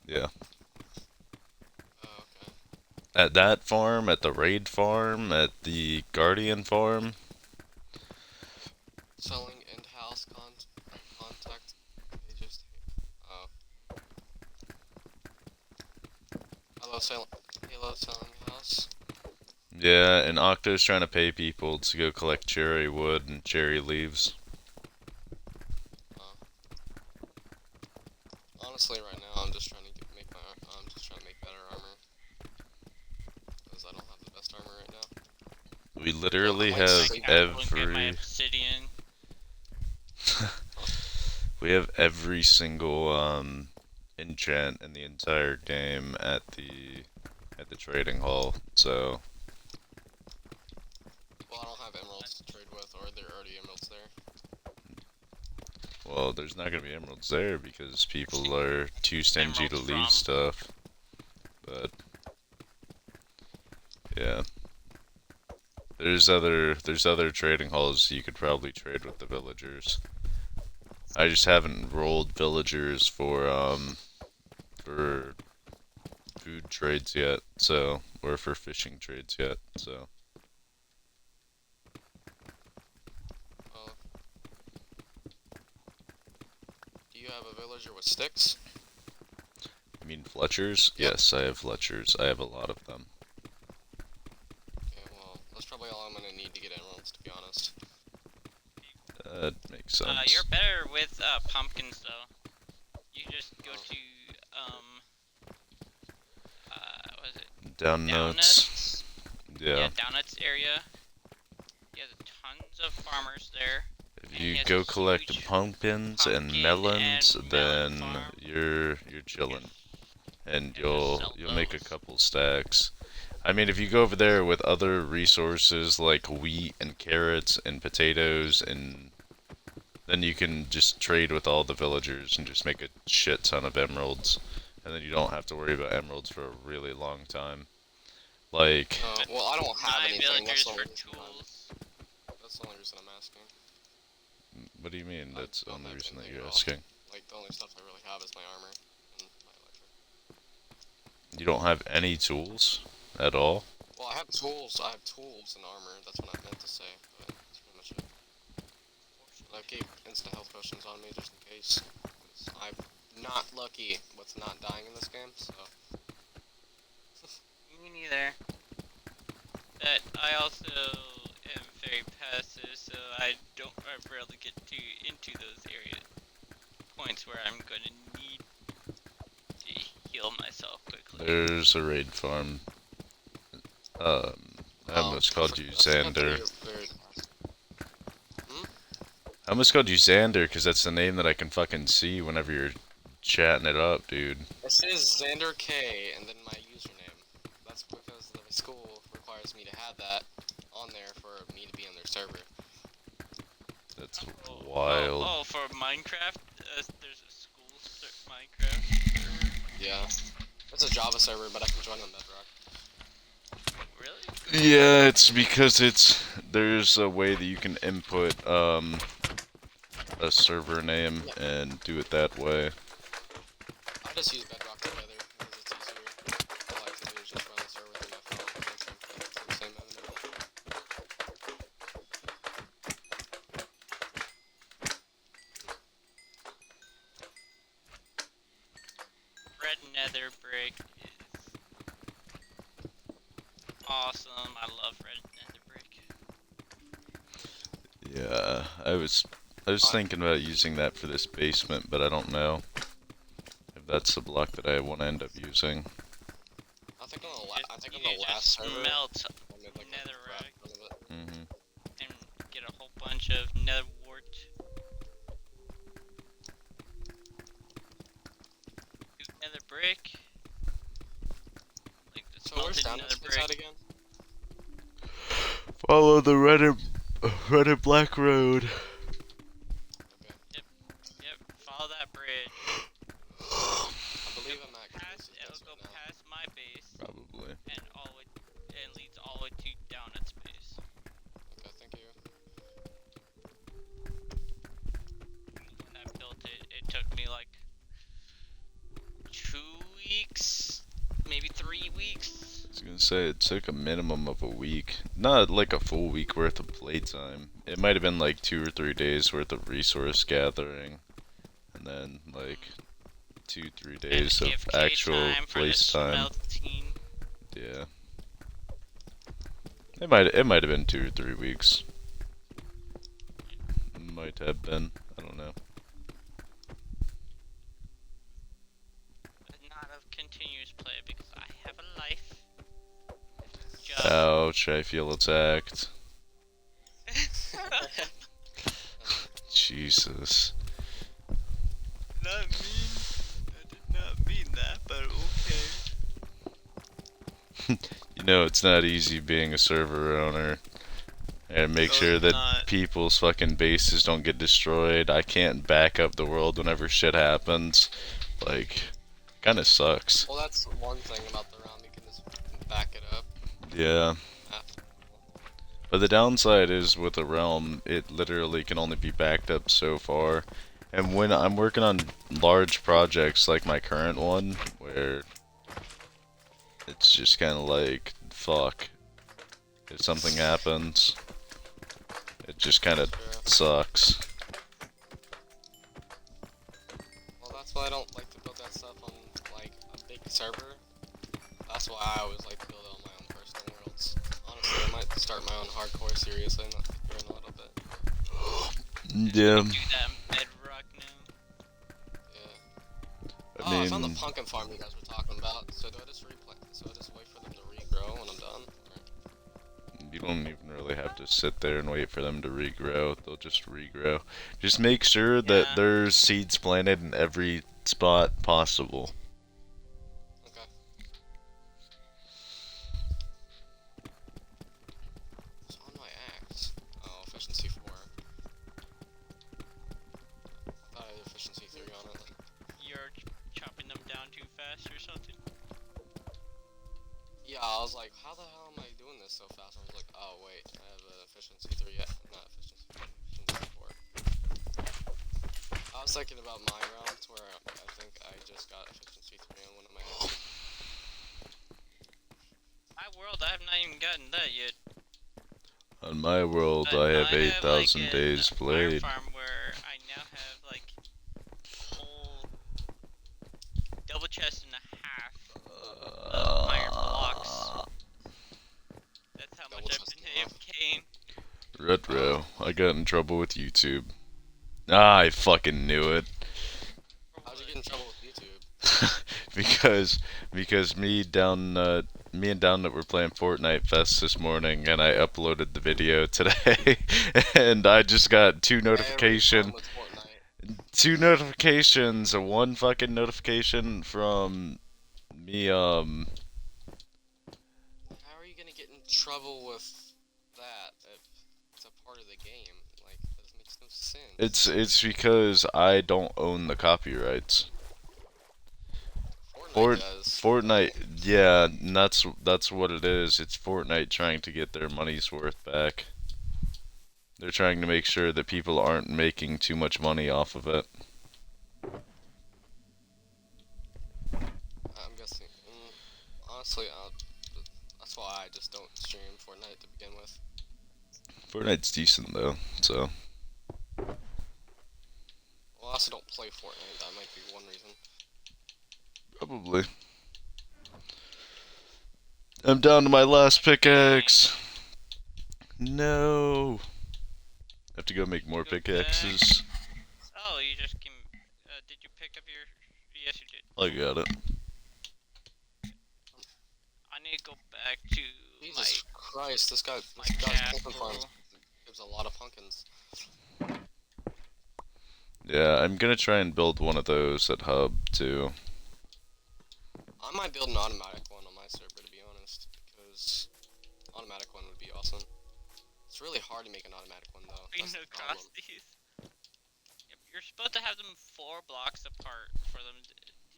yeah. Oh, okay. At that farm, at the raid farm, at the guardian farm. Selling in-house contact pages. Oh. Hello, selling house. Yeah, and Octo's trying to pay people to go collect cherry wood and cherry leaves. Honestly, right now I'm just trying to I'm just trying to make better armor because I don't have the best armor right now. We literally I might have sleep Go and get my every... obsidian. We have every single enchant in the entire game at the trading hall. So Well, I don't have emeralds to trade with, or there are already emeralds there. well, there's not gonna be emeralds there because people are too stingy to Emeralds leave from? stuff. But yeah, there's other trading halls you could probably trade with the villagers. I just haven't rolled villagers for food trades yet, so or for fishing trades yet, so Oh. Do you have a villager with sticks? I mean Fletchers? Yep. Yes, I have Fletchers. I have a lot of them. Okay, well, that's probably all I'm gonna need to get emeralds, to be honest. That makes sense. You're better with pumpkins though. You just go to what is it? Down notes. Downnuts. Yeah. Downnuts area. He has tons of farmers there. If and you he has go a collect huge pumpkins and pumpkin melons, and then melon farm. you're chilling, and just you'll sell make a those. couple stacks. I mean, if you go over there with other resources like wheat and carrots and potatoes, and then you can just trade with all the villagers and just make a shit ton of emeralds, and then you don't have to worry about emeralds for a really long time. Like, Well, I don't have My anything. villagers That's the for only reason tools. That's the only reason I'm asking. what do you mean? I That's the don't only have reason that anything you're at all. asking. Like, the only stuff I really have is my armor and my electric. You don't have any tools at all? Well, I have tools and armor. That's what I meant to say, but that's pretty much it. I keep instant health potions on me just in case. 'Cause not lucky with not dying in this game, so. Me neither. But I also am very passive, so I rarely get into those points where I'm gonna need to heal myself quickly. There's a raid farm. I almost called you Xander. I almost called you Xander because that's the name that I can fucking see whenever you're chatting it up, dude. It says Xander K and then my username. That's because the school requires me to have that on there for me to be on their server. That's wild. Oh, for Minecraft, there's a school Minecraft server. Yeah, it's a Java server, but I can join on Bedrock. Really? Yeah, it's because there's a way that you can input a server name and do it that way. I just use Bedrock together because it's easier. All I have to do is just run the server through my phone and it's the same mode. Red nether brick is awesome. I love red nether brick. Yeah, I was thinking about using that for this basement, but I don't know if that's the block that I want to end up using. I think on the last server, melt I made like a netherrack crap ton of it. and get a whole bunch of nether wart. Do nether brick. Like the So where's smelted down nether this brick. at again? Follow the red and black road. Yep, follow that bridge. I believe I'm at It'll go past my base Probably. and leads all the way to down its base. Okay, thank you. When I built it, it took me like 2 weeks, maybe 3 weeks. I was gonna say it took a minimum of a week, not like a full week worth of playtime. It might have been like 2 or 3 days worth of resource gathering, and then like 2-3 days And of AFK actual time for the place time. smelting. Yeah. It might have been 2 or 3 weeks. Might have been. I don't know. But not of continuous play because I have a life. Ouch! I feel attacked. Jesus. Not mean. I did not mean that, but okay. You know it's not easy being a server owner. And make No, sure it's that not. people's fucking bases don't get destroyed. I can't back up the world whenever shit happens. Like, kinda sucks. Well, that's one thing about the round. You can just back it up. Yeah. After. But the downside is with a realm, it literally can only be backed up so far. And when I'm working on large projects like my current one, where it's just kind of like, fuck, if something happens, it just kind of sucks. Well, that's why I don't like to build that stuff on like a big server. That's why I always like to build it on my own personal worlds. Honestly, I might start my own hardcore series in a little bit. Yeah. Do that bedrock now. Yeah. I I found the mean, pumpkin farm you guys were talking about. So do I just replant? So I just wait for them to regrow when I'm done? you don't even really have to sit there and wait for them to regrow. They'll just regrow. Just make sure that Yeah. there's seeds planted in every spot possible. Okay. What's on my axe? Oh, efficiency 4. I thought I had efficiency 3 on it. You're chopping them down too fast or something. Yeah, I was like, how the hell am I doing this so fast? I was like, oh wait, I have an efficiency 3 yet. Not efficiency 3, efficiency 4. I was thinking about my rounds where I think I just got efficiency 3 on one of my axes. My world, I have not even gotten that yet. On my world, But I have like 8,000 an days fire played. farm where I now have like whole I got in trouble with YouTube. Ah, I fucking knew it. How'd you get in trouble with YouTube? because me and Down were playing Fortnite Fest this morning, and I uploaded the video today, and I just got two Every notifications. time with Fortnite. Two notifications, one fucking notification from me, How are you gonna get in trouble with that if it's a part of the game? Like, that makes no sense. it's because I don't own the copyrights. Fortnite does. Fortnite, yeah, and that's what it is. It's Fortnite trying to get their money's worth back. They're trying to make sure that people aren't making too much money off of it. I'm guessing. Honestly, that's why I just don't stream Fortnite to begin with. Fortnite's decent though, so. Well, I also don't play Fortnite. That might be one reason. Probably. I'm down to my last pickaxe. No. Have to go make more Go pickaxes. Oh, you just came. Did you pick up your? Yes, you did. I got it. I need to go back to Jesus Christ, this guy's my pumpkin castle. farm gives a lot of pumpkins. Yeah, I'm gonna try and build one of those at Hub too. I might build an automatic one on my server, to be honest, because automatic one would be awesome. It's really hard to make an automatic one, though. Green That's the across problem. these. Yep, you're supposed to have them 4 blocks apart for them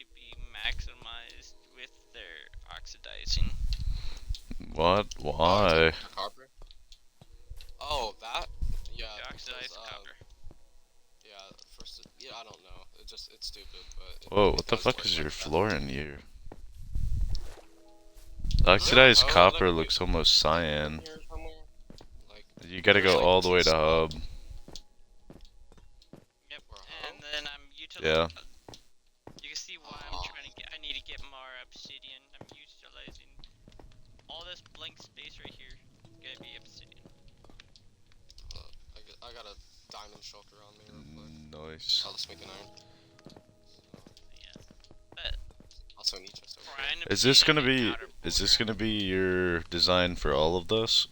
to be maximized with their oxidizing. What? Oh, Why? it's like copper? Oh, that? Yeah. The oxidized because, copper. Yeah, first, yeah, I don't know. It's stupid, but. Whoa, it what the does fuck work is like your that. floor in here? Oxidized Oh, copper there could looks be- almost cyan. Here somewhere. Like, You gotta go There's, like, all the way to two Hub. Yep, Or and then I'm utilizing. Yeah. You can see why I'm trying to get. I need to get more obsidian. I'm utilizing all this blank space right here. It's gonna be obsidian. I got a diamond shulker on me real quick. Nice. I'll just make an iron. Yeah. But Also need chest over crying Is this obsidian gonna and be? outer Is this border. gonna be your design for all of this?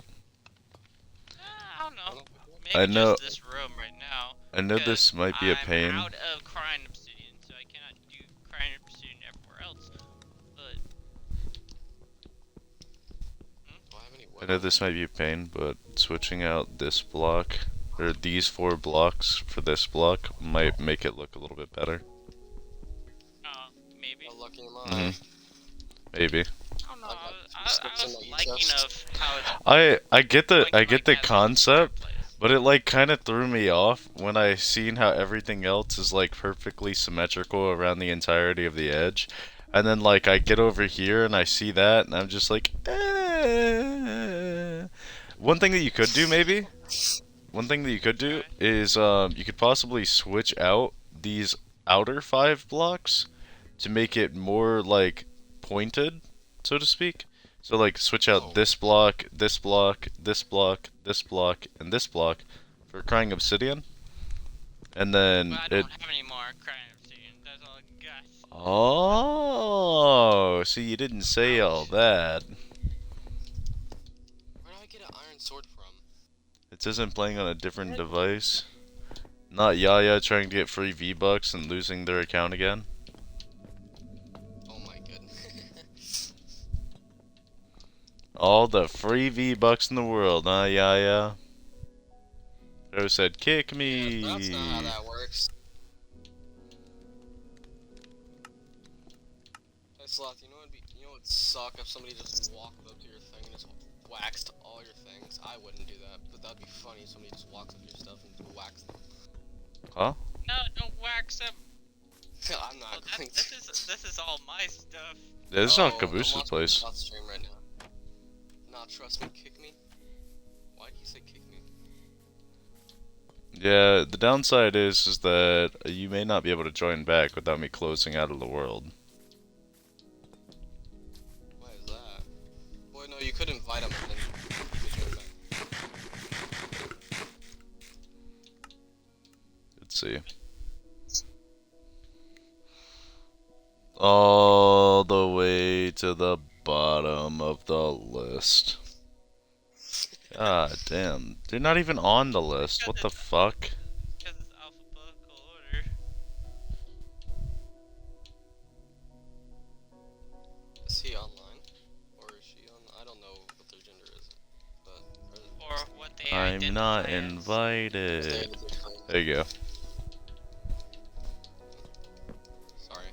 I don't know. Maybe I know- just this room right now. I know Because this might be a I'm pain. out of crying obsidian, so I cannot do crying obsidian everywhere else. But Do I have any I wood know on this me? might be a pain, but switching out this block or these 4 blocks for this block might make it look a little bit better. maybe. Oh, lucky am I. Mhm. Maybe. I don't know. I got I sticks in was my liking chest. of how it's I get the going to, like, have a concept, fireplace. but it like kind of threw me off when I seen how everything else is like perfectly symmetrical around the entirety of the edge. And then like I get over here and I see that and I'm just like, eh. One thing that you could do maybe, one thing that you could do is you could possibly switch out these outer 5 blocks to make it more like pointed, so to speak. So like switch out Oh. this block, this block, this block, this block, and this block for crying obsidian. And then But I it don't have any more crying obsidian. That's all I got. Oh, see you didn't say all that. Where do I get an iron sword from? It says I'm playing on a different device. Not Yaya trying to get free V-Bucks and losing their account again. Oh my goodness. All the free V-Bucks in the world, huh, Yaya? Joe said, kick me. Yeah, that's not how that works. Hey Sloth, you know what'd suck if somebody just walked up to your thing and just waxed all your things? I wouldn't do that, but that'd be funny if somebody just walks up to your stuff and whacks them. Huh? No, don't wax them. I'm not Oh, going to. this is all my stuff. Yeah, this is not I'm Cabooses' watching place. Sloth stream right now. Nah, trust me, kick me. Why do you say kick me? Yeah, the downside is that you may not be able to join back without me closing out of the world. Why is that? Boy, no, you could invite him and then he could join back. see. All the way to the bottom of the list. God damn. They're not even on the list. What the fuck? Because it's alphabetical order. Is he online? Or is she on? I don't know what their gender is. But. Or what they I'm identify not as. invited. There you go. Sorry.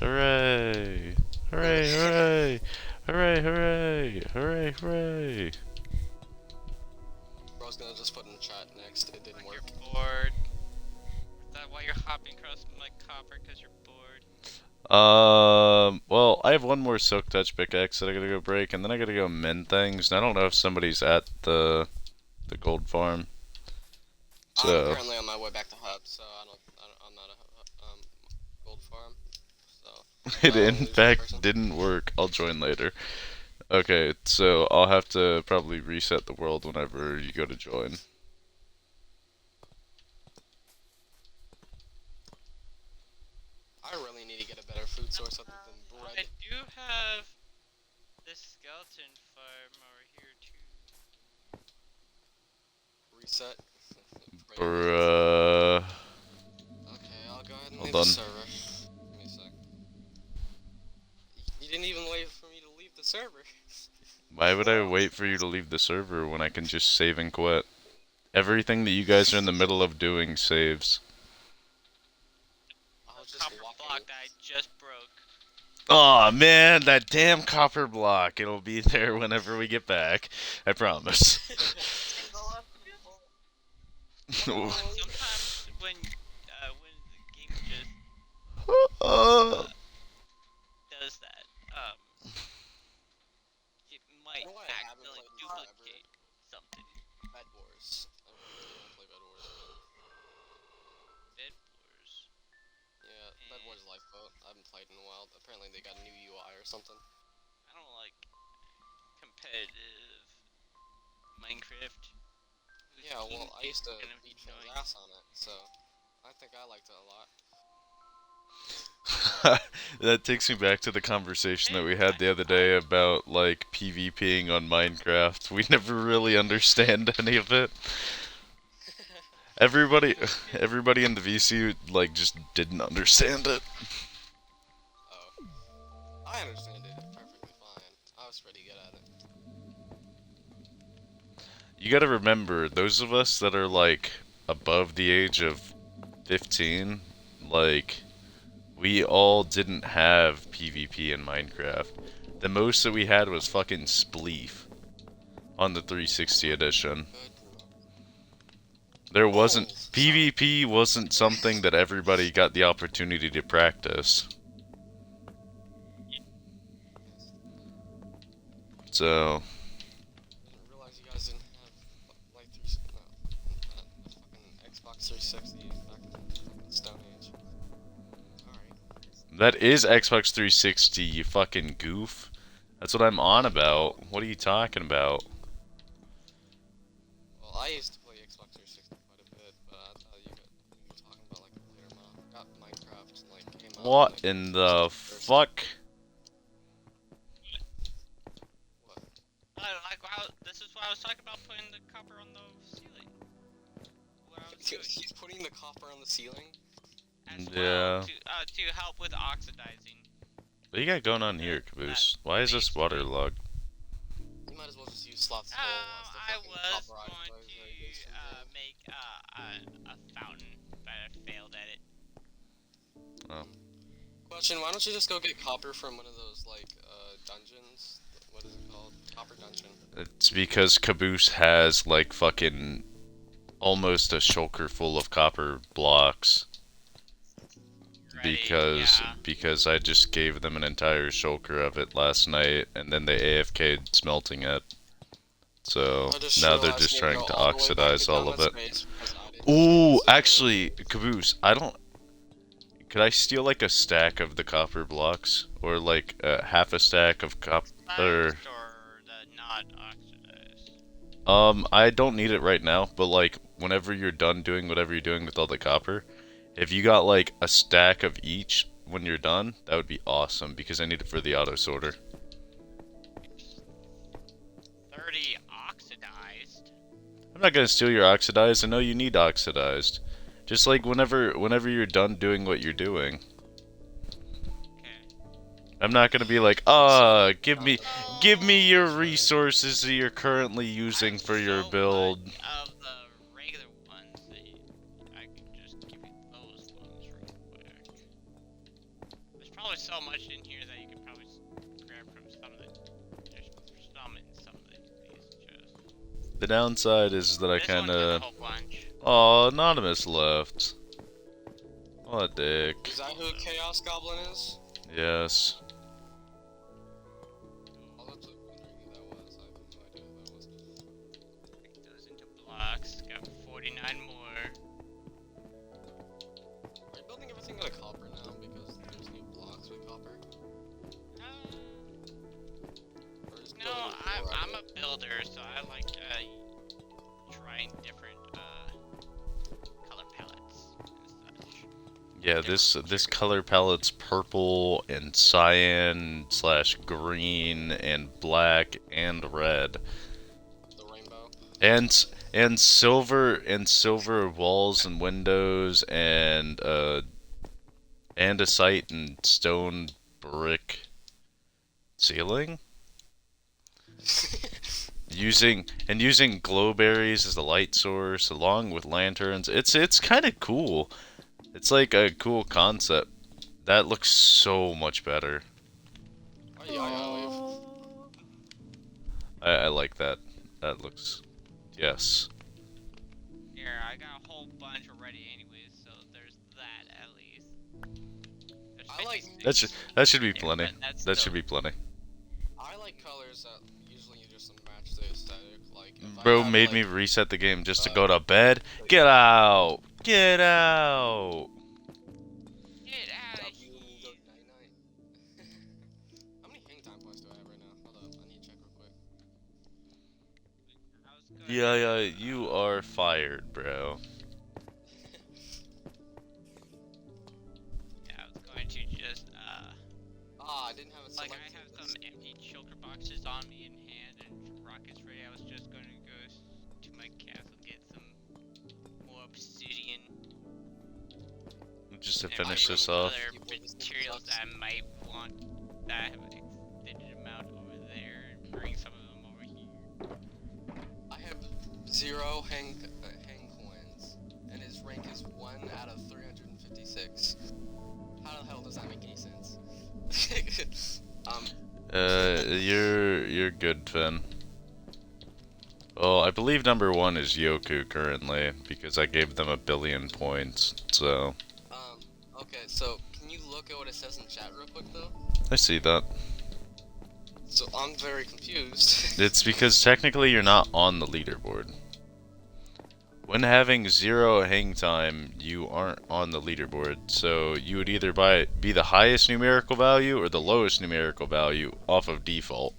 Hooray! Hooray, hooray! Hooray, hooray! Hooray, hooray! I was gonna just put in chat next. It didn't work. You're bored. Is that why you're hopping across my copper? Because you're bored? Well, I have one more Silk Touch pickaxe that I gotta go break, and then I gotta go mend things, and I don't know if somebody's at the gold farm. I'm So, currently on my way back to hub, so I'm not a gold farm. So. it in lose one fact person. didn't work. I'll join later. Okay, so I'll have to probably reset the world whenever you go to join. I really need to get a better food source other than I bread. do have this skeleton farm over here too. Reset. Bruh. Okay, I'll go ahead and Hold leave on. the server. Give me a sec. You didn't even wait for me to leave the server. Why would I wait for you to leave the server when I can just save and quit? Everything that you guys are in the middle of doing saves. I was The just copper walking. block that I just broke. Aw, man, that damn copper block. It'll be there whenever we get back. I promise. Single up people. Sometimes when the game just Uh, does that, it might You know what I haven't accidentally played in forever? duplicate something. Bed Wars. I don't play Bed Wars again. Bed Wars. Yeah, Bed Wars Lifeboat. I haven't played in a while. Apparently they got a new UI or something. I don't like competitive Minecraft. Whose Yeah, well, team I used to is gonna beat be Finn's annoying. ass on it, so I think I liked it a lot. that takes me back to the conversation that we had the other day about, like, PvPing on Minecraft. We never really understand any of it. Everybody in the VC, like, just didn't understand it. Oh. I understand it perfectly fine. I was pretty good at it. You gotta remember, those of us that are, like, above the age of 15, like, we all didn't have PvP in Minecraft. The most that we had was fucking Spleef on the 360 edition. There wasn't... Oh, PvP wasn't something that everybody got the opportunity to practice. So... I didn't realize you guys didn't have, like, a fucking Xbox 360 back in the fucking Stone Age. Alright. That is Xbox 360, you fucking goof. That's what I'm on about. What are you talking about? Well, I used to play Xbox 360 quite a bit, but I thought you were talking about, like, a later model. I forgot Minecraft, like, came out. What like, in the first- fuck? This is why I was talking about putting the copper on the ceiling. What I was doing. He's putting the copper on the ceiling? As Yeah. well to help with oxidizing. What do you got going on here, Caboose? Why is this waterlogged? You might as well just use slots. I was going to make a fountain, but I failed at it. Oh. Question, why don't you just go get copper from one of those, like, dungeons? What is it called? Copper dungeon. It's because Caboose has, like, fucking almost a shulker full of copper blocks. Ready, Because yeah. because I just gave them an entire shulker of it last night, and then they AFK'd smelting it. So I just now they're realized just you trying go to all the way back oxidize to all of it. Donuts Base because I didn't Ooh, see it. actually, Caboose, I don't... Could I steal, like, a stack of the copper blocks? Or, like, half a stack of copper... Oxidized or the not oxidized? I don't need it right now, but, like, whenever you're done doing whatever you're doing with all the copper, if you got like a stack of each when you're done, that would be awesome because I need it for the auto sorter. 30 oxidized. I'm not gonna steal your oxidized. I know you need oxidized. Just like whenever you're done doing what you're doing. Okay. I'm not gonna be like, give me your resources that you're currently using for your build. Much of the regular ones that I can just give you those ones real quick. There's probably so much in here that you can probably grab from some of the. There's some in some of these chests. The downside is that I This one kinda. has a whole bunch. Oh, Anonymous left. What a dick. Is that who Chaos Goblin is? Yes. I'll have to wonder who that was. I have no idea who that was. Break those into blocks. Got 49 more. Are you building everything out of copper now because there's new blocks with copper? Or is No, building I'm more a builder, so I like trying different color palettes and such. Yeah, this color palette's purple and cyan / green and black and red. the rainbow? And silver walls and windows and andesite and stone brick ceiling. Using glowberries as the light source along with lanterns. It's kind of cool. It's like a cool concept. That looks so much better. Oh yeah, I gotta leave. I like that. That looks yes. Here, I got a whole bunch already anyways, so there's that at least. There's I like- 56 That should be there, plenty. but that's That still- should be plenty. I like colors that usually just match the aesthetic. Like, if I Bro have, made like, me reset the game just to go to bed. Get out! Get out! Get out of W here! night night. How many hang time points do I have right now? Hold up, I need to check real quick. I was gonna- Yeah, you are fired, bro. Yeah, I was going to just Ah, I didn't have it like selected. I have some empty choker boxes on me in hand and rockets ready. I was just going to go to my castle, get some more obsidian. Just to and finish maybe this off. other materials that I might want that I have an extended amount over there and bring some of them over here. I have 0 hang coins, and his rank is 1 out of 356. How the hell does that make any sense? You're good, Finn. Well, I believe number 1 is Yoku currently, because I gave them 1 billion points, so... Okay, so, can you look at what it says in chat real quick, though? I see that. So, I'm very confused. It's because technically you're not on the leaderboard. When having 0 hang time, you aren't on the leaderboard, so you would either be the highest numerical value or the lowest numerical value off of default.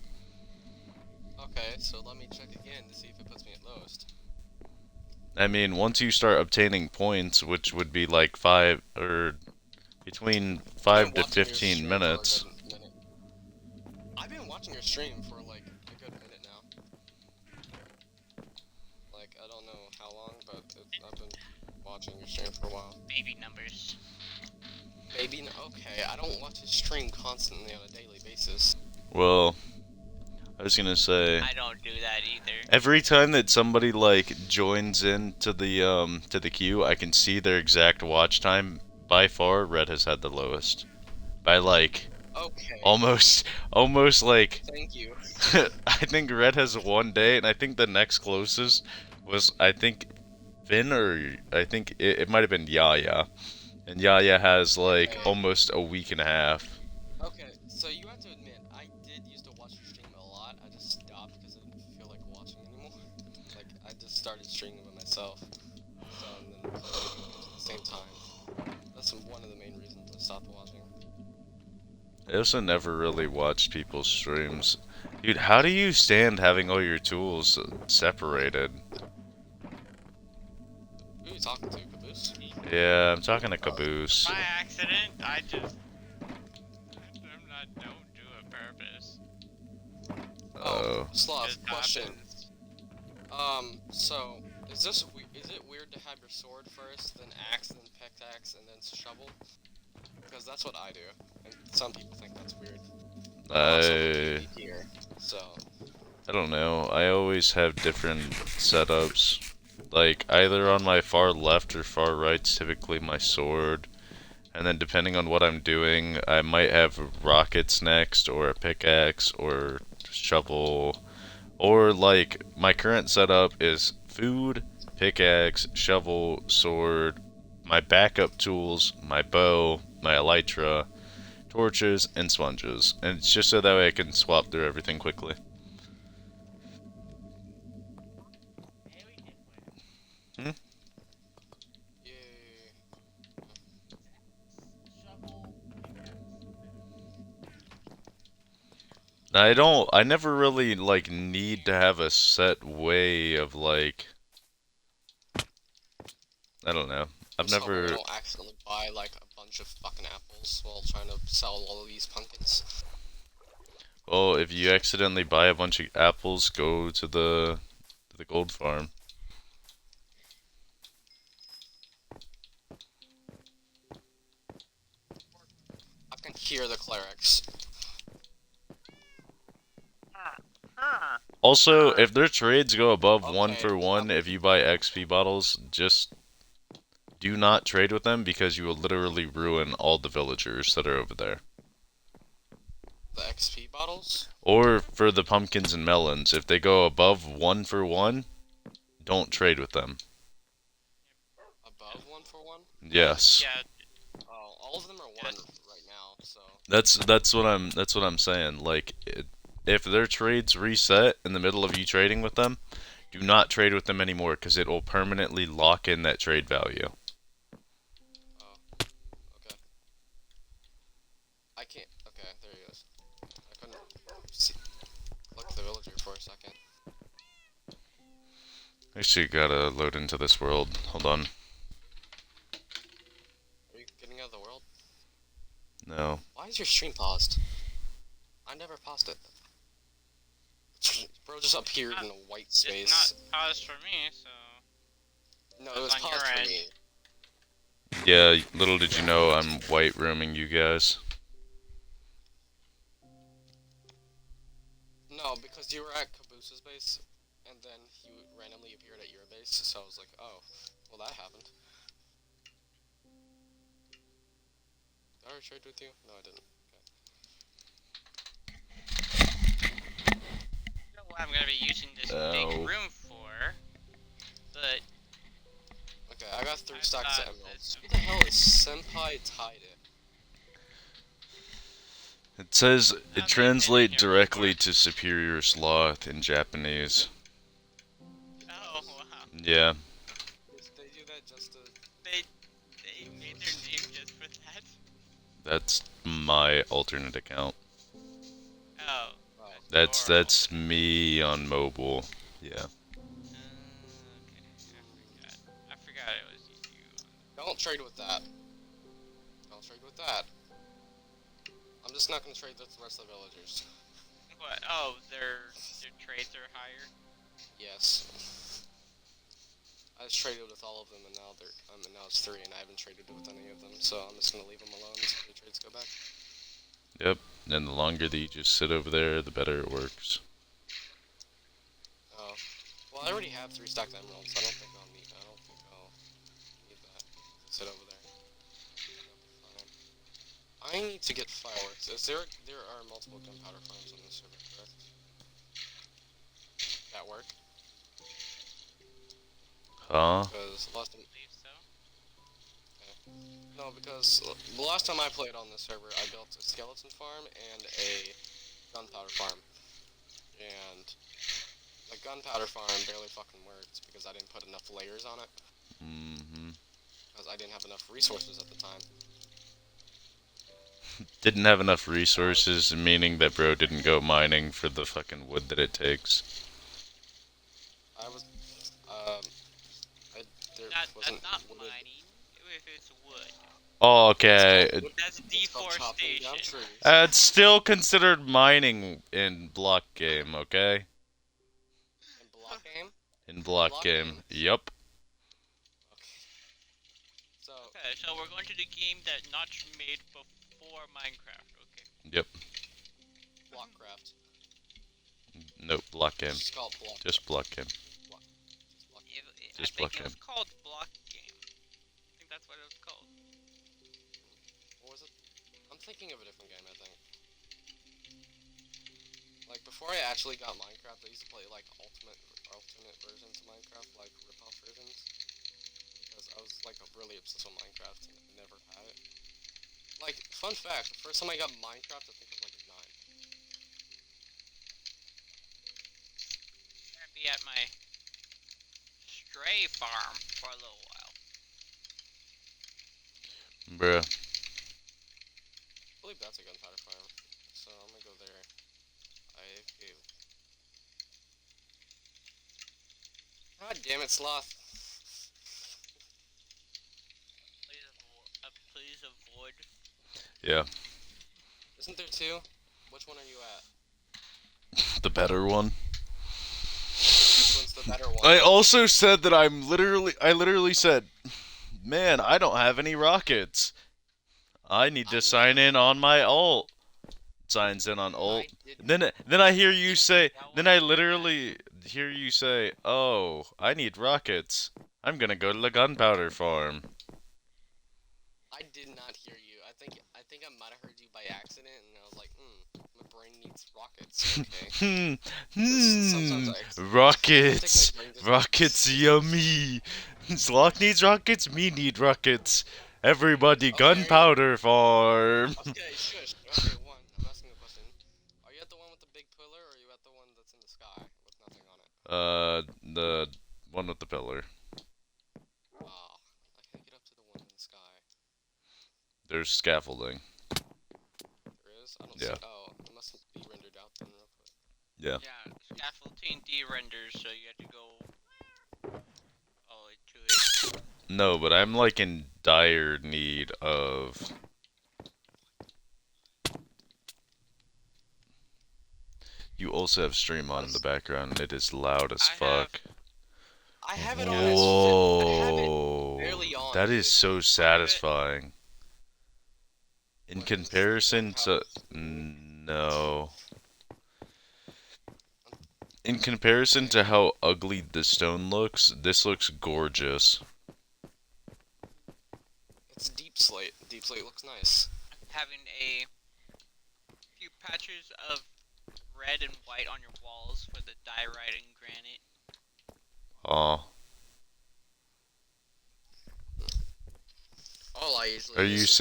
Okay, so let me check again to see if it puts me at lowest. I mean, once you start obtaining points, which would be like 5 or between 5 to 15 minutes. I've been watching your stream for like a good minute now. Like, I don't know how long, but I've been watching your stream for a while. Baby numbers. Maybe, okay, I don't watch his stream constantly on a daily basis. Well, I was gonna say, I don't do that either. every time that somebody like joins into the queue, I can see their exact watch time. By far, Red has had the lowest. By like Okay. almost like Thank you. I think Red has 1 day, and I think the next closest was Finn, or I think it might have been Yaya, and Yaya has like almost a week and a half. Okay, so you have to admit, I did used to watch your stream a lot. I just stopped because I didn't feel like watching anymore. Like, I just started streaming by myself. So, and then playing at the same time. That's one of the main reasons I stopped watching. I also never really watched people's streams. Dude, how do you stand having all your tools separated? talking to, Caboose? Yeah, I'm talking to Caboose. By accident, don't do it purpose. Oh. Sloth, Just question. happens. So, is it weird to have your sword first, then axe, then pickaxe, and then shovel? Because that's what I do, and some people think that's weird. Here, so. I don't know. I always have different setups. Like, either on my far left or far right's typically my sword. And then depending on what I'm doing, I might have rockets next, or a pickaxe, or shovel. Or, like, my current setup is food, pickaxe, shovel, sword, my backup tools, my bow, my elytra, torches, and sponges. And it's just so that way I can swap through everything quickly. Yay. I never really, like, need to have a set way of, like, I don't know. I've So I never, don't accidentally buy like a bunch of fucking apples while trying to sell all of these pumpkins. well, if you accidentally buy a bunch of apples, go to the gold farm. I can hear the clerics. Also, if their trades go above Okay, 1-for-1, if you buy XP bottles, just do not trade with them because you will literally ruin all the villagers that are over there. The XP bottles? Or for the pumpkins and melons, if they go above 1-for-1, don't trade with them. Above 1-for-1? Yes. Yeah, Oh, all of them are 1 right now, so. That's what I'm saying. Like, if their trades reset in the middle of you trading with them, do not trade with them anymore because it will permanently lock in that trade value. Oh, okay. I can't. Okay, there he is. I couldn't see. Look at the villager for a second. Actually, gotta load into this world. Hold on. Are you getting out of the world? No. Why is your stream paused? I never paused it. Bro just appeared in a white space. it's not paused for me, so. No, it was on your paused for end. me. Yeah, little did you know I'm white roaming you guys. No, because you were at Caboose's base, and then he randomly appeared at your base, so I was like, oh, well that happened. Did I already trade with you? No, I didn't. I don't know what I'm gonna be using this big room for, but Okay, I got 3 I stacks of thought emeralds. that- Who the hell is Senpai Taide? It says I've it been translate here directly before. to superior sloth in Japanese. Oh wow, Yeah. They do that just to... they made their name just for that. That's my alternate account. Oh. Oh. That's me on mobile. Yeah. Okay, I forgot it was you. Don't trade with that. Don't trade with that. I'm just not gonna trade with the rest of the villagers. What? Oh, their trades are higher. Yes. I just traded with all of them, and now now it's 3, and I haven't traded with any of them, so I'm just gonna leave them alone until the trades go back. Yep. And the longer that you just sit over there, the better it works. Oh. Well, I already have 3 stacked emeralds, so I don't think I'll need that. Sit over there. That'll be fine. I need to get fireworks. There are multiple gunpowder farms on this server, correct? That work? Huh? Because last time... I believe so. No, because the last time I played on this server, I built a skeleton farm and a gunpowder farm. And the gunpowder farm barely fucking worked because I didn't put enough layers on it. Mm-hmm. Because I didn't have enough resources at the time. Didn't have enough resources, meaning that bro didn't go mining for the fucking wood that it takes. I was, That's wasn't not wooded. mining. If it's wood. Okay, It's called That's It's called chopping down deforestation. trees. it's still considered mining in block game, okay? In block game? In block Block game, game? yup. Okay. So, Okay, so we're going to the game that Notch made before Minecraft. Okay. Yep. Blockcraft. Nope, block game. It's called block. Just block game. Block. I Just think block it was game. called Block Game. I think that's what it was called. What was it? I'm thinking of a different game, I think. Like, before I actually got Minecraft, I used to play, like, alternate versions of Minecraft, like, rip-off versions. Because I was, like, really obsessed with Minecraft, and I never had it. Like, fun fact, the first time I got Minecraft, I think I was, like, 9. I'm gonna be at my stray farm for a little while. Bruh. I believe that's a gunpowder farm. So, I'm gonna go there. God damn it, Sloth. Please avoid. Yeah. Isn't there 2? Which one are you at? The better one. Which one's the better one? I also said that I literally said, man, I don't have any rockets. I need to sign in on my alt. Signs in on alt. Then I hear you say, then I literally hear you say, oh, I need rockets. I'm gonna go to the gunpowder farm. I did not hear you. I think I might have heard you by accident, and I was like, my brain needs rockets. Okay. Sometimes Rockets. my brain just- Rockets, yummy. Sloth needs rockets. Me need rockets. Everybody, Okay. gunpowder farm. Okay, shush. Okay, one. I'm asking a question. Are you at the one with the big pillar, or are you at the one that's in the sky with nothing on it? The one with the pillar. Ah, I can't get up to the one in the sky. There's scaffolding. There is? I don't Yeah. see. Oh, it must be rendered out then real quick. Yeah. Yeah, scaffolding de-renders, so you have to go all the way to it. No, but I'm like in dire need of. You also have stream on in the background. It is loud as fuck. I have it on. I have it Whoa. barely on. That is dude. so satisfying. In What is this? comparison to. Gunpowder. No. In comparison to how ugly the stone looks, this looks gorgeous. It's deep slate. Deep slate looks nice. Having a few patches of red and white on your walls for the diorite and granite. Aw. All I usually Are you use,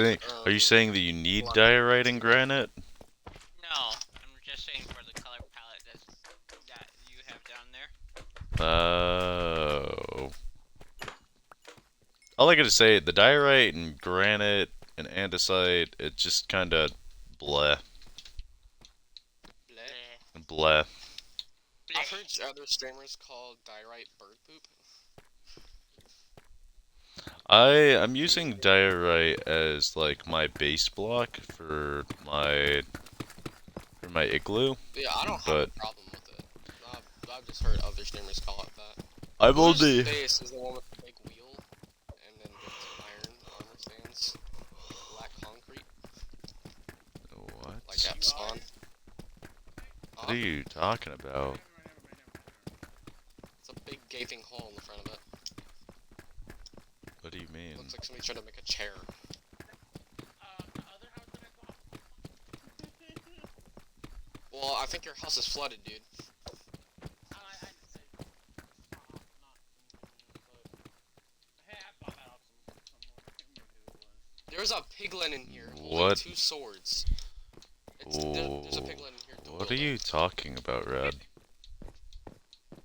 saying that you need diorite and granite? No, I'm just saying for the color palette that you have down there. Oh. All I gotta say, the diorite and granite and andesite, it just kinda bleh. Bleh. Bleh. I've heard other streamers call diorite bird poop. I'm using diorite as like my base block for my igloo. Yeah, I don't have But- a problem with it. I've just heard other streamers call it that. I've Whose only base is the one with the big wheel, and then with iron armor stands, black concrete, what? like at spawn. What are you talking about? It's a big gaping hole in the front of it. What do you mean? Looks like somebody tried to make a chair. Well, I think your house is flooded, dude. There's a piglin in here holding What? 2 swords. There's a piglin in here. What are you talking about, Red?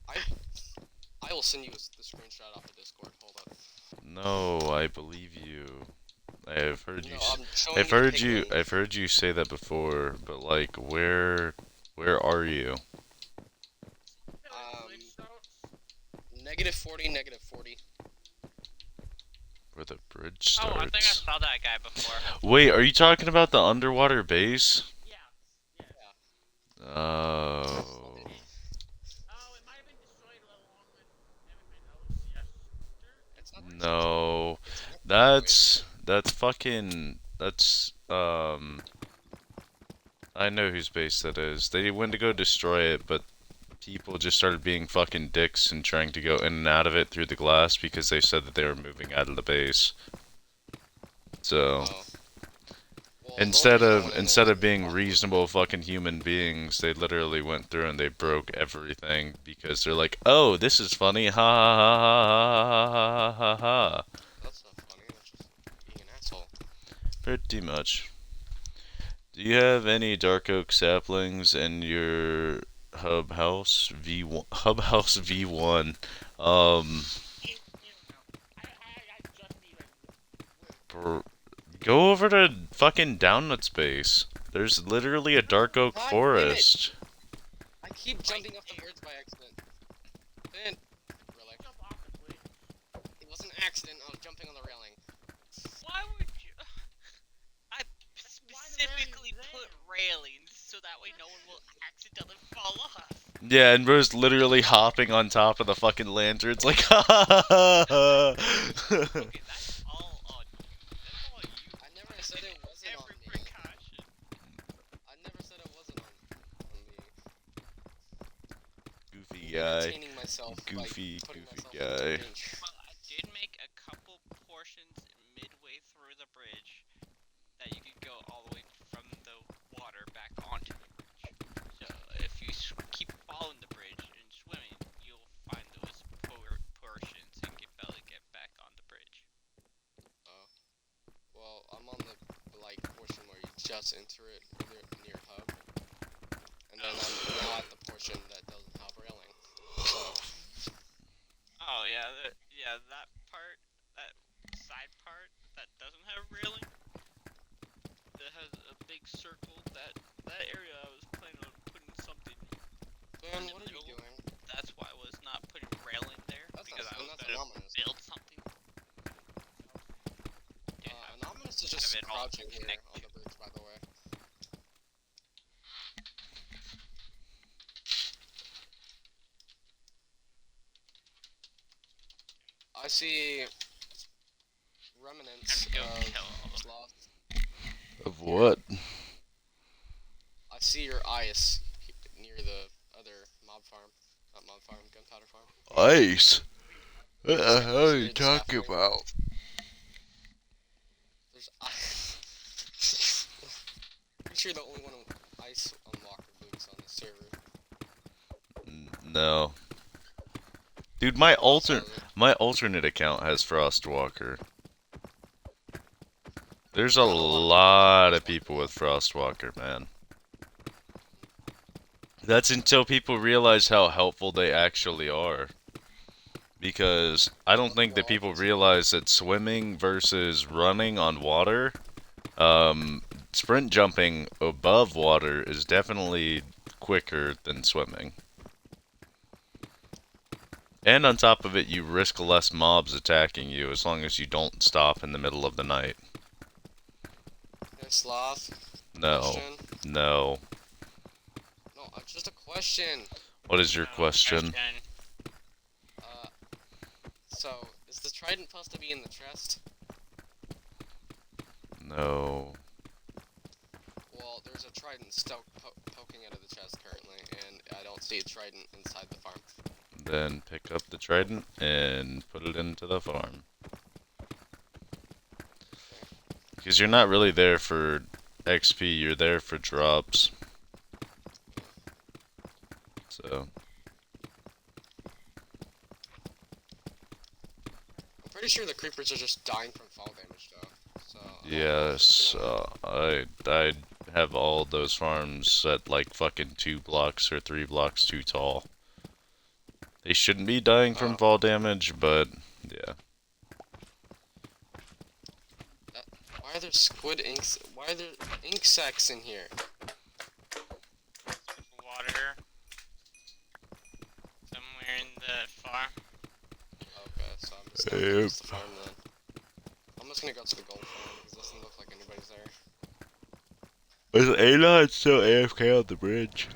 I will send you the screenshot off the Discord. Hold up. No, I believe you. I have heard you. No, s- I'm showing I've you heard piglin. I've heard you say that before, but like, where are you? -40, -40. Where the bridge Oh, I think I starts. saw that guy before. Wait, are you talking about the underwater base? Yeah. Oh. Oh, it might have been destroyed along with everything else. Yes. It's not No. It's not That's fucking I know whose base that is. They went to go destroy it, but people just started being fucking dicks and trying to go in and out of it through the glass because they said that they were moving out of the base. So Oh. Well, the only instead reason I of went in there instead was of being because- reasonable fucking human beings, they literally went through and they broke everything because they're like, "Oh, this is funny, ha ha ha ha ha ha ha." That's not funny. That's just being an asshole. Pretty much. Do you have any dark oak saplings in your hub house V1? Hub house V1. I just even. Go over to fucking Downut's base. There's literally a dark oak God damn it. forest. I keep jumping off the bridge by accident. Ben, really? Jump off the bridge. It was an accident. I was jumping on the railing. Why would you? I why the specifically railing's put there. railings so that way no one will accidentally fall off. Yeah, and bro's literally hopping on top of the fucking lanterns like, ha ha ha ha. Okay, that's all on you. That's all you. I never said it wasn't on Every me. precaution. I never said it wasn't on me. Goofy I'm guy. entertaining myself by Goofy putting myself guy. into danger. Well, I did make a couple portions midway through the bridge that you could go all the way from the water back onto the bridge. So if you keep following the bridge and swimming, you'll find those portions and can barely get back on the bridge. Well, I'm on the portion where you just enter it near hub, and then I'm now at the portion that doesn't have railing. So Oh yeah, that part, that side part that doesn't have railing, that has a big circle. That area I was planning on putting something. Ben, what are you doing? That's why I was not putting railing there That's because I was not gonna anomalous. build something. Anomalous is just have it all crouching here connected. on the bridge, by the way. I see remnants Time to go kill all of of them. sloth. Of what? I see your ice near the other mob farm. Not mob farm, gunpowder farm. Ice? What the hell are you It's talking halfway. about? There's ice. Pretty sure the only one with ice unlocker boots on the server. No. Dude, my alternate account has Frostwalker. There's a lot of people with Frostwalker, man. That's until people realize how helpful they actually are. Because I don't think that people realize that swimming versus running on water, sprint jumping above water is definitely quicker than swimming. And on top of it, you risk less mobs attacking you as long as you don't stop in the middle of the night. Sloth? No. Question? No. No, just a question. What is your question? So, is the trident supposed to be in the chest? No. Well, there's a trident stuck poking out of the chest currently, and I don't see a trident inside the farm. Then pick up the trident and put it into the farm. Because you're not really there for XP, you're there for drops. So. I'm pretty sure the creepers are just dying from fall damage, though. So Yes, I have all those farms at like fucking 2 blocks or 3 blocks too tall. They shouldn't be dying from fall damage, but yeah. Why are there squid inks? Why are there ink sacs in here? Water somewhere in the farm. Okay, so I'm just gonna use the farm then. towards the gold farm because it doesn't look like anybody's there. Is Anon still AFK on the bridge?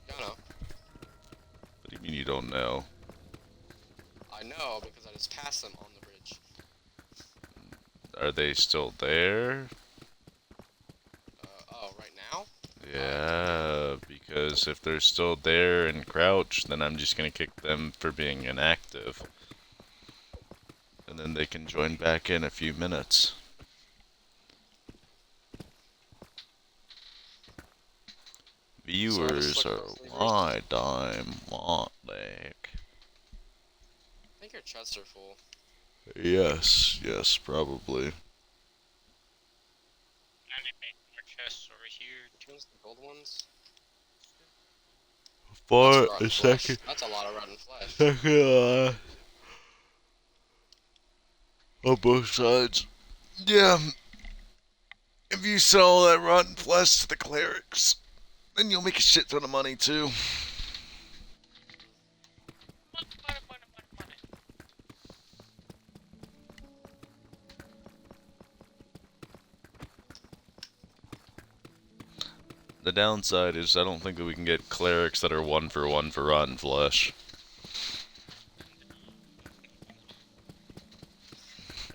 Yeah, I know. What do you mean you don't know? I know because I just passed them on the bridge. Are they still there? Oh, right now? Yeah, because if they're still there and crouched, then I'm just gonna kick them for being inactive. And then they can join back in a few minutes. Viewers are why dime want like. I think your chests are full. Yes, probably. And they make more chests over here. Where's the gold ones? For That's rotten a flesh. second, That's a lot of rotten flesh. on both sides. Yeah. If you sell that rotten flesh to the clerics, then you'll make a shit ton of money too. Money. The downside is I don't think that we can get clerics that are 1-for-1 for rotten flesh.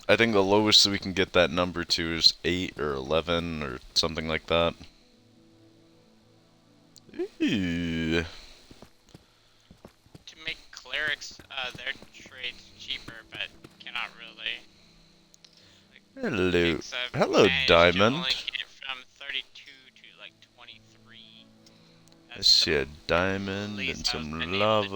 I think the lowest that we can get that number to is 8 or 11 or something like that. Ooh. To make clerics, their trades cheaper, but cannot really. Hello, Because I've hello, managed to Diamond. only get from 32 to like 23. I see a diamond least and I've some been able to do lava. I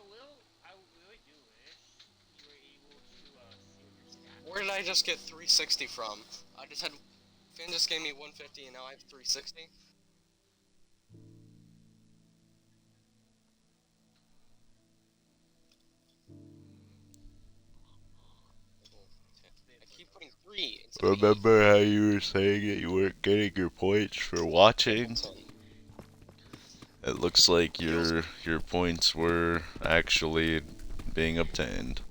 really do wish you were able to see what your stats. Where did I just get 360 from? I just had... Finn just gave me 150 and now I have 360? I keep putting 3 instead of 8. Remember how you were saying that you weren't getting your points for watching? It looks like your points were actually being obtained.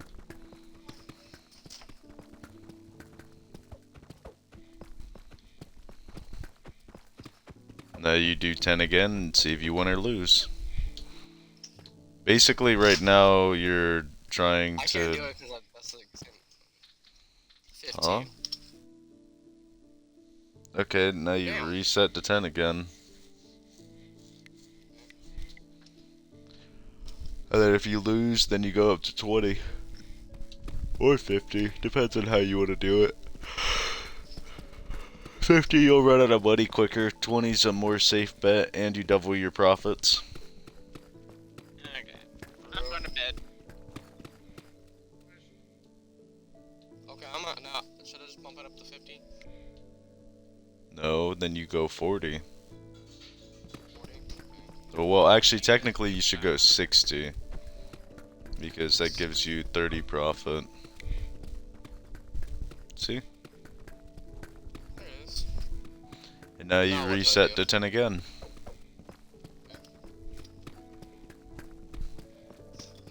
Now you do 10 again and see if you win or lose. Basically right now you're trying I to... can't do it because that's like 15. Huh? Okay, now you Damn. reset to 10 again. And then if you lose, then you go up to 20. Or 50, depends on how you want to do it. 50, you'll run out of money quicker. 20's a more safe bet, and you double your profits. Okay. I'm going to bed. Okay, I'm not... Nah, should I just bump it up to 50? No, then you go 40. 40? Well, actually, technically, you should go 60. Because that gives you 30 profit. See? There it is. And now you Now what do I reset do? to 10 again.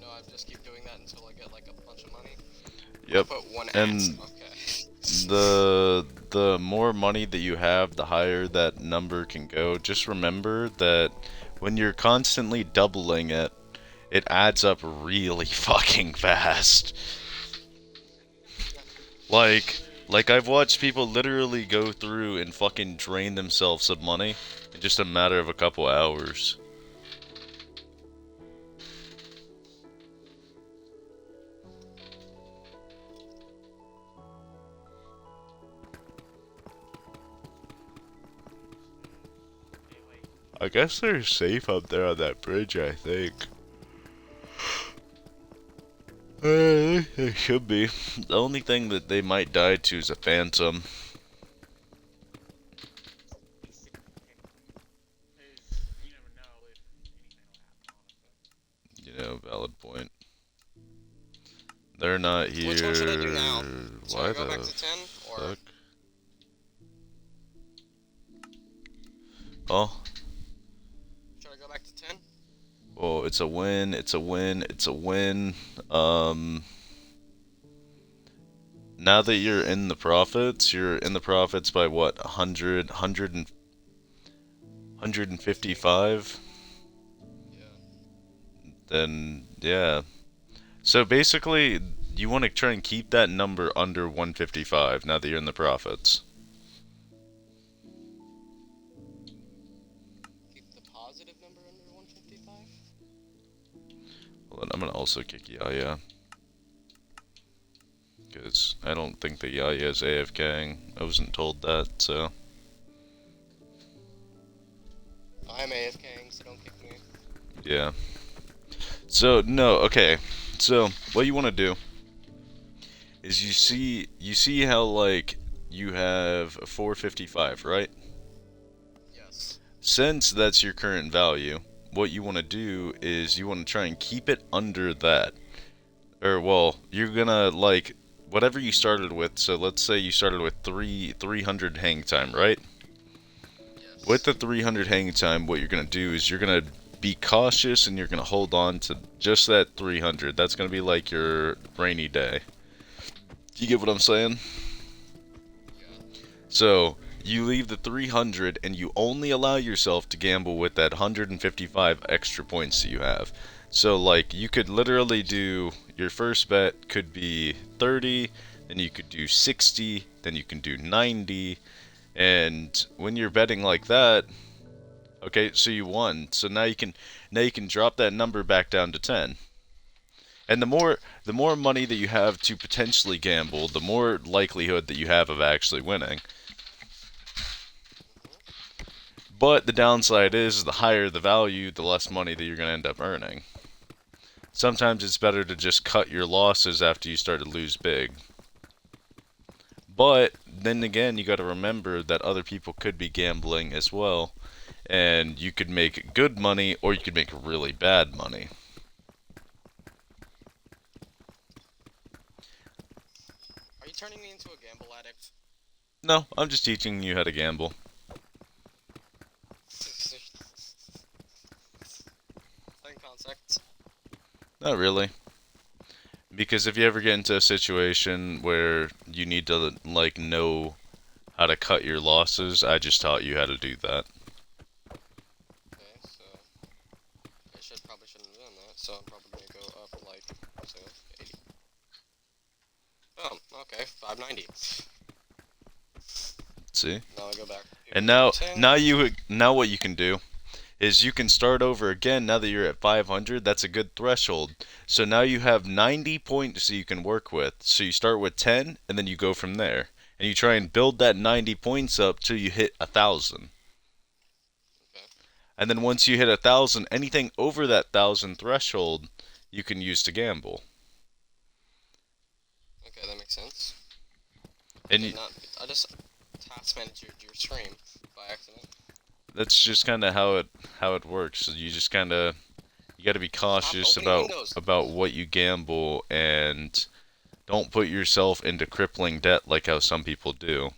No, I just keep doing that until I get like a bunch of money. Yep. I put one And axe. Okay. the more money that you have, the higher that number can go. Just remember that when you're constantly doubling it, it adds up really fucking fast. Like I've watched people literally go through and fucking drain themselves of money in just a matter of a couple hours. I guess they're safe up there on that bridge, I think. They should be. The only thing that they might die to is a phantom. Because you never know if anything will happen, honestly. You know, valid point. They're not here. Which one should I do now? Should Why I go the back to 10 or fuck? Oh, should I go back to 10? well, it's a win. It's a win. It's a win. now that you're in the profits, you're in the profits by what, 155? Yeah. Then, yeah. So basically, you want to try and keep that number under 155 now that you're in the profits. Keep the positive number under 155? Well, then I'm going to also kick Yaya. Because I don't think that Yaya is AFKing. I wasn't told that, so... I'm AFKing, so don't kick me. Yeah. So, no, okay. So, what you want to do is you see how, like, you have 455, right? Yes. Since that's your current value, what you want to do is you want to try and keep it under that. Or, well, you're gonna, like, whatever you started with, so let's say you started with 300 hang time, right? Yes. With the 300 hang time, what you're gonna do is you're gonna be cautious and you're gonna hold on to just that 300. That's gonna be like your rainy day. Do you get what I'm saying? Yeah. So, you leave the 300 and you only allow yourself to gamble with that 155 extra points that you have. So, like, you could literally do, your first bet could be 30, then you could do 60, then you can do 90, and when you're betting like that, okay, so you won. So now you can drop that number back down to 10. And the more money that you have to potentially gamble, the more likelihood that you have of actually winning. But the downside is the higher the value, the less money that you're going to end up earning. Sometimes it's better to just cut your losses after you start to lose big. But then again, you got to remember that other people could be gambling as well, and you could make good money or you could make really bad money. Are you turning me into a gamble addict? No, I'm just teaching you how to gamble. Playing concepts. Not really. Because if you ever get into a situation where you need to, like, know how to cut your losses, I just taught you how to do that. Okay, so probably shouldn't have done that. So I'm probably gonna go up like so 80. Oh, okay, 590. See? Now I go back. And 10. now what you can do is you can start over again now that you're at 500. That's a good threshold. So now you have 90 points that you can work with. So you start with 10 and then you go from there. And you try and build that 90 points up till you hit 1,000. Okay. And then once you hit 1,000, anything over that 1,000 threshold, you can use to gamble. Okay, that makes sense. And I just task managed your stream by accident. that's just kind of how it works. So you just kind of you got to be cautious about what you gamble and don't put yourself into crippling debt like how some people do.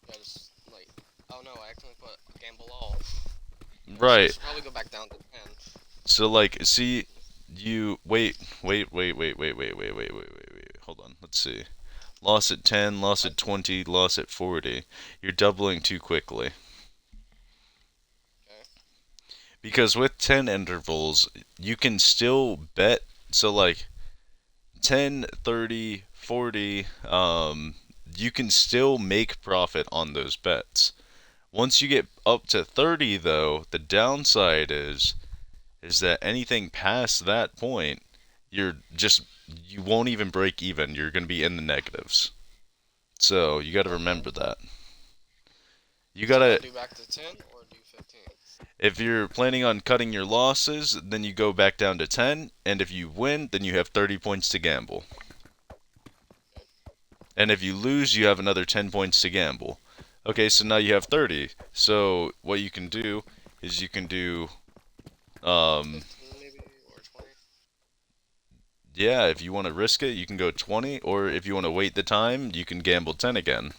Yeah, just like, oh no, I accidentally put gamble all. Right. I should probably go back down to 10. So like, see, you wait. Hold on. Let's see. Loss at 10, loss at 20, loss at 40. You're doubling too quickly. Okay. Because with 10 intervals, you can still bet. So like 10, 30, 40, you can still make profit on those bets. Once you get up to 30 though, the downside is that anything past that point, you won't even break even. You're going to be in the negatives. So you got to remember that. You got to, do back to 10 or do 15? if you're planning on cutting your losses, then you go back down to 10, and if you win, then you have 30 points to gamble. And if you lose, you have another 10 points to gamble. Okay, so now you have 30. So what you can do is you can do 15 maybe, or 20? yeah, if you want to risk it, you can go 20, or if you want to wait the time, you can gamble 10 again.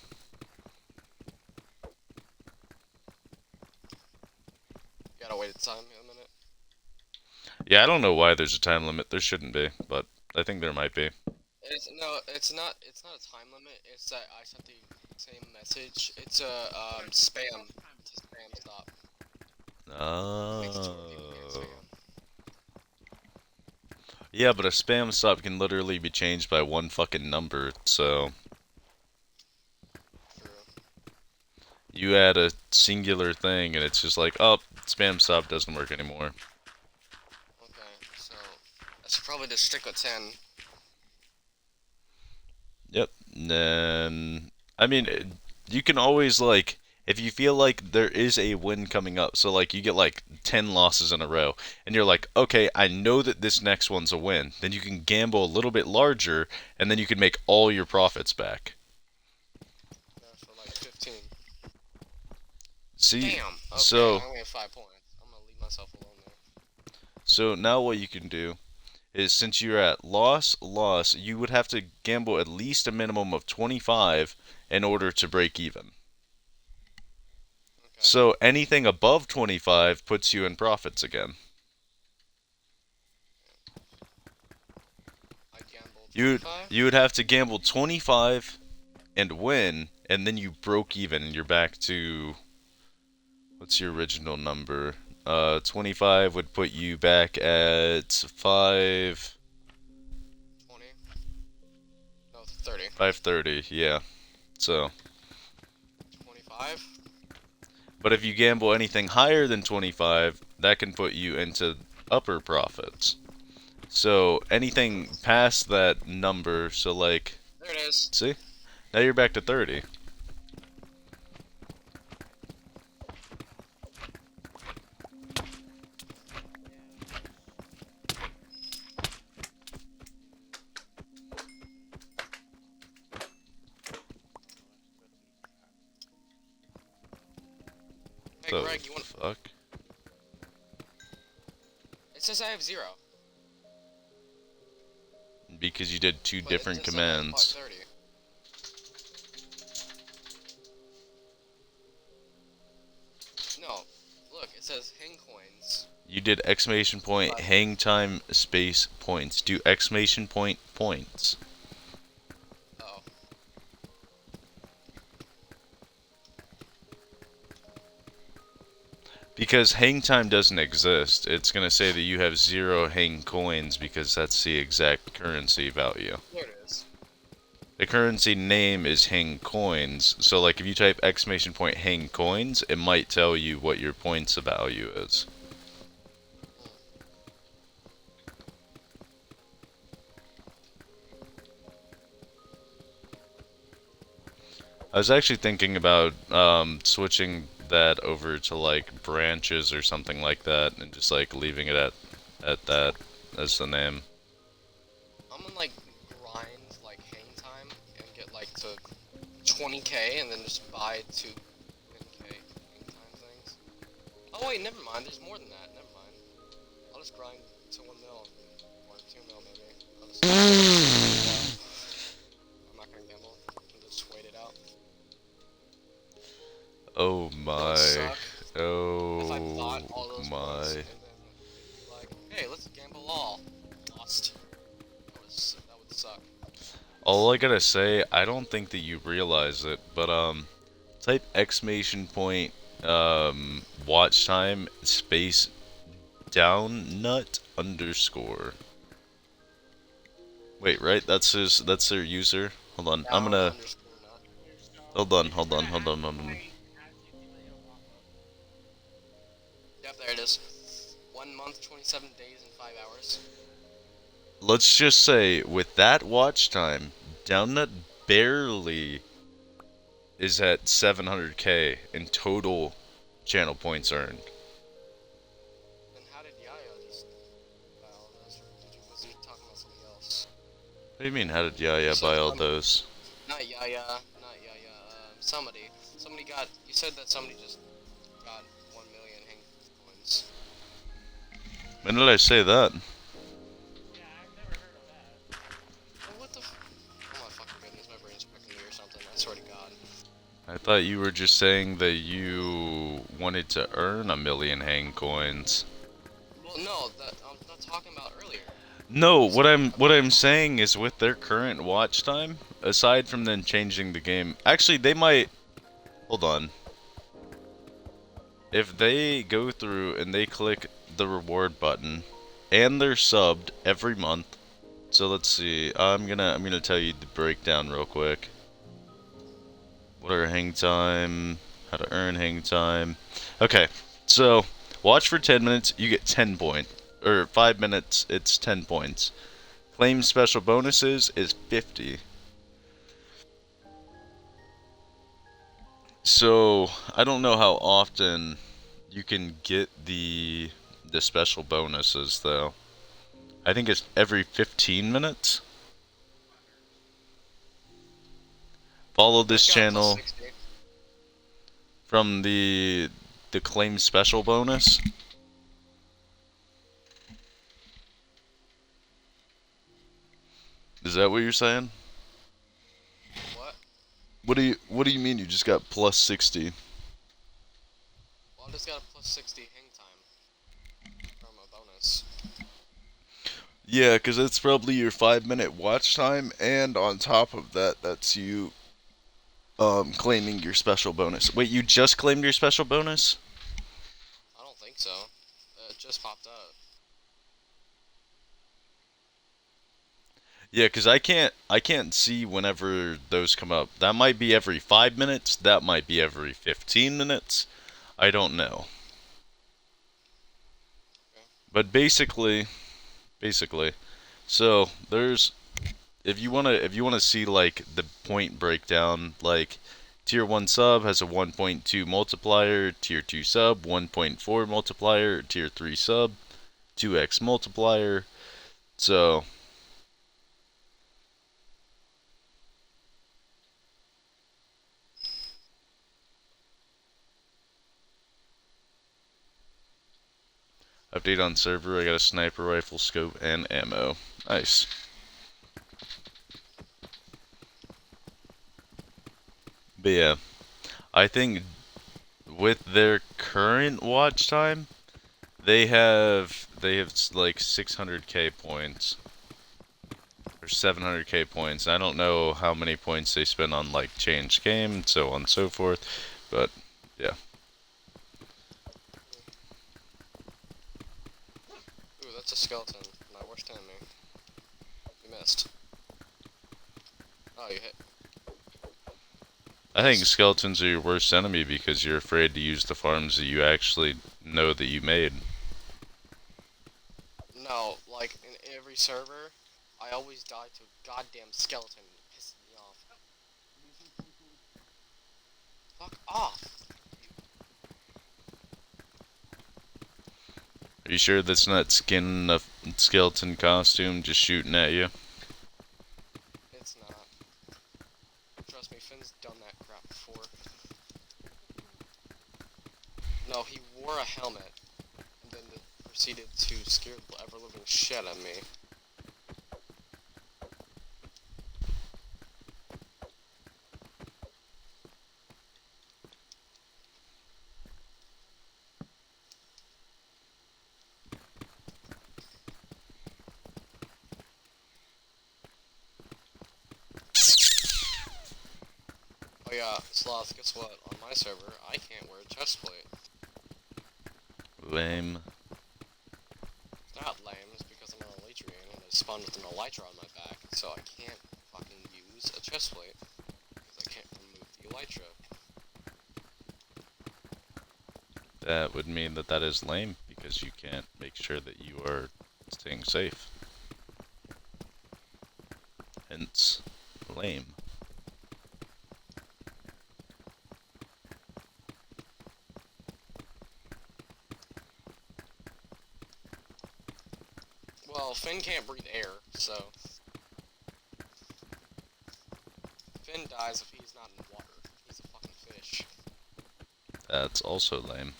You gotta wait a time a minute. Yeah, I don't know why there's a time limit. There shouldn't be, but I think there might be. It's not. It's not a time limit. It's that I sent the same message. It's a spam. It's a spam stop. Makes it to where people can't Oh. spam. Yeah, but a spam stop can literally be changed by one fucking number, so True. you add a singular thing and it's just like, oh, spam stop doesn't work anymore. Okay, so I should probably just stick with 10. Yep. Then, I mean, you can always, like, if you feel like there is a win coming up, so, like, you get, like, 10 losses in a row, and you're like, okay, I know that this next one's a win, then you can gamble a little bit larger, and then you can make all your profits back. Yeah, so like 15. See? Damn. Okay, So, I only have 5 points. I'm gonna leave myself alone there. so now what you can do is, since you're at loss, you would have to gamble at least a minimum of 25 in order to break even. Okay. So anything above 25 puts you in profits again. I gambled You 25. you would have to gamble 25 and win, and then you broke even and you're back to, what's your original number? 25 would put you back at 20. No, 30. 530, yeah. So, 25. but if you gamble anything higher than 25, that can put you into upper profits. So anything past that number, so like, There it is. see? Now you're back to 30. Hey, The Greg, you want? fuck? It says I have 0. Because you did two But different it just said I have commands. 530. No, look, it says hang coins. You did exclamation point, hang time, space, points. Do exclamation point, points. Oh. Because hang time doesn't exist. It's going to say that you have 0 hang coins because that's the exact currency value. There it is. The currency name is hang coins. So like if you type exclamation point hang coins, it might tell you what your points value is. I was actually thinking about switching that over to like branches or something like that, and just like leaving it at that as the name. I'm gonna like grind like hang time and get like to 20k and then just buy 2 10k hang time things. Oh wait, never mind. There's more than that. Never mind. I'll just grind to 1 mil or 2 mil maybe. I'll just I'm not gonna gamble. I'll just wait it out. Oh That would my. suck if I bought Oh all those points my. and then it'd be like, hey, let's gamble all. Lost. That would suck. All I gotta say, I don't think that you realize it, but type exclamation point watch time space down nut underscore. Wait, right? That's their user. Hold on. I'm Down gonna underscore nut. hold on, hold on, hold on, hold on. Yep, there it is. 1 month, 27 days, and 5 hours. Let's just say with that watch time, Downnut barely is at 700k in total channel points earned. Then how did Yaya just buy all those, or was he talking about something else? What do you mean? How did Yaya buy all those? Not Yaya, somebody. Somebody got, you said that somebody just got 1 million hang coins. When did I say that? Yeah, I've never heard of that. Oh, what the oh my fucking goodness, my brain's fucking me or something, I swear to God. I thought you were just saying that you wanted to earn 1 million hang coins. Well, no, that I'm not talking about earlier. No, what I'm saying is with their current watch time, aside from them changing the game, actually they might. Hold on. If they go through and they click the reward button, and they're subbed every month. So let's see. I'm gonna tell you the breakdown real quick. What are hang time? How to earn hang time? Okay, so watch for 10 minutes, you get 10 points. Or 5 minutes, it's 10 points. Claim special bonuses is 50. So I don't know how often you can get the special bonuses though. I think it's every 15 minutes. Follow this It's got a plus channel 60. from the claim special bonus. Is that what you're saying? What? What do you mean you just got plus 60? Well, I just got a plus 60 hang time from a bonus. Yeah, because it's probably your 5 minute watch time, and on top of that, that's you claiming your special bonus. Wait, you just claimed your special bonus? I don't think so. It just popped up. Yeah, because I can't see whenever those come up. That might be every 5 minutes. That might be every 15 minutes. I don't know. But basically, so there's if you wanna see like the point breakdown, like tier 1 sub has a 1.2 multiplier, tier 2 sub 1.4 multiplier, tier 3 sub 2x multiplier. So update on server, I got a sniper rifle, scope, and ammo. Nice. But yeah, I think with their current watch time, they have like 600k points or 700k points. I don't know how many points they spend on like change game and so on and so forth, but yeah. Ooh, that's a skeleton. My worst enemy. You missed. Oh, you hit. I think skeletons are your worst enemy because you're afraid to use the farms that you actually know that you made. No, like in every server, I always die to a goddamn skeleton. It pisses me off. Fuck off. Are you sure that's not skin a skeleton costume just shooting at you? It's not. Trust me, Finn's done that crap before. No, he wore a helmet, and then proceeded to scare the ever-living shit out of me. Oh yeah, Sloth, guess what? On my server, I can't wear a chest plate. Lame. It's not lame, it's because I'm an Elytrian and I spawned with an Elytra on my back, so I can't fucking use a chest plate. Because I can't remove the Elytra. That would mean that that is lame because you can't make sure that you are staying safe. Hence, lame. Well, Finn can't breathe air, so... Finn dies if he's not in water. He's a fucking fish. That's also lame.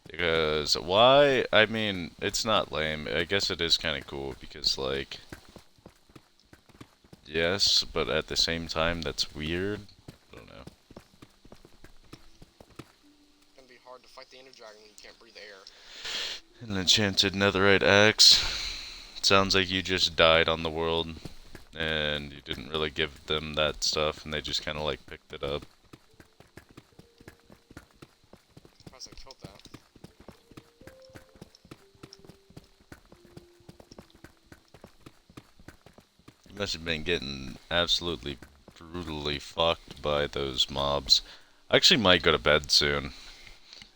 Because why? I mean, it's not lame. I guess it is kind of cool because, like, yes, but at the same time, that's weird. I don't know. It's gonna be hard to fight the Ender Dragon when you can't breathe air. An enchanted netherite axe. it sounds like you just died on the world, and you didn't really give them that stuff, and they just kind of like picked it up. Surprised I killed that. You must have been getting absolutely brutally fucked by those mobs. I actually might go to bed soon.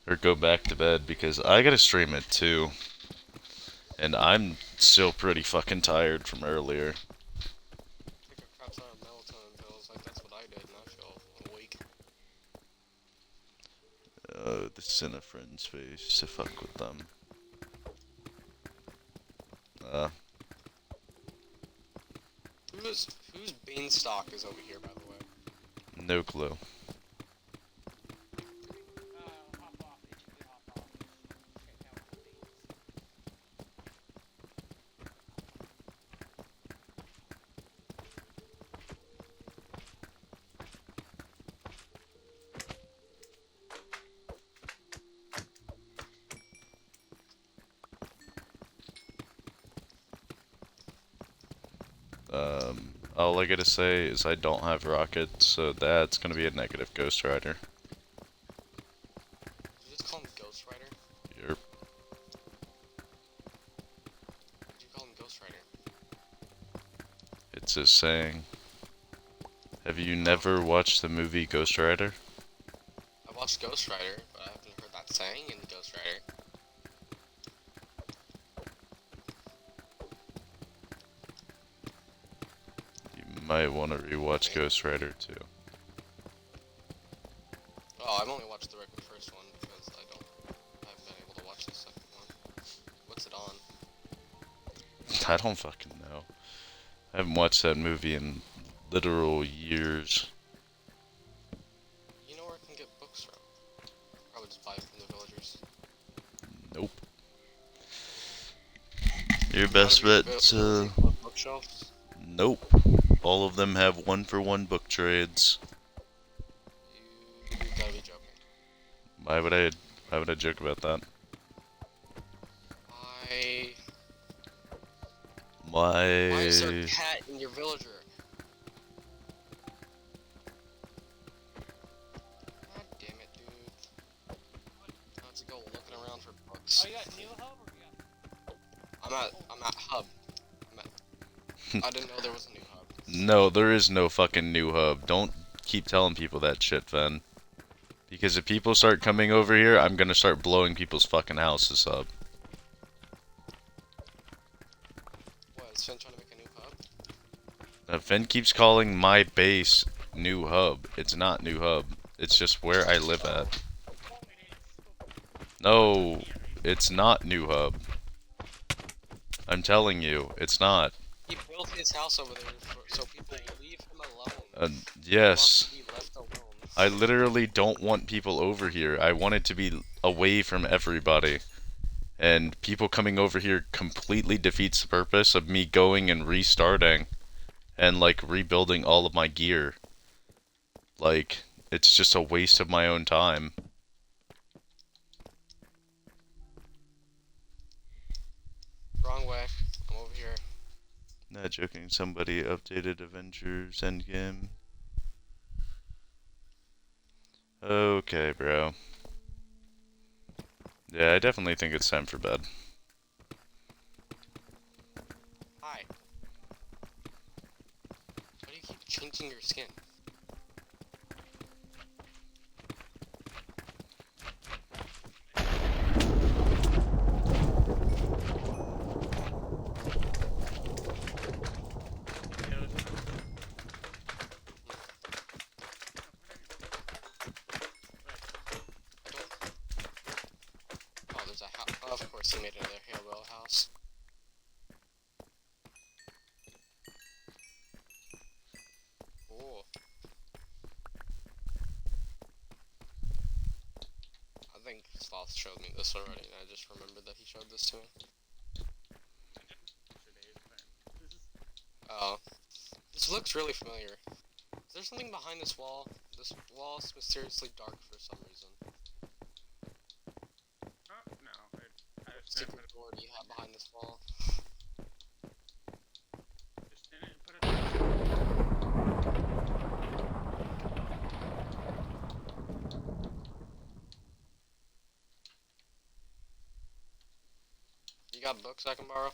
Or go back to bed because I gotta stream it too. And I'm still pretty fucking tired from earlier. Take a crap ton of melatonin pills, like that's what I did, and I feel awake. This is in a friend's face to fuck with them. Whose beanstalk is over here, by the way? No clue. Hop off. It should be hop off. Check out the things. All I gotta say is I don't have rockets, so that's gonna be a negative Ghost Rider. Did you just call him Ghost Rider? Yep. Did you call him Ghost Rider? It's a saying. Have you never watched the movie Ghost Rider? I watched Ghost Rider, but I haven't heard that saying in Ghost Rider. You might want to rewatch Ghost Rider too. Oh, I've only watched the first one because I haven't been able to watch the second one. What's it on? I don't fucking know. I haven't watched that movie in literal years. You know where I can get books from? Probably just buy it from the villagers. Nope. Your best bet's Bookshelves? nope. All of them have 1-for-1 book trades. You gotta be joking. Why would I joke about that? Why is there a cat in your villager? God damn it, dude. I have to go looking around for books. Oh, you got new hub or you I'm at hub. I didn't know there was a new hub. No, there is no fucking new hub. Don't keep telling people that shit, Fen. Because if people start coming over here, I'm gonna start blowing people's fucking houses up. What, is Finn trying to make a new hub? Fen keeps calling my base new hub. It's not new hub. It's just where I live at. No, it's not new hub. I'm telling you, it's not. He built his house over there so people will leave him alone. Yes. He wants to be left alone. I literally don't want people over here. I want it to be away from everybody. And people coming over here completely defeats the purpose of me going and restarting and like rebuilding all of my gear. Like, it's just a waste of my own time. Wrong way. I'm over here. Not joking, somebody updated Avengers Endgame. Okay, bro. Yeah, I definitely think it's time for bed. Hi. Why do you keep changing your skin? Oh, there's a house. Oh, of course he made another Halo house. Cool. I think Sloth showed me this already, and I just remembered that he showed this to me. Oh. This looks really familiar. Is there something behind this wall? This wall is mysteriously dark for some reason. No, What secret door do you have behind this wall? got books I can borrow?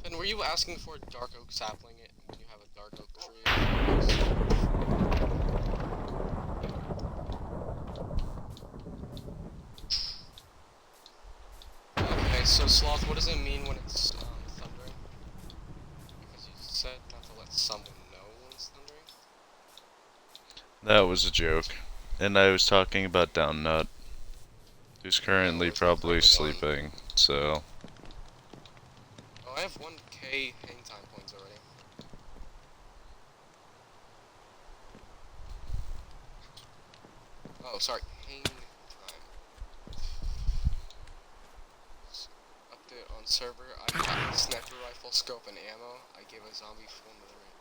And were you asking for a dark oak sapling when you have a dark oak tree? Okay, so Sloth, what does it mean when it's thundering? Because you said not to let someone know when it's thundering. That was a joke. And I was talking about Downnut, who's currently it's not probably totally gone. sleeping, so... Oh, I have 1k hang time points already. Oh, sorry, hang time. Update on server, I got a sniper rifle, scope, and ammo. I gave a zombie full memory.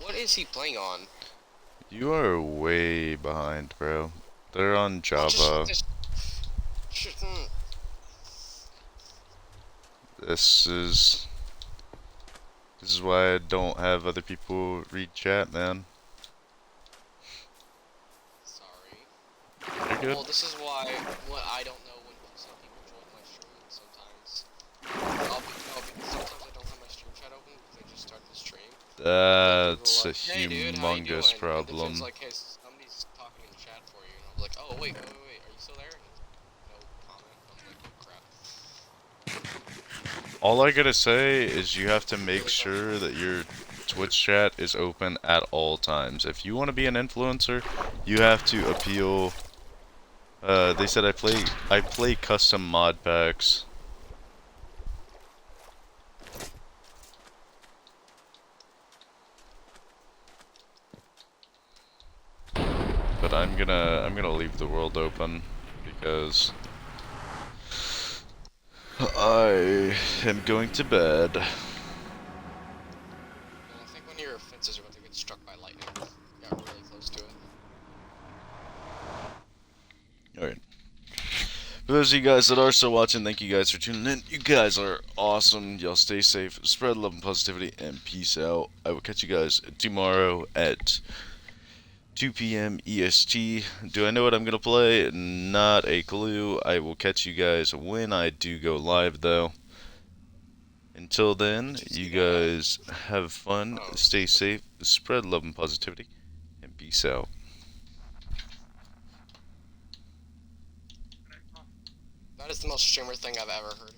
What is he playing on? You are way behind, bro. They're on Oh, Java. Shit. This is why I don't have other people read chat, man. Sorry. You're good. Well, this is why what I don't know when some people join my stream sometimes. Sometimes I don't have my stream chat open because I just started the stream. That's a Like, hey dude, how you humongous doing? And problem. Defin's like, hey, somebody's talking in the chat for you. And I was like, oh wait, are you still there? And no comment. I'm like, oh crap. All I gotta say is you have to make Really sure that your Twitch chat is open at all times. If you want to be an influencer, you have to appeal. They said I play custom mod packs. But I'm gonna leave the world open because I am going to bed. And I think one of your fences are about to get struck by lightning. Got really close to it. Alright. For those of you guys that are still watching, thank you guys for tuning in. You guys are awesome. Y'all stay safe, spread love and positivity, and peace out. I will catch you guys tomorrow at 2 p.m. EST. Do I know what I'm going to play? Not a clue. I will catch you guys when I do go live, though. Until then, you guys have fun, stay safe, spread love and positivity, and peace out. That is the most streamer thing I've ever heard.